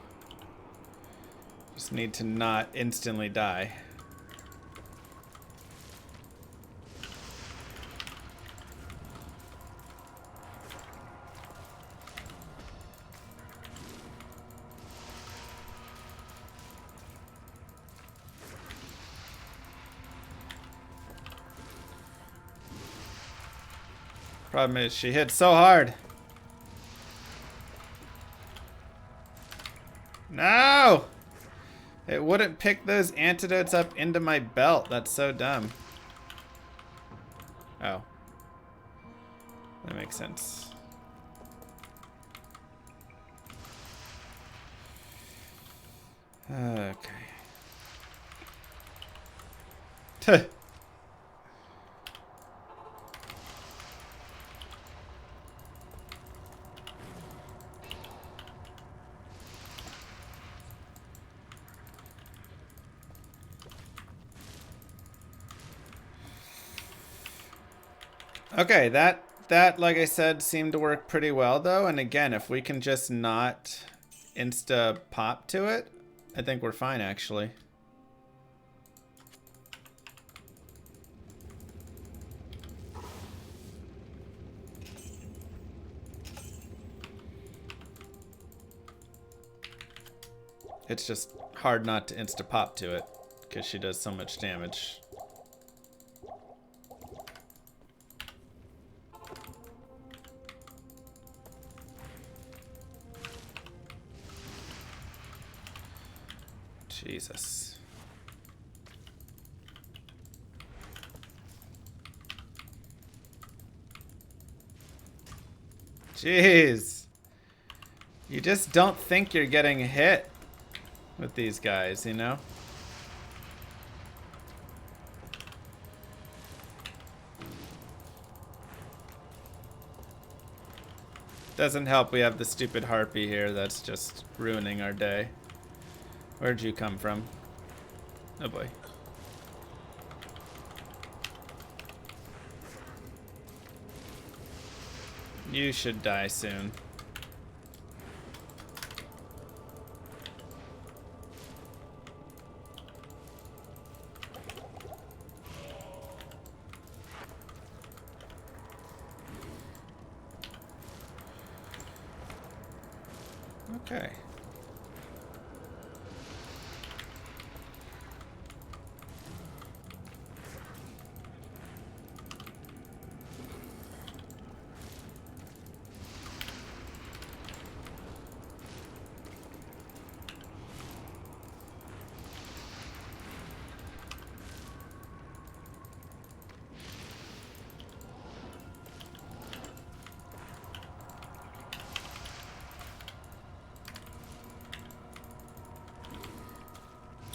Just need to not instantly die. Problem is, she hit so hard. No! It wouldn't pick those antidotes up into my belt. That's so dumb. Oh. That makes sense. Okay. Okay, that like I said seemed to work pretty well though, and again, if we can just not insta pop to it, I think we're fine actually. It's just hard not to insta pop to it because she does so much damage. Jesus. Jeez. You just don't think you're getting hit with these guys, you know? Doesn't help we have the stupid harpy here that's just ruining our day. Where'd you come from? Oh boy. You should die soon. Okay.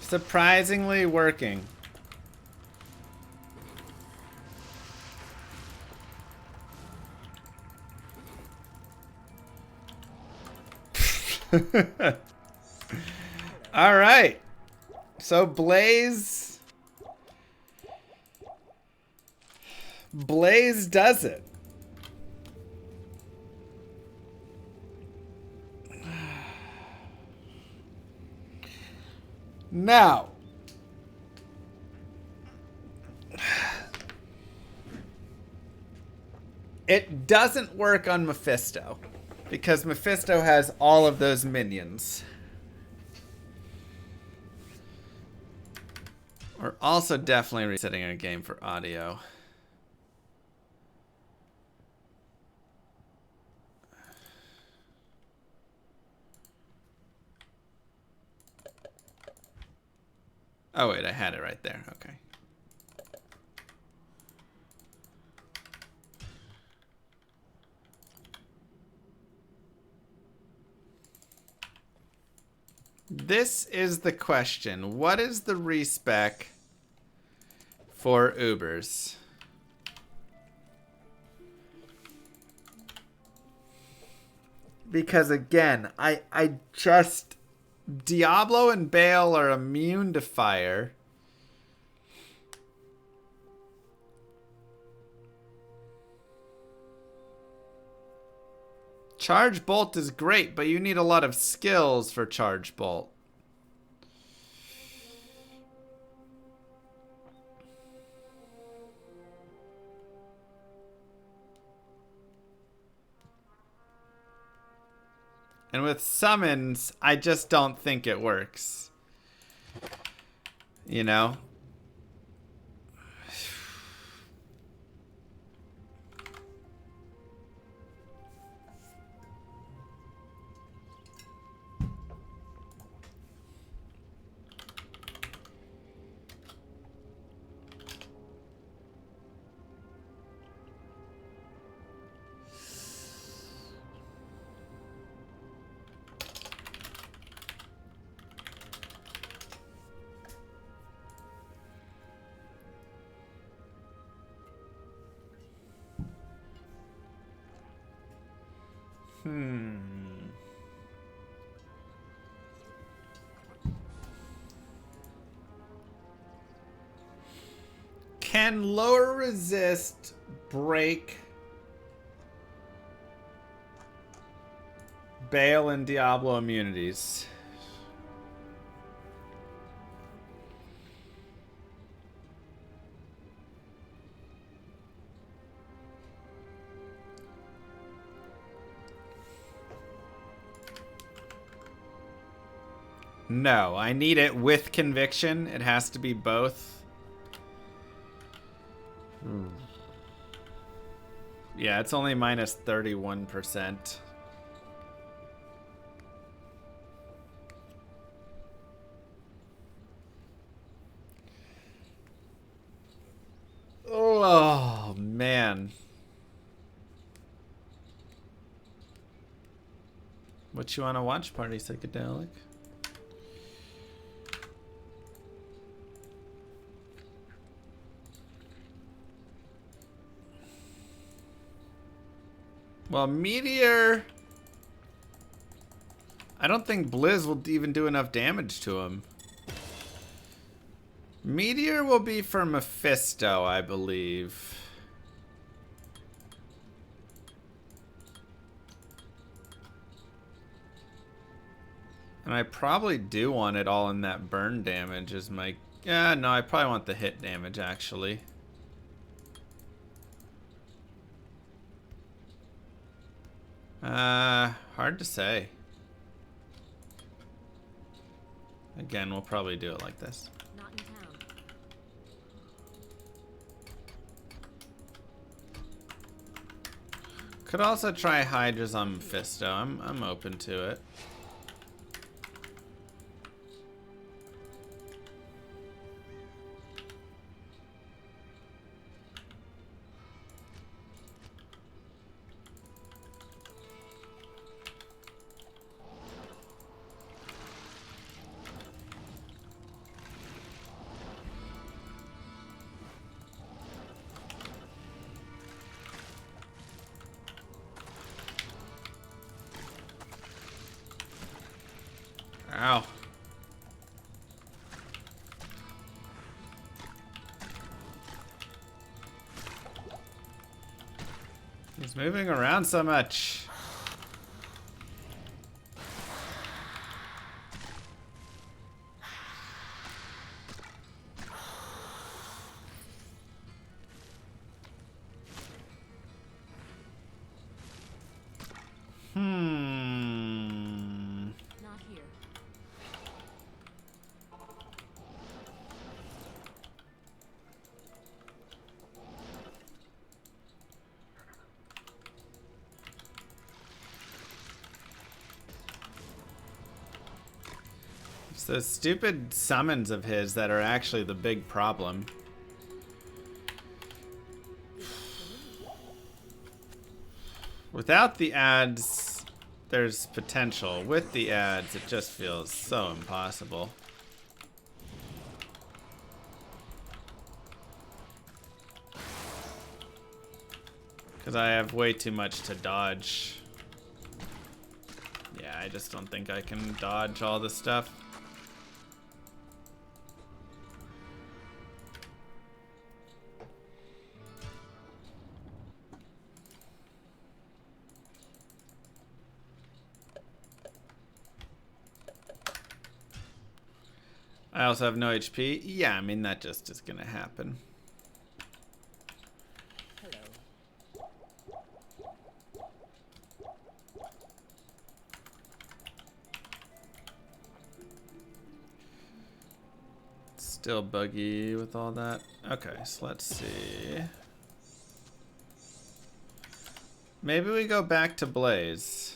Surprisingly working. All right. So Blaze does it. Now, It doesn't work on Mephisto because Mephisto has all of those minions. We're also definitely resetting our game for audio. Oh wait, I had it right there. Okay. This is the question. What is the respec for Ubers? Because again, I just... Diablo and Bale are immune to fire. Charge Bolt is great, but you need a lot of skills for Charge Bolt. And with summons, I just don't think it works. You know? Can lower resist break Bale and Diablo immunities? No, I need it with conviction. It has to be both. Yeah, it's only minus 31%. Oh, man. What you want to watch, Party Psychedelic? Well, Meteor... I don't think Blizz will even do enough damage to him. Meteor will be for Mephisto, I believe. And I probably do want it all in that burn damage as my... Yeah, no, I probably want the hit damage, actually. Hard to say. Again, we'll probably do it like this. Not in town. Could also try Hydra's on Mephisto. I'm open to it. Ow. He's moving around so much. those stupid summons of his that are actually the big problem. Without the ads, there's potential. With the ads, it just feels so impossible. Because I have way too much to dodge. Yeah, I just don't think I can dodge all the stuff. I also have no HP. Yeah, I mean, that just is gonna happen. Still buggy with all that. Okay, so let's see. Maybe we go back to Blaze.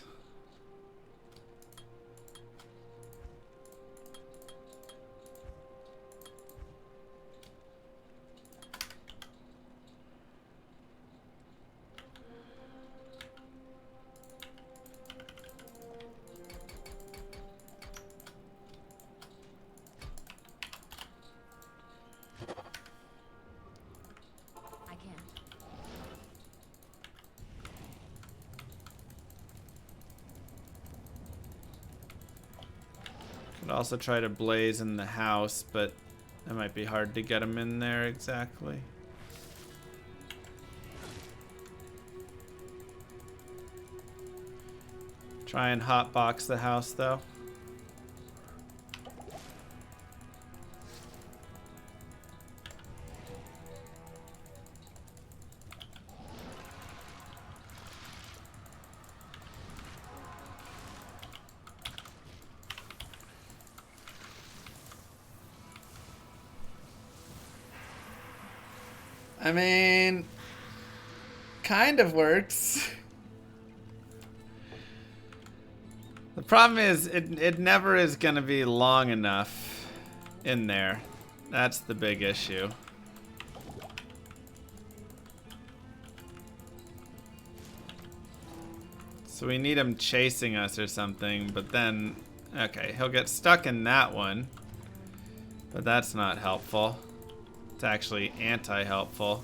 I can. Could also try to Blaze in the house, but it might be hard to get him in there exactly. Try and hotbox the house though. I mean, kind of works. The problem is it never is going to be long enough in there. That's the big issue. So we need him chasing us or something, but then, okay, he'll get stuck in that one. But that's not helpful. It's actually anti-helpful.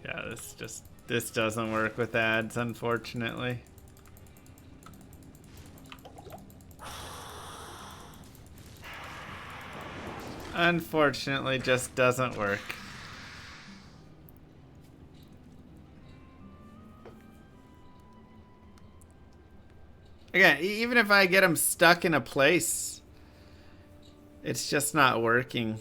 Yeah, this doesn't work with ads, unfortunately. Unfortunately, just doesn't work. Again, even if I get him stuck in a place, it's just not working.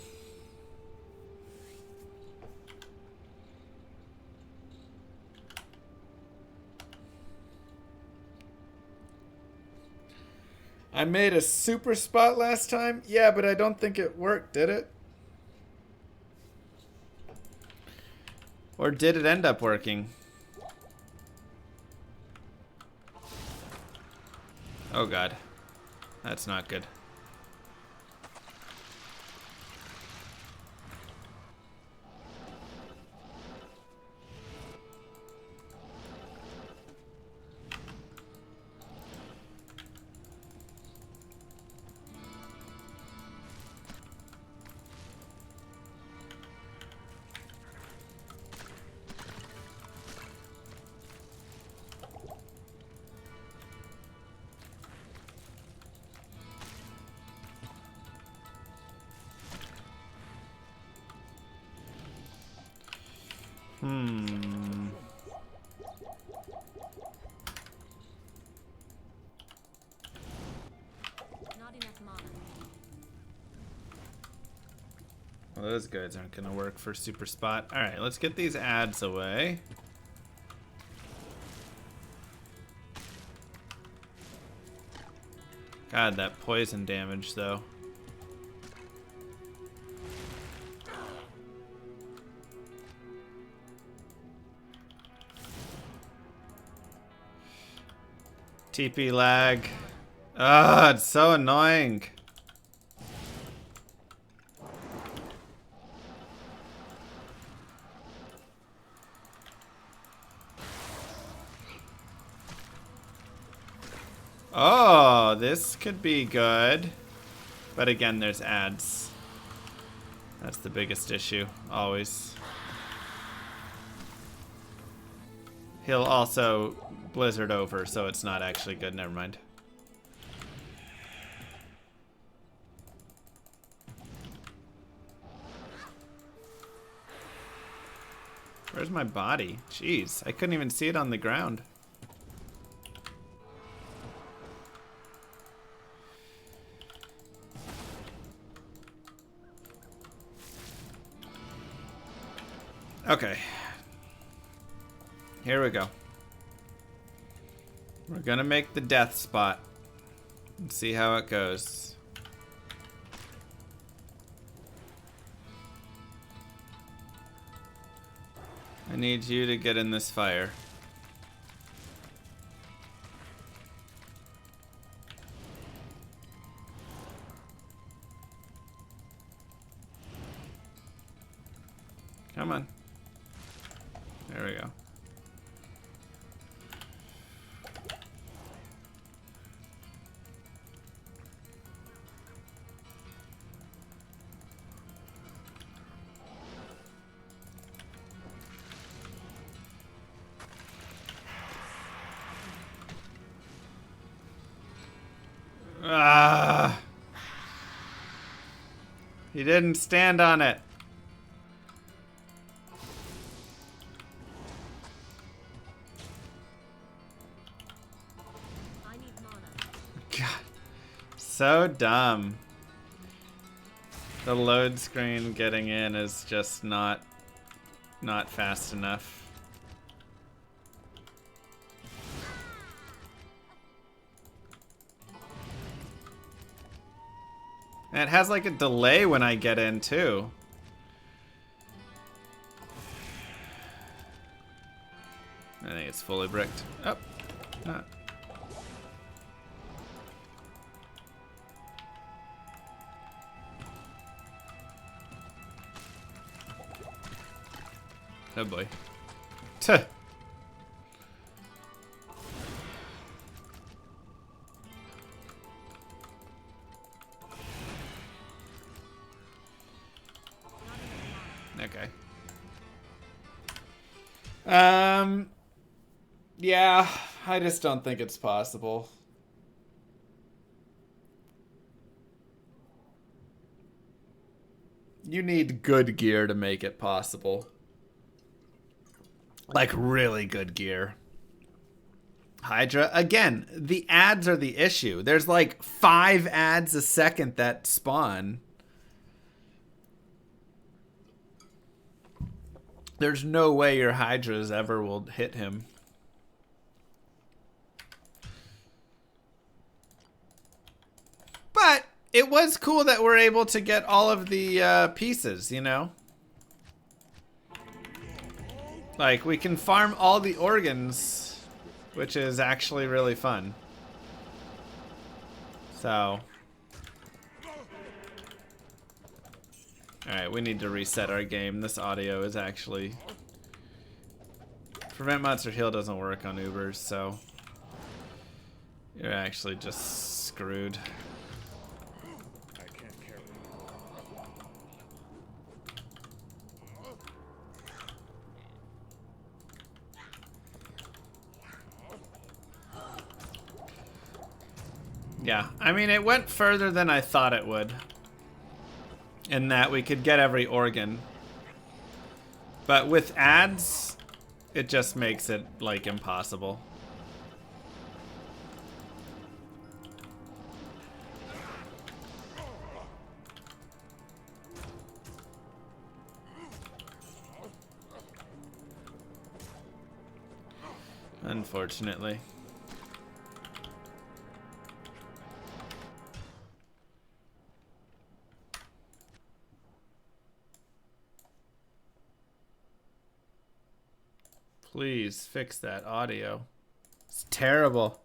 I made a super spot last time. Yeah, but I don't think it worked, did it? Or did it end up working? Oh god. That's not good. Well, those guys aren't gonna work for super spot. All right, let's get these ads away. God, that poison damage though. TP lag. Ah, it's so annoying. Oh, this could be good. But again, there's ads. That's the biggest issue, always. He'll also blizzard over, so it's not actually good. Never mind. Where's my body? Jeez, I couldn't even see it on the ground. Okay. Here we go. We're gonna make the death spot and see how it goes. I need you to get in this fire. Come on. There we go. Ah! He didn't stand on it. God, so dumb. The load screen getting in is just not fast enough. And it has like a delay when I get in too. I think it's fully bricked. Oh, not. Oh boy. Tuh. Okay. Yeah, I just don't think it's possible. You need good gear to make it possible. Like really good gear. Hydra, again, the ads are the issue. There's like 5 ads a second that spawn. There's no way your Hydras ever will hit him. But it was cool that we're able to get all of the pieces, you know? Like, we can farm all the organs, which is actually really fun. So. Alright, we need to reset our game. This audio is actually... Prevent monster heal doesn't work on Ubers, so... You're actually just screwed. I can't carry it. Yeah, I mean, it went further than I thought it would. In that we could get every organ. But with ads, it just makes it, like, impossible. Unfortunately. Please fix that audio. It's terrible.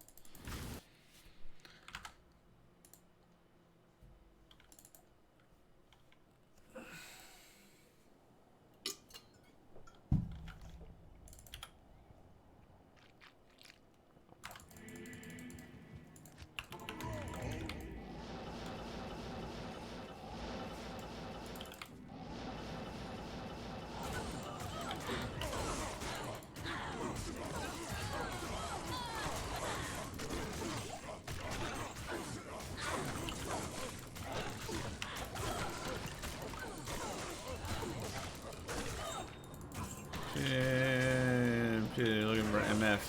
Looking for MF,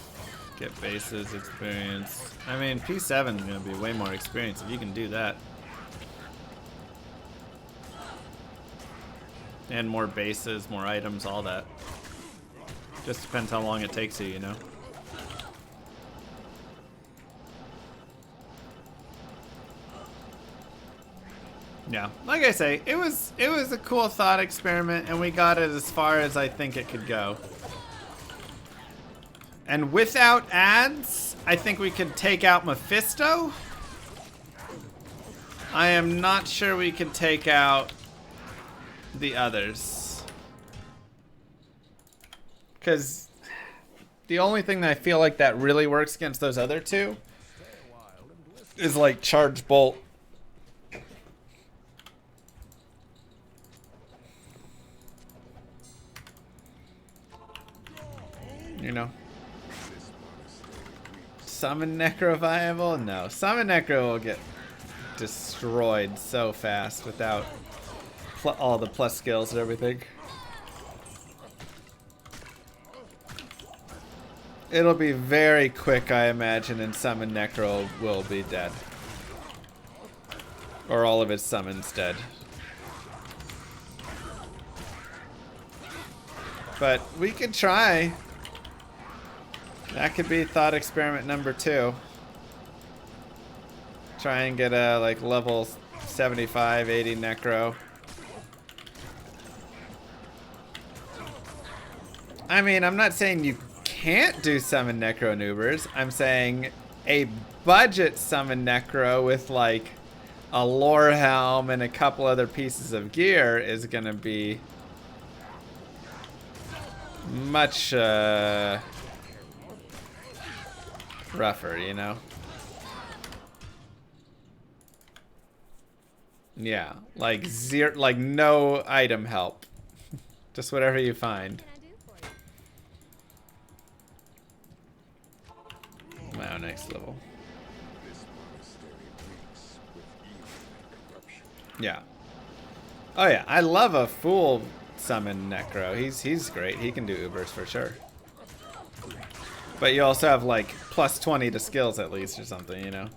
get bases, experience. I mean, P7 is going to be way more experience if you can do that. And more bases, more items, all that. Just depends how long it takes you, you know? Yeah, like I say, it was a cool thought experiment, and we got it as far as I think it could go. And without ads, I think we could take out Mephisto. I am not sure we could take out the others. Because the only thing that I feel like that really works against those other two is like Charge Bolt. You know? Summon Necro viable? No. Summon Necro will get destroyed so fast without all the plus skills and everything. It'll be very quick, I imagine, and Summon Necro will be dead. Or all of its summons dead. But we could try. That could be thought experiment number 2. Try and get a like level 75, 80 Necro. I mean, I'm not saying you can't do summon Necro Noobers. I'm saying a budget summon Necro with like a lore helm and a couple other pieces of gear is gonna be much rougher, you know? Yeah, like zero, like no item help. Just whatever you find. Wow, next level. Yeah. Oh yeah, I love a full summon Necro. He's great. He can do Ubers for sure. But you also have like plus 20 to skills at least or something, you know?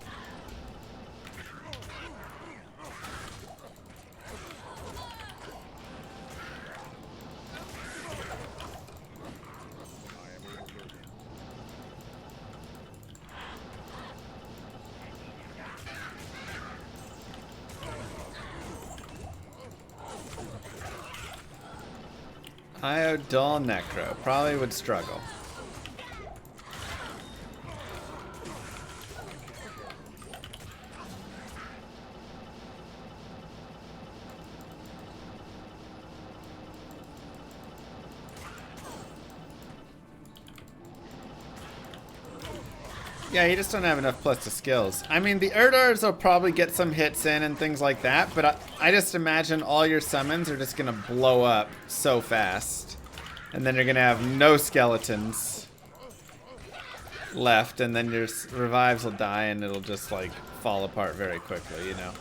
Dull Necro. Probably would struggle. Yeah, you just don't have enough plus to skills. I mean, the Erdars will probably get some hits in and things like that, but I just imagine all your summons are just going to blow up so fast. And then you're going to have no skeletons left, and then your revives will die, and it'll just, like, fall apart very quickly, you know?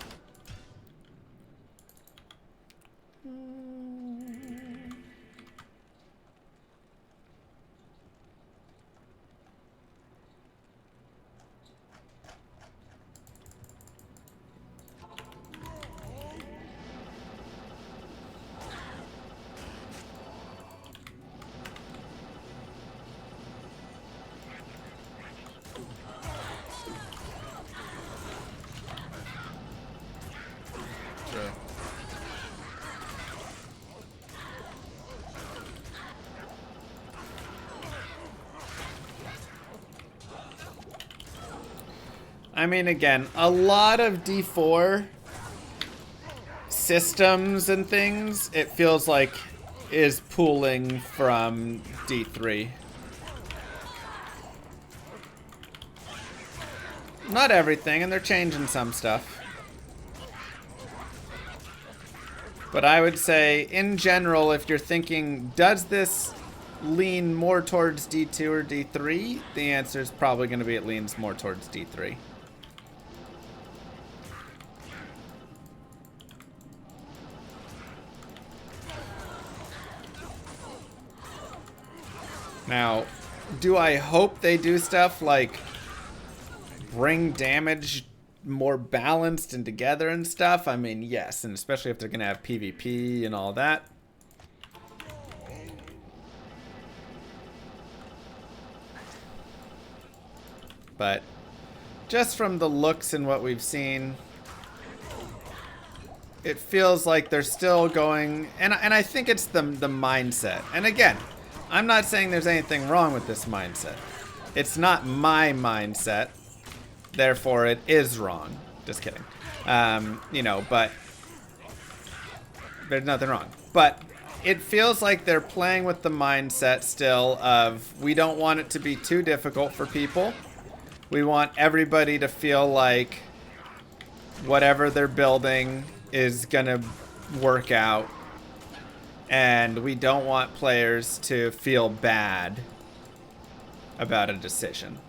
True. I mean, again, a lot of D4 systems and things, it feels like, is pooling from D3. Not everything, and they're changing some stuff. But I would say, in general, if you're thinking, does this lean more towards D2 or D3? The answer is probably going to be it leans more towards D3. Now, do I hope they do stuff like bring damage more balanced and together and stuff? I mean, yes, and especially if they're going to have PvP and all that. But just from the looks and what we've seen, it feels like they're still going, and I think it's the mindset. And again, I'm not saying there's anything wrong with this mindset. It's not my mindset, therefore it is wrong. Just kidding. You know, but there's nothing wrong. But it feels like they're playing with the mindset still of, we don't want it to be too difficult for people. We want everybody to feel like whatever they're building is gonna work out. And we don't want players to feel bad about a decision.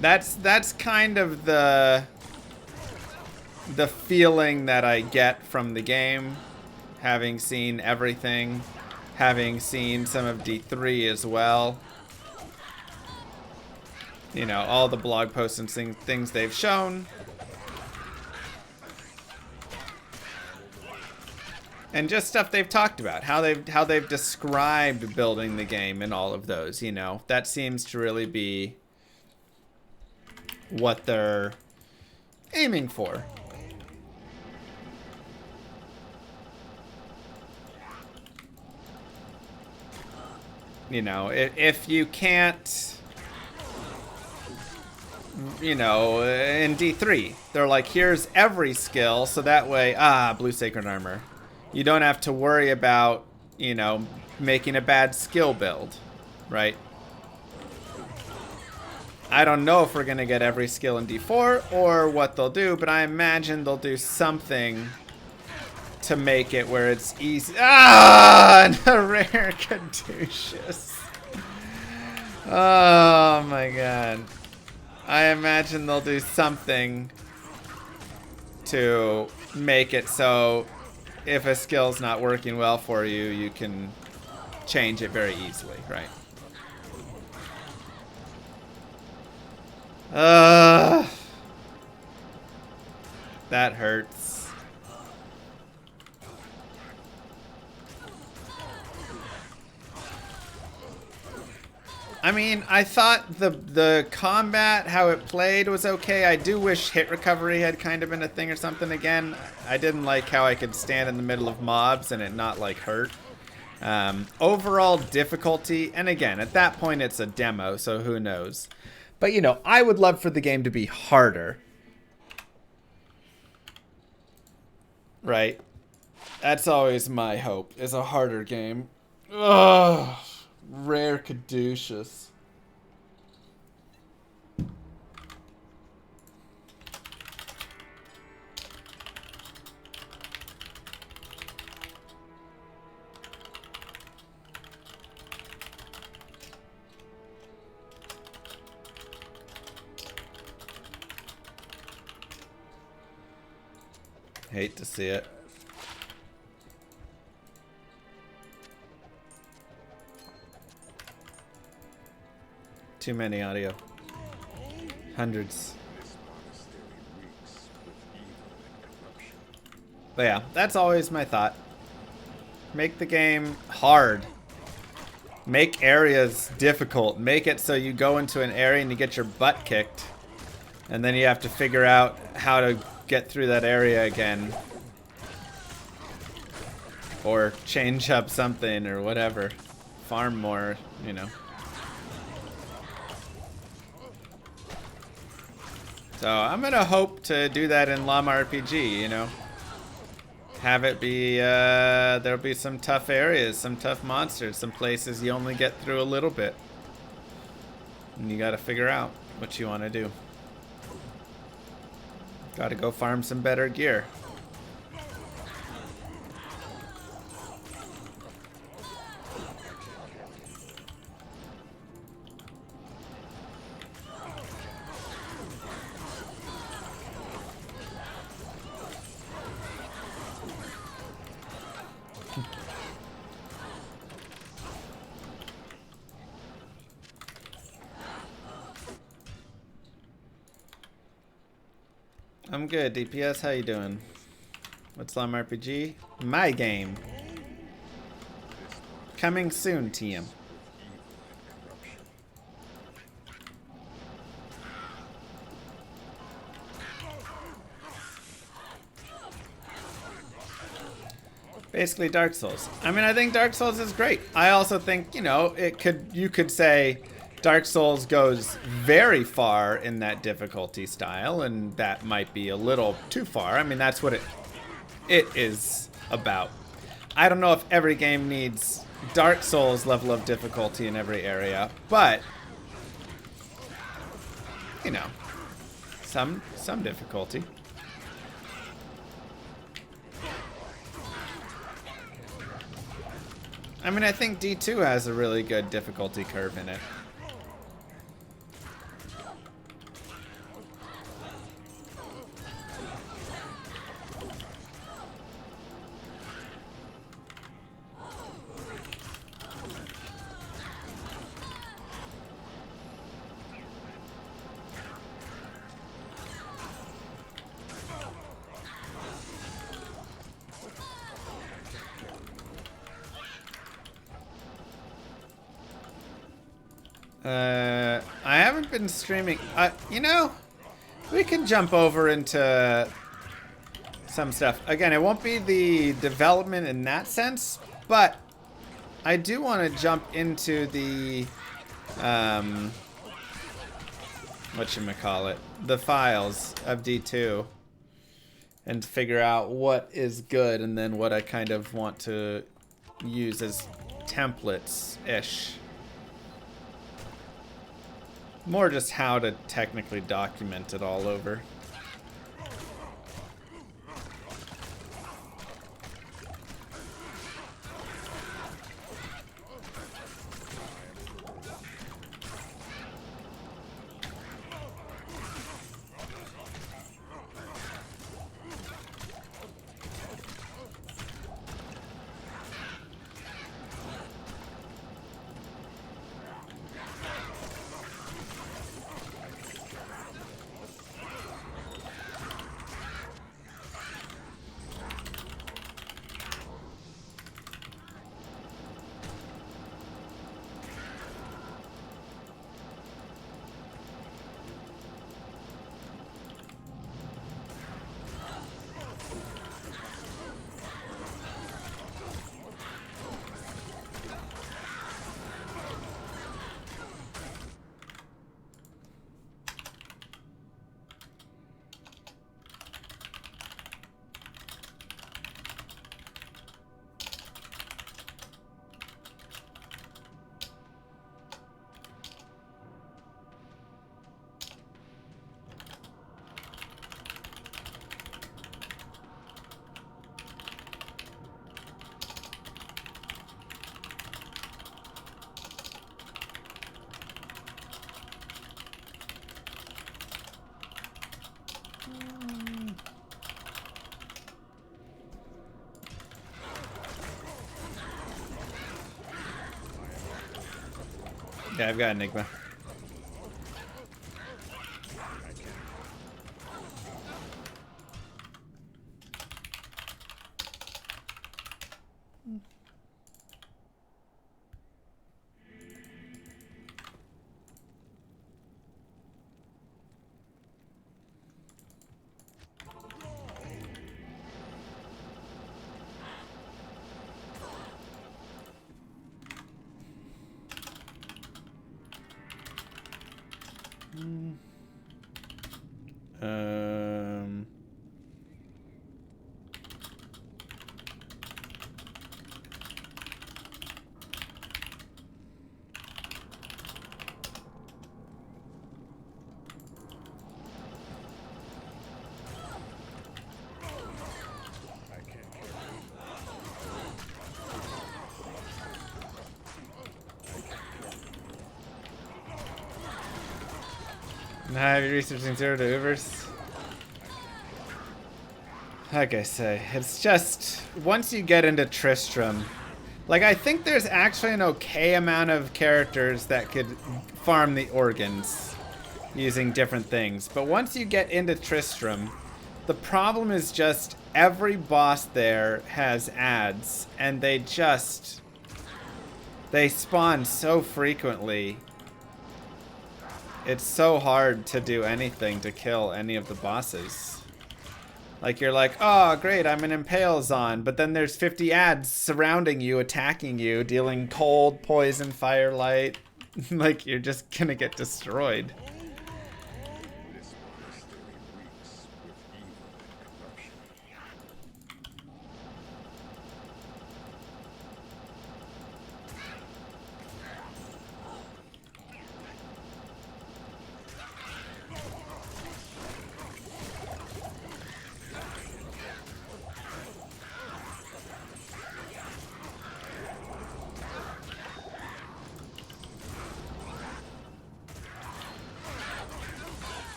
That's kind of the feeling that I get from the game, having seen everything, having seen some of D3 as well. You know, all the blog posts and things they've shown. And just stuff they've talked about, how they've described building the game and all of those, you know. That seems to really be what they're aiming for. You know, if you can't, you know, in D3, they're like, here's every skill, so that way, blue sacred armor. You don't have to worry about, you know, making a bad skill build, right? I don't know if we're going to get every skill in D4 or what they'll do, but I imagine they'll do something to make it where it's easy. And a rare caduceus. Oh my god. I imagine they'll do something to make it so if a skill's not working well for you, you can change it very easily, right? That hurts. I mean, I thought the combat, how it played, was okay. I do wish hit recovery had kind of been a thing or something again. I didn't like how I could stand in the middle of mobs and it not, like, hurt. Overall difficulty, and again, at that point it's a demo, so who knows. But, you know, I would love for the game to be harder. Right? That's always my hope, is a harder game. Ugh. Rare caduceus. Hate to see it. Too many audio. Hundreds. But yeah, that's always my thought. Make the game hard. Make areas difficult. Make it so you go into an area and you get your butt kicked. And then you have to figure out how to get through that area again. Or change up something or whatever. Farm more, you know. So I'm gonna hope to do that in Llama RPG, you know. Have it be, there'll be some tough areas, some tough monsters, some places you only get through a little bit. And you gotta figure out what you wanna do. Gotta go farm some better gear. I'm good, DPS. How you doing? What's Llama RPG? My game. Coming soon, TM. Basically Dark Souls. I mean, I think Dark Souls is great. I also think, you know, you could say Dark Souls goes very far in that difficulty style, and that might be a little too far. I mean, that's what it is about. I don't know if every game needs Dark Souls level of difficulty in every area, but you know, some difficulty. I mean, I think D2 has a really good difficulty curve in it. I haven't been streaming. You know, we can jump over into some stuff. Again, it won't be the development in that sense, but I do want to jump into the, whatchamacallit, the files of D2 and figure out what is good and then what I kind of want to use as templates-ish. More just how to technically document it all over. Yeah, I've got Enigma. Nah, you're researching 0 to Ubers. Like I say, it's just once you get into Tristram, like I think there's actually an okay amount of characters that could farm the organs using different things. But once you get into Tristram, the problem is just every boss there has ads, and they spawn so frequently. It's so hard to do anything to kill any of the bosses. Like you're like, oh great, I'm an Impale Zon, but then there's 50 ads surrounding you, attacking you, dealing cold, poison, firelight. Like you're just gonna get destroyed. This monastery reeks with evil and corruption.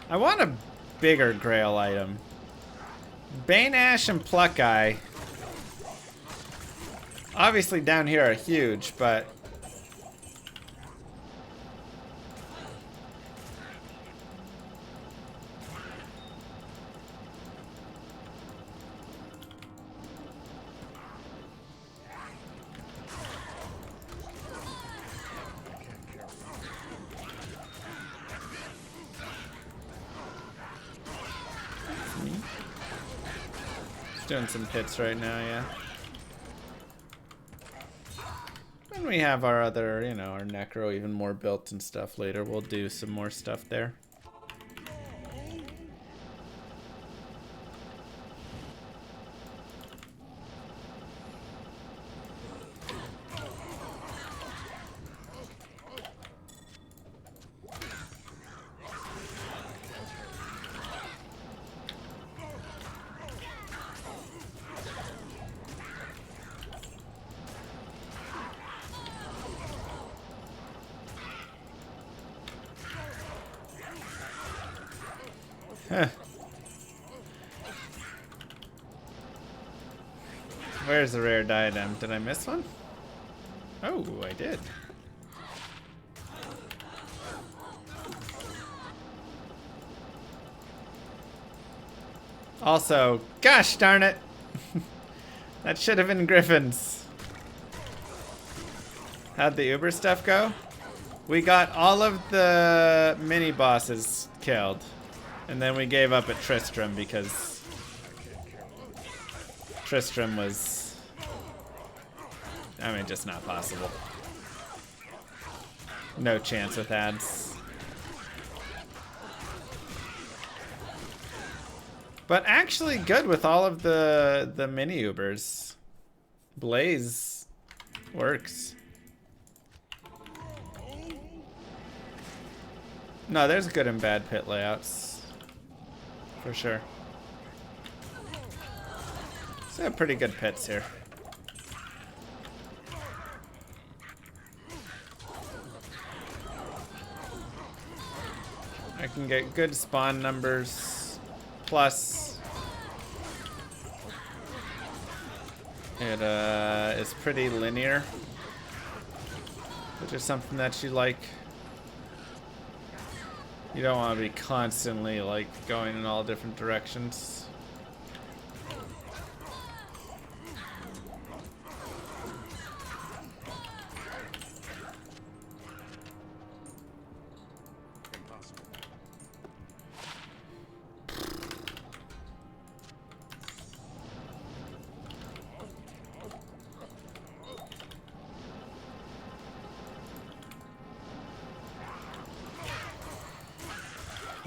I want a bigger Grail item. Bane Ash and Pluck Eye. Obviously down here are huge, but doing some hits right now, yeah. When we have our other, you know, our Necro even more built and stuff later, we'll do some more stuff there. Huh. Where's the rare diadem? Did I miss one? Oh, I did. Also, gosh darn it! That should have been Griffin's. How'd the Uber stuff go? We got all of the mini bosses killed. And then we gave up at Tristram because Tristram was, I mean, just not possible. No chance with ads. But actually good with all of the mini Ubers. Blaze works. No, there's good and bad pit layouts. For sure. So have pretty good pits here. I can get good spawn numbers. Plus, it is pretty linear, which is something that you like. You don't want to be constantly like going in all different directions.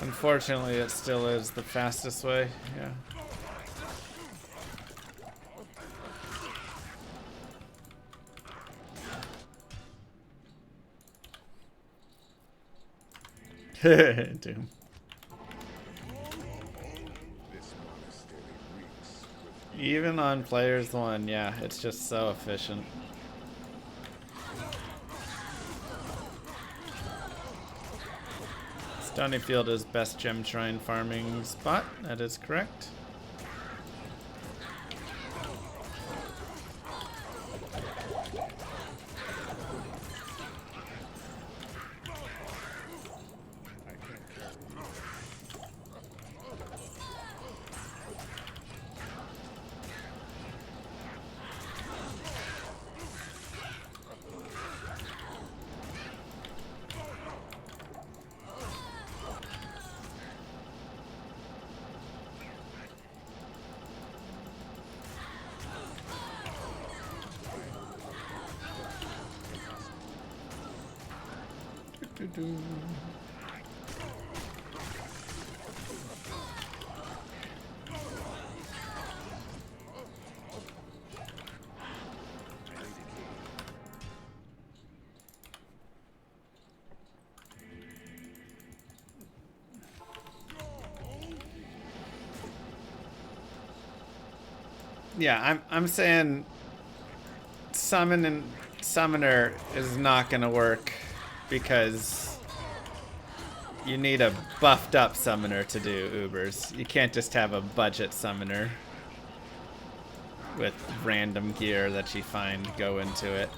Unfortunately, it still is the fastest way, yeah. Doom. Even on players 1, yeah, it's just so efficient. Stonyfield is best gem shrine farming spot. That is correct. Yeah, I'm saying summon and summoner is not gonna work because you need a buffed up summoner to do Ubers. You can't just have a budget summoner with random gear that you find go into it.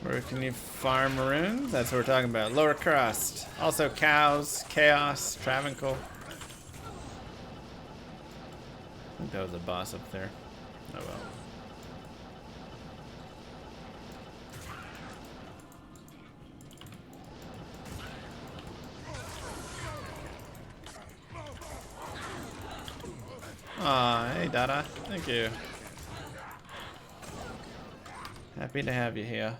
Where can you farm maroons? That's what we're talking about. Lower crust. Also cows, chaos, Travancore. I think that was a boss up there. Oh well. Aw, hey Dada. Thank you. Happy to have you here.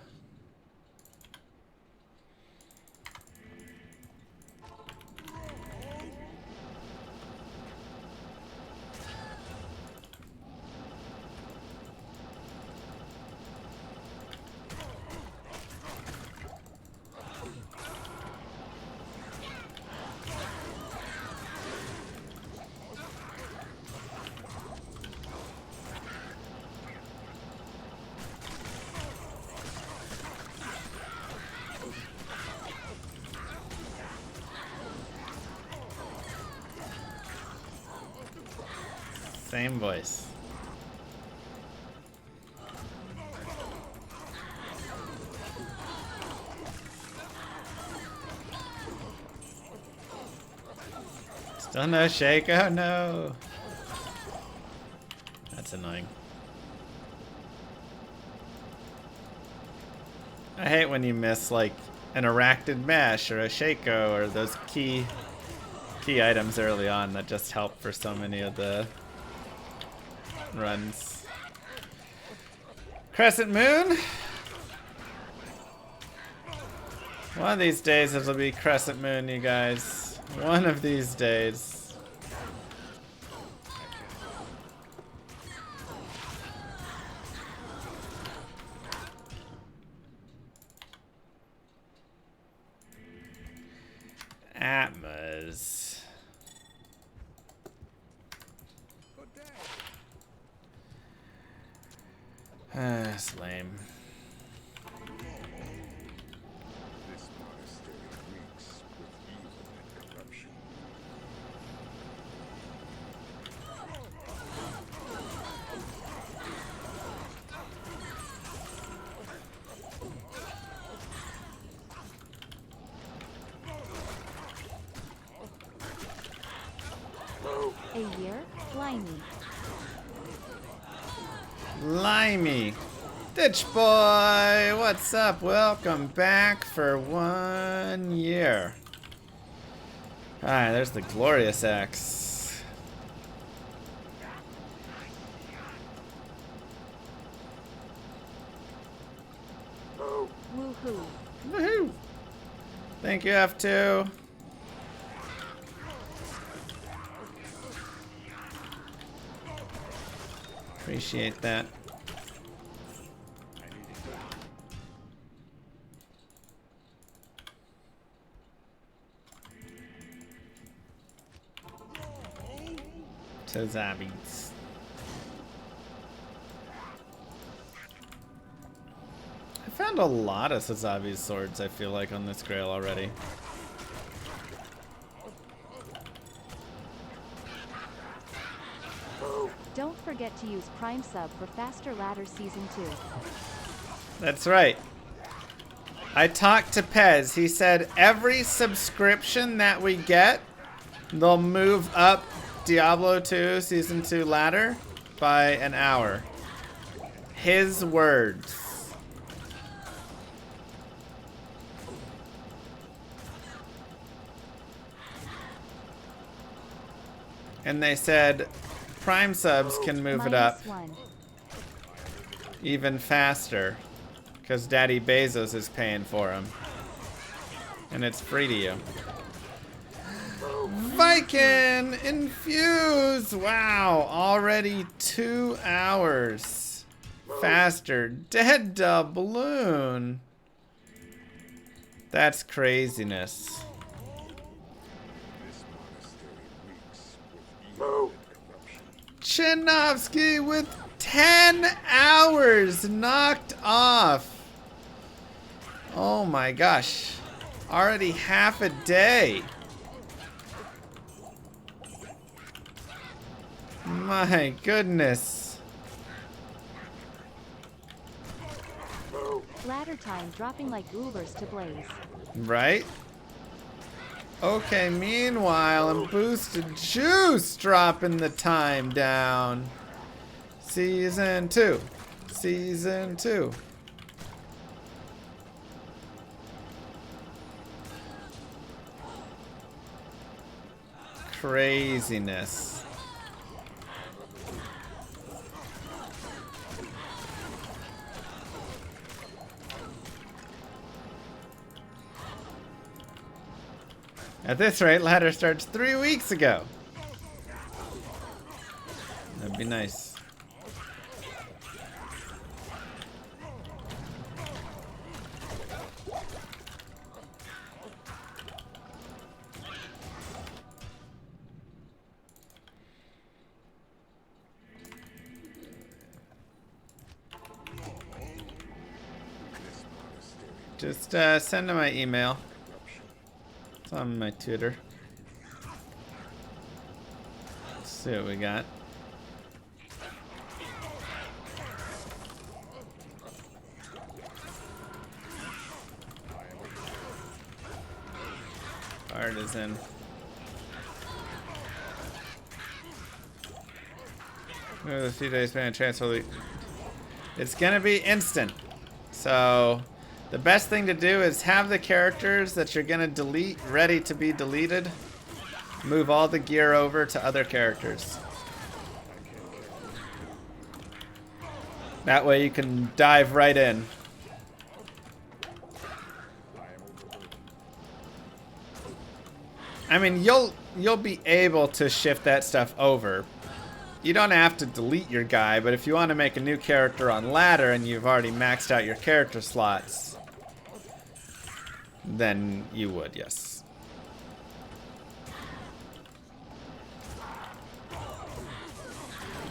Same voice. Still no shake? Oh no. That's annoying. I hate when you miss like an Arachnid Mesh or a Shaco or those key items early on that just help for so many of the runs. Crescent Moon. One of these days it'll be Crescent Moon, you guys. One of these days. Atmas. That's lame. This monastery reeks with evil and corruption. A year? Blimey. Limey. Ditch Boy, what's up? Welcome back for 1 year. Alright, there's the Glorious Axe. Woohoo. Woohoo! Thank you, F2. Appreciate that. To zombies. I found a lot of Sazabi's swords, I feel like, on this Grail already. Don't forget to use Prime Sub for faster ladder season 2. That's right. I talked to Pez. He said every subscription that we get, they'll move up Diablo 2 Season 2 ladder by an hour. His words. And they said Prime subs can move it up -1. even faster because Daddy Bezos is paying for them. And it's free to you. Viking Infuse! Wow, already 2 hours faster. Dead doubloon. That's craziness. This monastery reeks with evil and corruption. Chinovsky with 10 hours knocked off. Oh my gosh. Already half a day. My goodness. Ladder time dropping like Ubers to Blaze. Right? Okay, meanwhile, I'm boosted juice dropping the time down. Season 2. Season 2. Craziness. At this rate, ladder starts 3 weeks ago. That'd be nice. Just send them my email. It's on my Twitter. Let's see what we got. Artisan. Move a few days man transfer. It's gonna be instant. So the best thing to do is have the characters that you're gonna delete ready to be deleted. Move all the gear over to other characters. That way you can dive right in. I mean, you'll be able to shift that stuff over. You don't have to delete your guy, but if you want to make a new character on ladder and you've already maxed out your character slots, then you would, yes.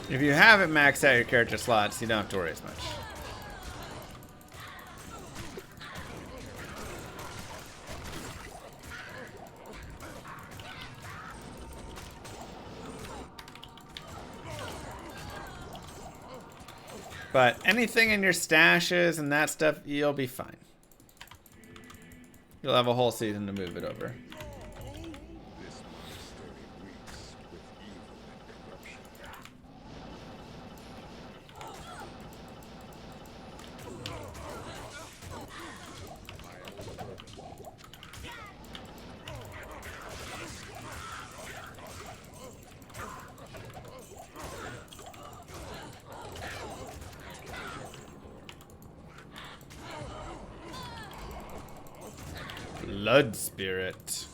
If you haven't maxed out your character slots, you don't have to worry as much. But anything in your stashes and that stuff, you'll be fine. You'll have a whole season to move it over. This monastery reeks with evil and corruption. Blood spirit.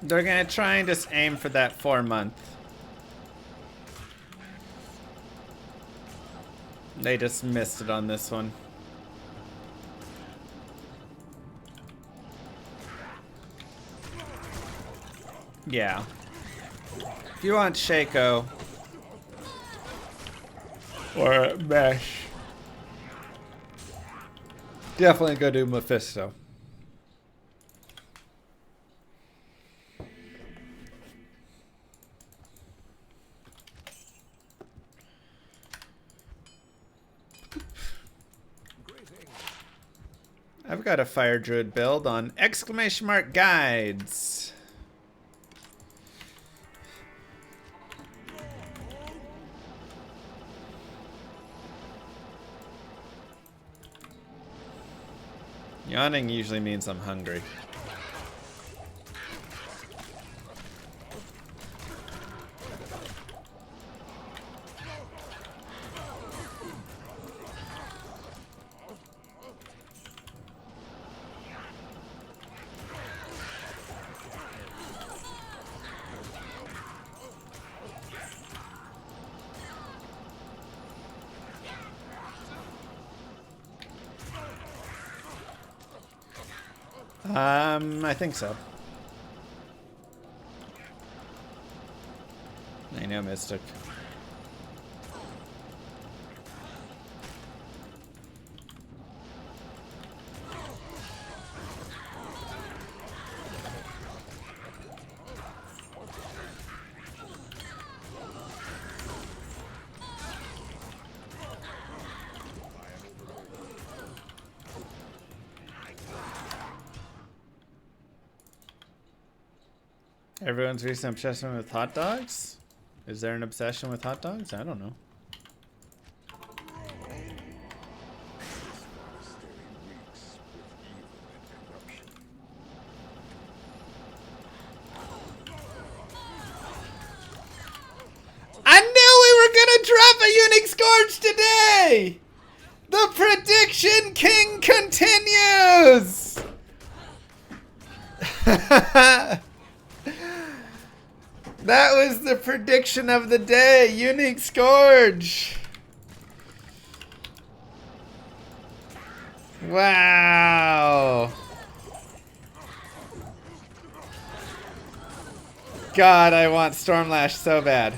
They're gonna try and just aim for that 4-month. They just missed it on this one. Yeah. If you want Shaco or Mesh, definitely go do Mephisto. I've got a Fire Druid build on exclamation mark guides. Yawning usually means I'm hungry. I think so. I know, Mystic. Everyone's recent obsession with hot dogs? Is there an obsession with hot dogs? I don't know. I knew we were gonna drop a unique Scourge today! The prediction king continues! That was the prediction of the day. Unique Scourge. Wow. God, I want Stormlash so bad.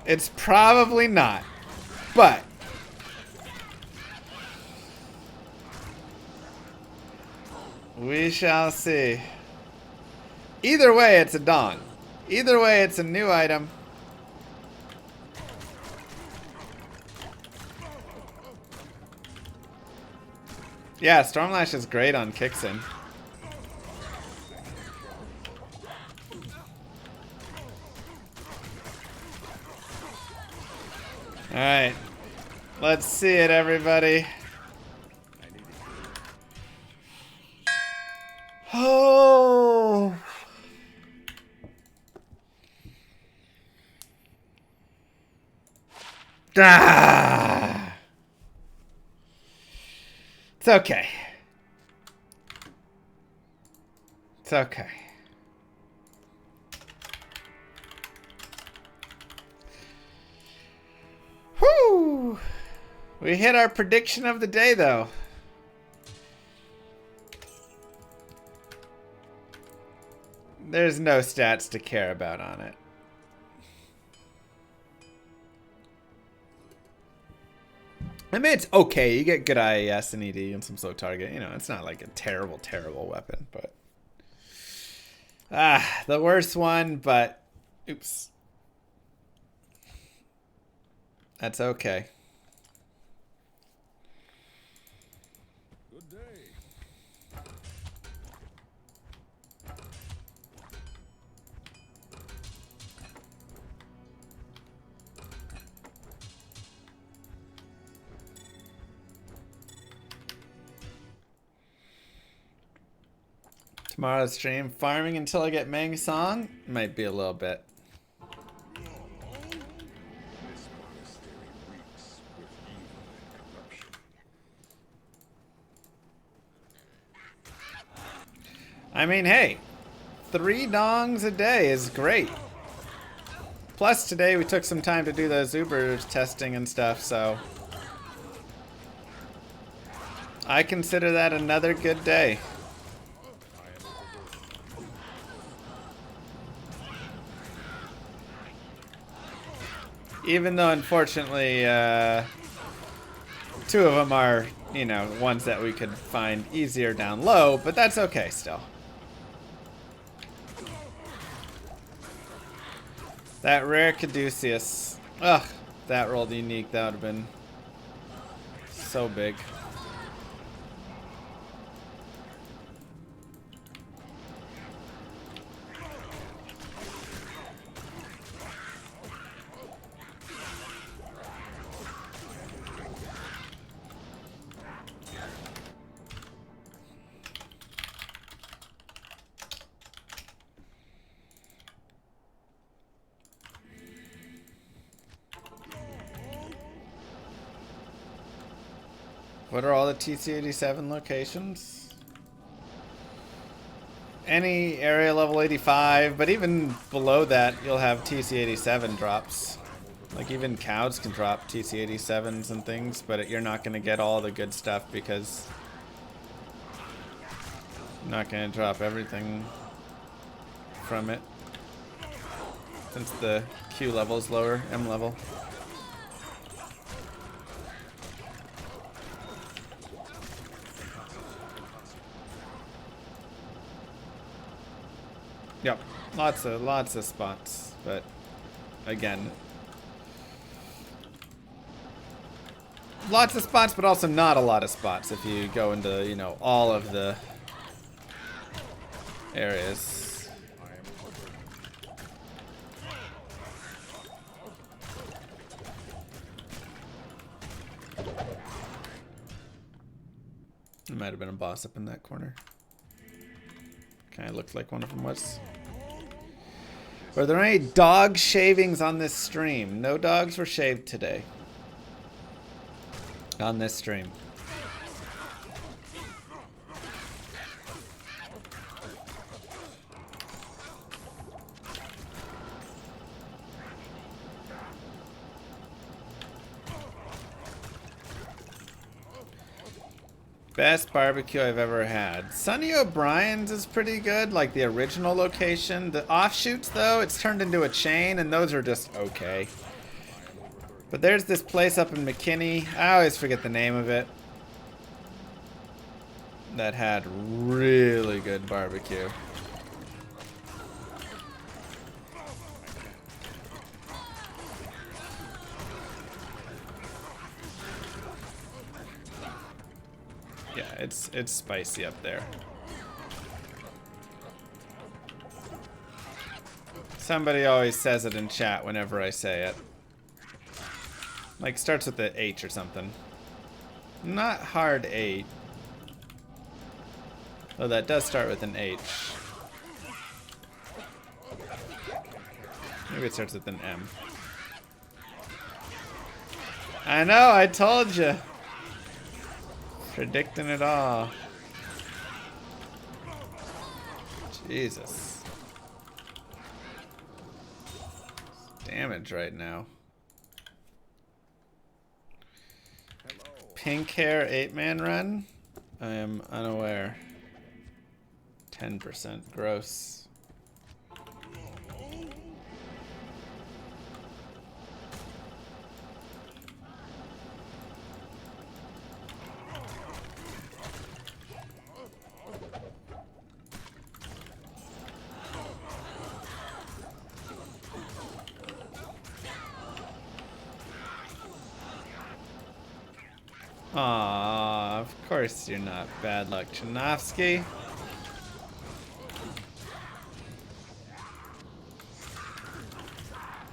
It's probably not, but we shall see. Either way, it's a Dawn. Either way, it's a new item. Yeah, Stormlash is great on Kixen. Alright. Let's see it, everybody. Oh. Ah. It's okay. It's okay. Whew. We hit our prediction of the day, though. There's no stats to care about on it. I mean, it's okay. You get good IAS and ED and some slow target. You know, it's not like a terrible, terrible weapon, but... the worst one, but... Oops. That's okay. Good day. Tomorrow's stream, farming until I get Mang Song? Might be a little bit. This monastery reeks with evil and corruption. I mean, hey, 3 dongs a day is great. Plus, today we took some time to do those Uber testing and stuff, so... I consider that another good day. Even though, unfortunately, 2 of them are, you know, ones that we could find easier down low, but that's okay still. That rare Caduceus. Ugh, that rolled unique. That would have been so big. What are all the TC87 locations? Any area level 85, but even below that, you'll have TC87 drops. Like even cows can drop TC87s and things, but you're not going to get all the good stuff because you're not going to drop everything from it. Since the Q level is lower, M level. Yep, lots of spots, but again, lots of spots, but also not a lot of spots if you go into, you know, all of the areas. There might have been a boss up in that corner. Kind of looked like one of them was. Were there any dog shavings on this stream? No dogs were shaved today. On this stream. Best barbecue I've ever had. Sonny O'Brien's is pretty good, like the original location. The offshoots, though, it's turned into a chain, and those are just okay. But there's this place up in McKinney. I always forget the name of it. That had really good barbecue. Yeah, it's spicy up there. Somebody always says it in chat whenever I say it. Like starts with the H or something. Not hard 8. Oh, that does start with an H. Maybe it starts with an M. I know, I told you. Predicting it all. Jesus. Damage right now. Pink hair 8-man run? I am unaware. 10% gross. Aw, of course you're not bad luck, Chinovsky.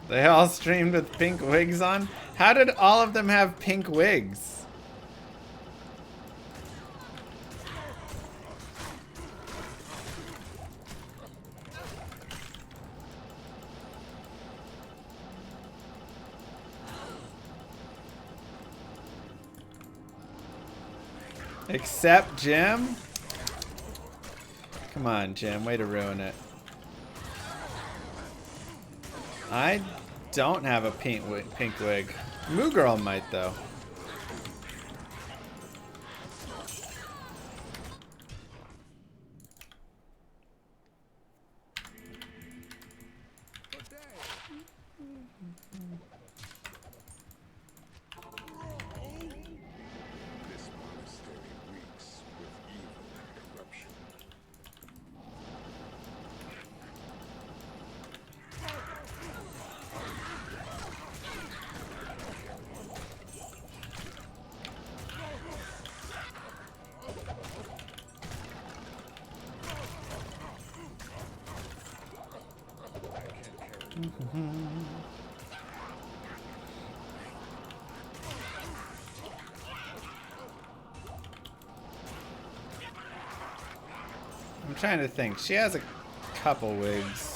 They all streamed with pink wigs on? How did all of them have pink wigs? Except Jim? Come on, Jim. Way to ruin it. I don't have a pink wig. Moo Girl might, though. This monastery reeks with evil and corruption. I'm trying to think. She has a couple wigs.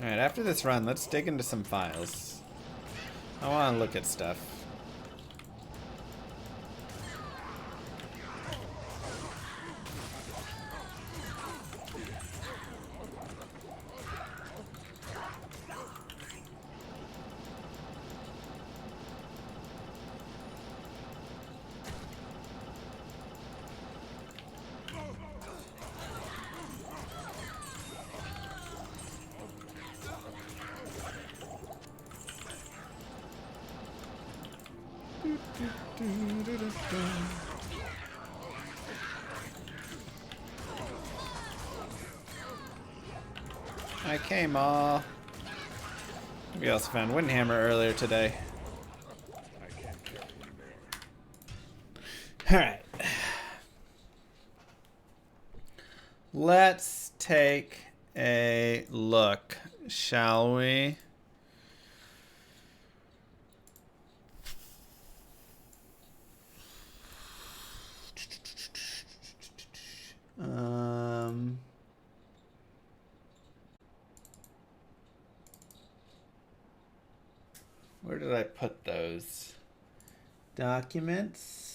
Alright, after this run, let's dig into some files. I want to look at stuff. I came all. We also found Windhammer earlier today. Alright. Let's take a look, shall we? Where did I put those? Documents.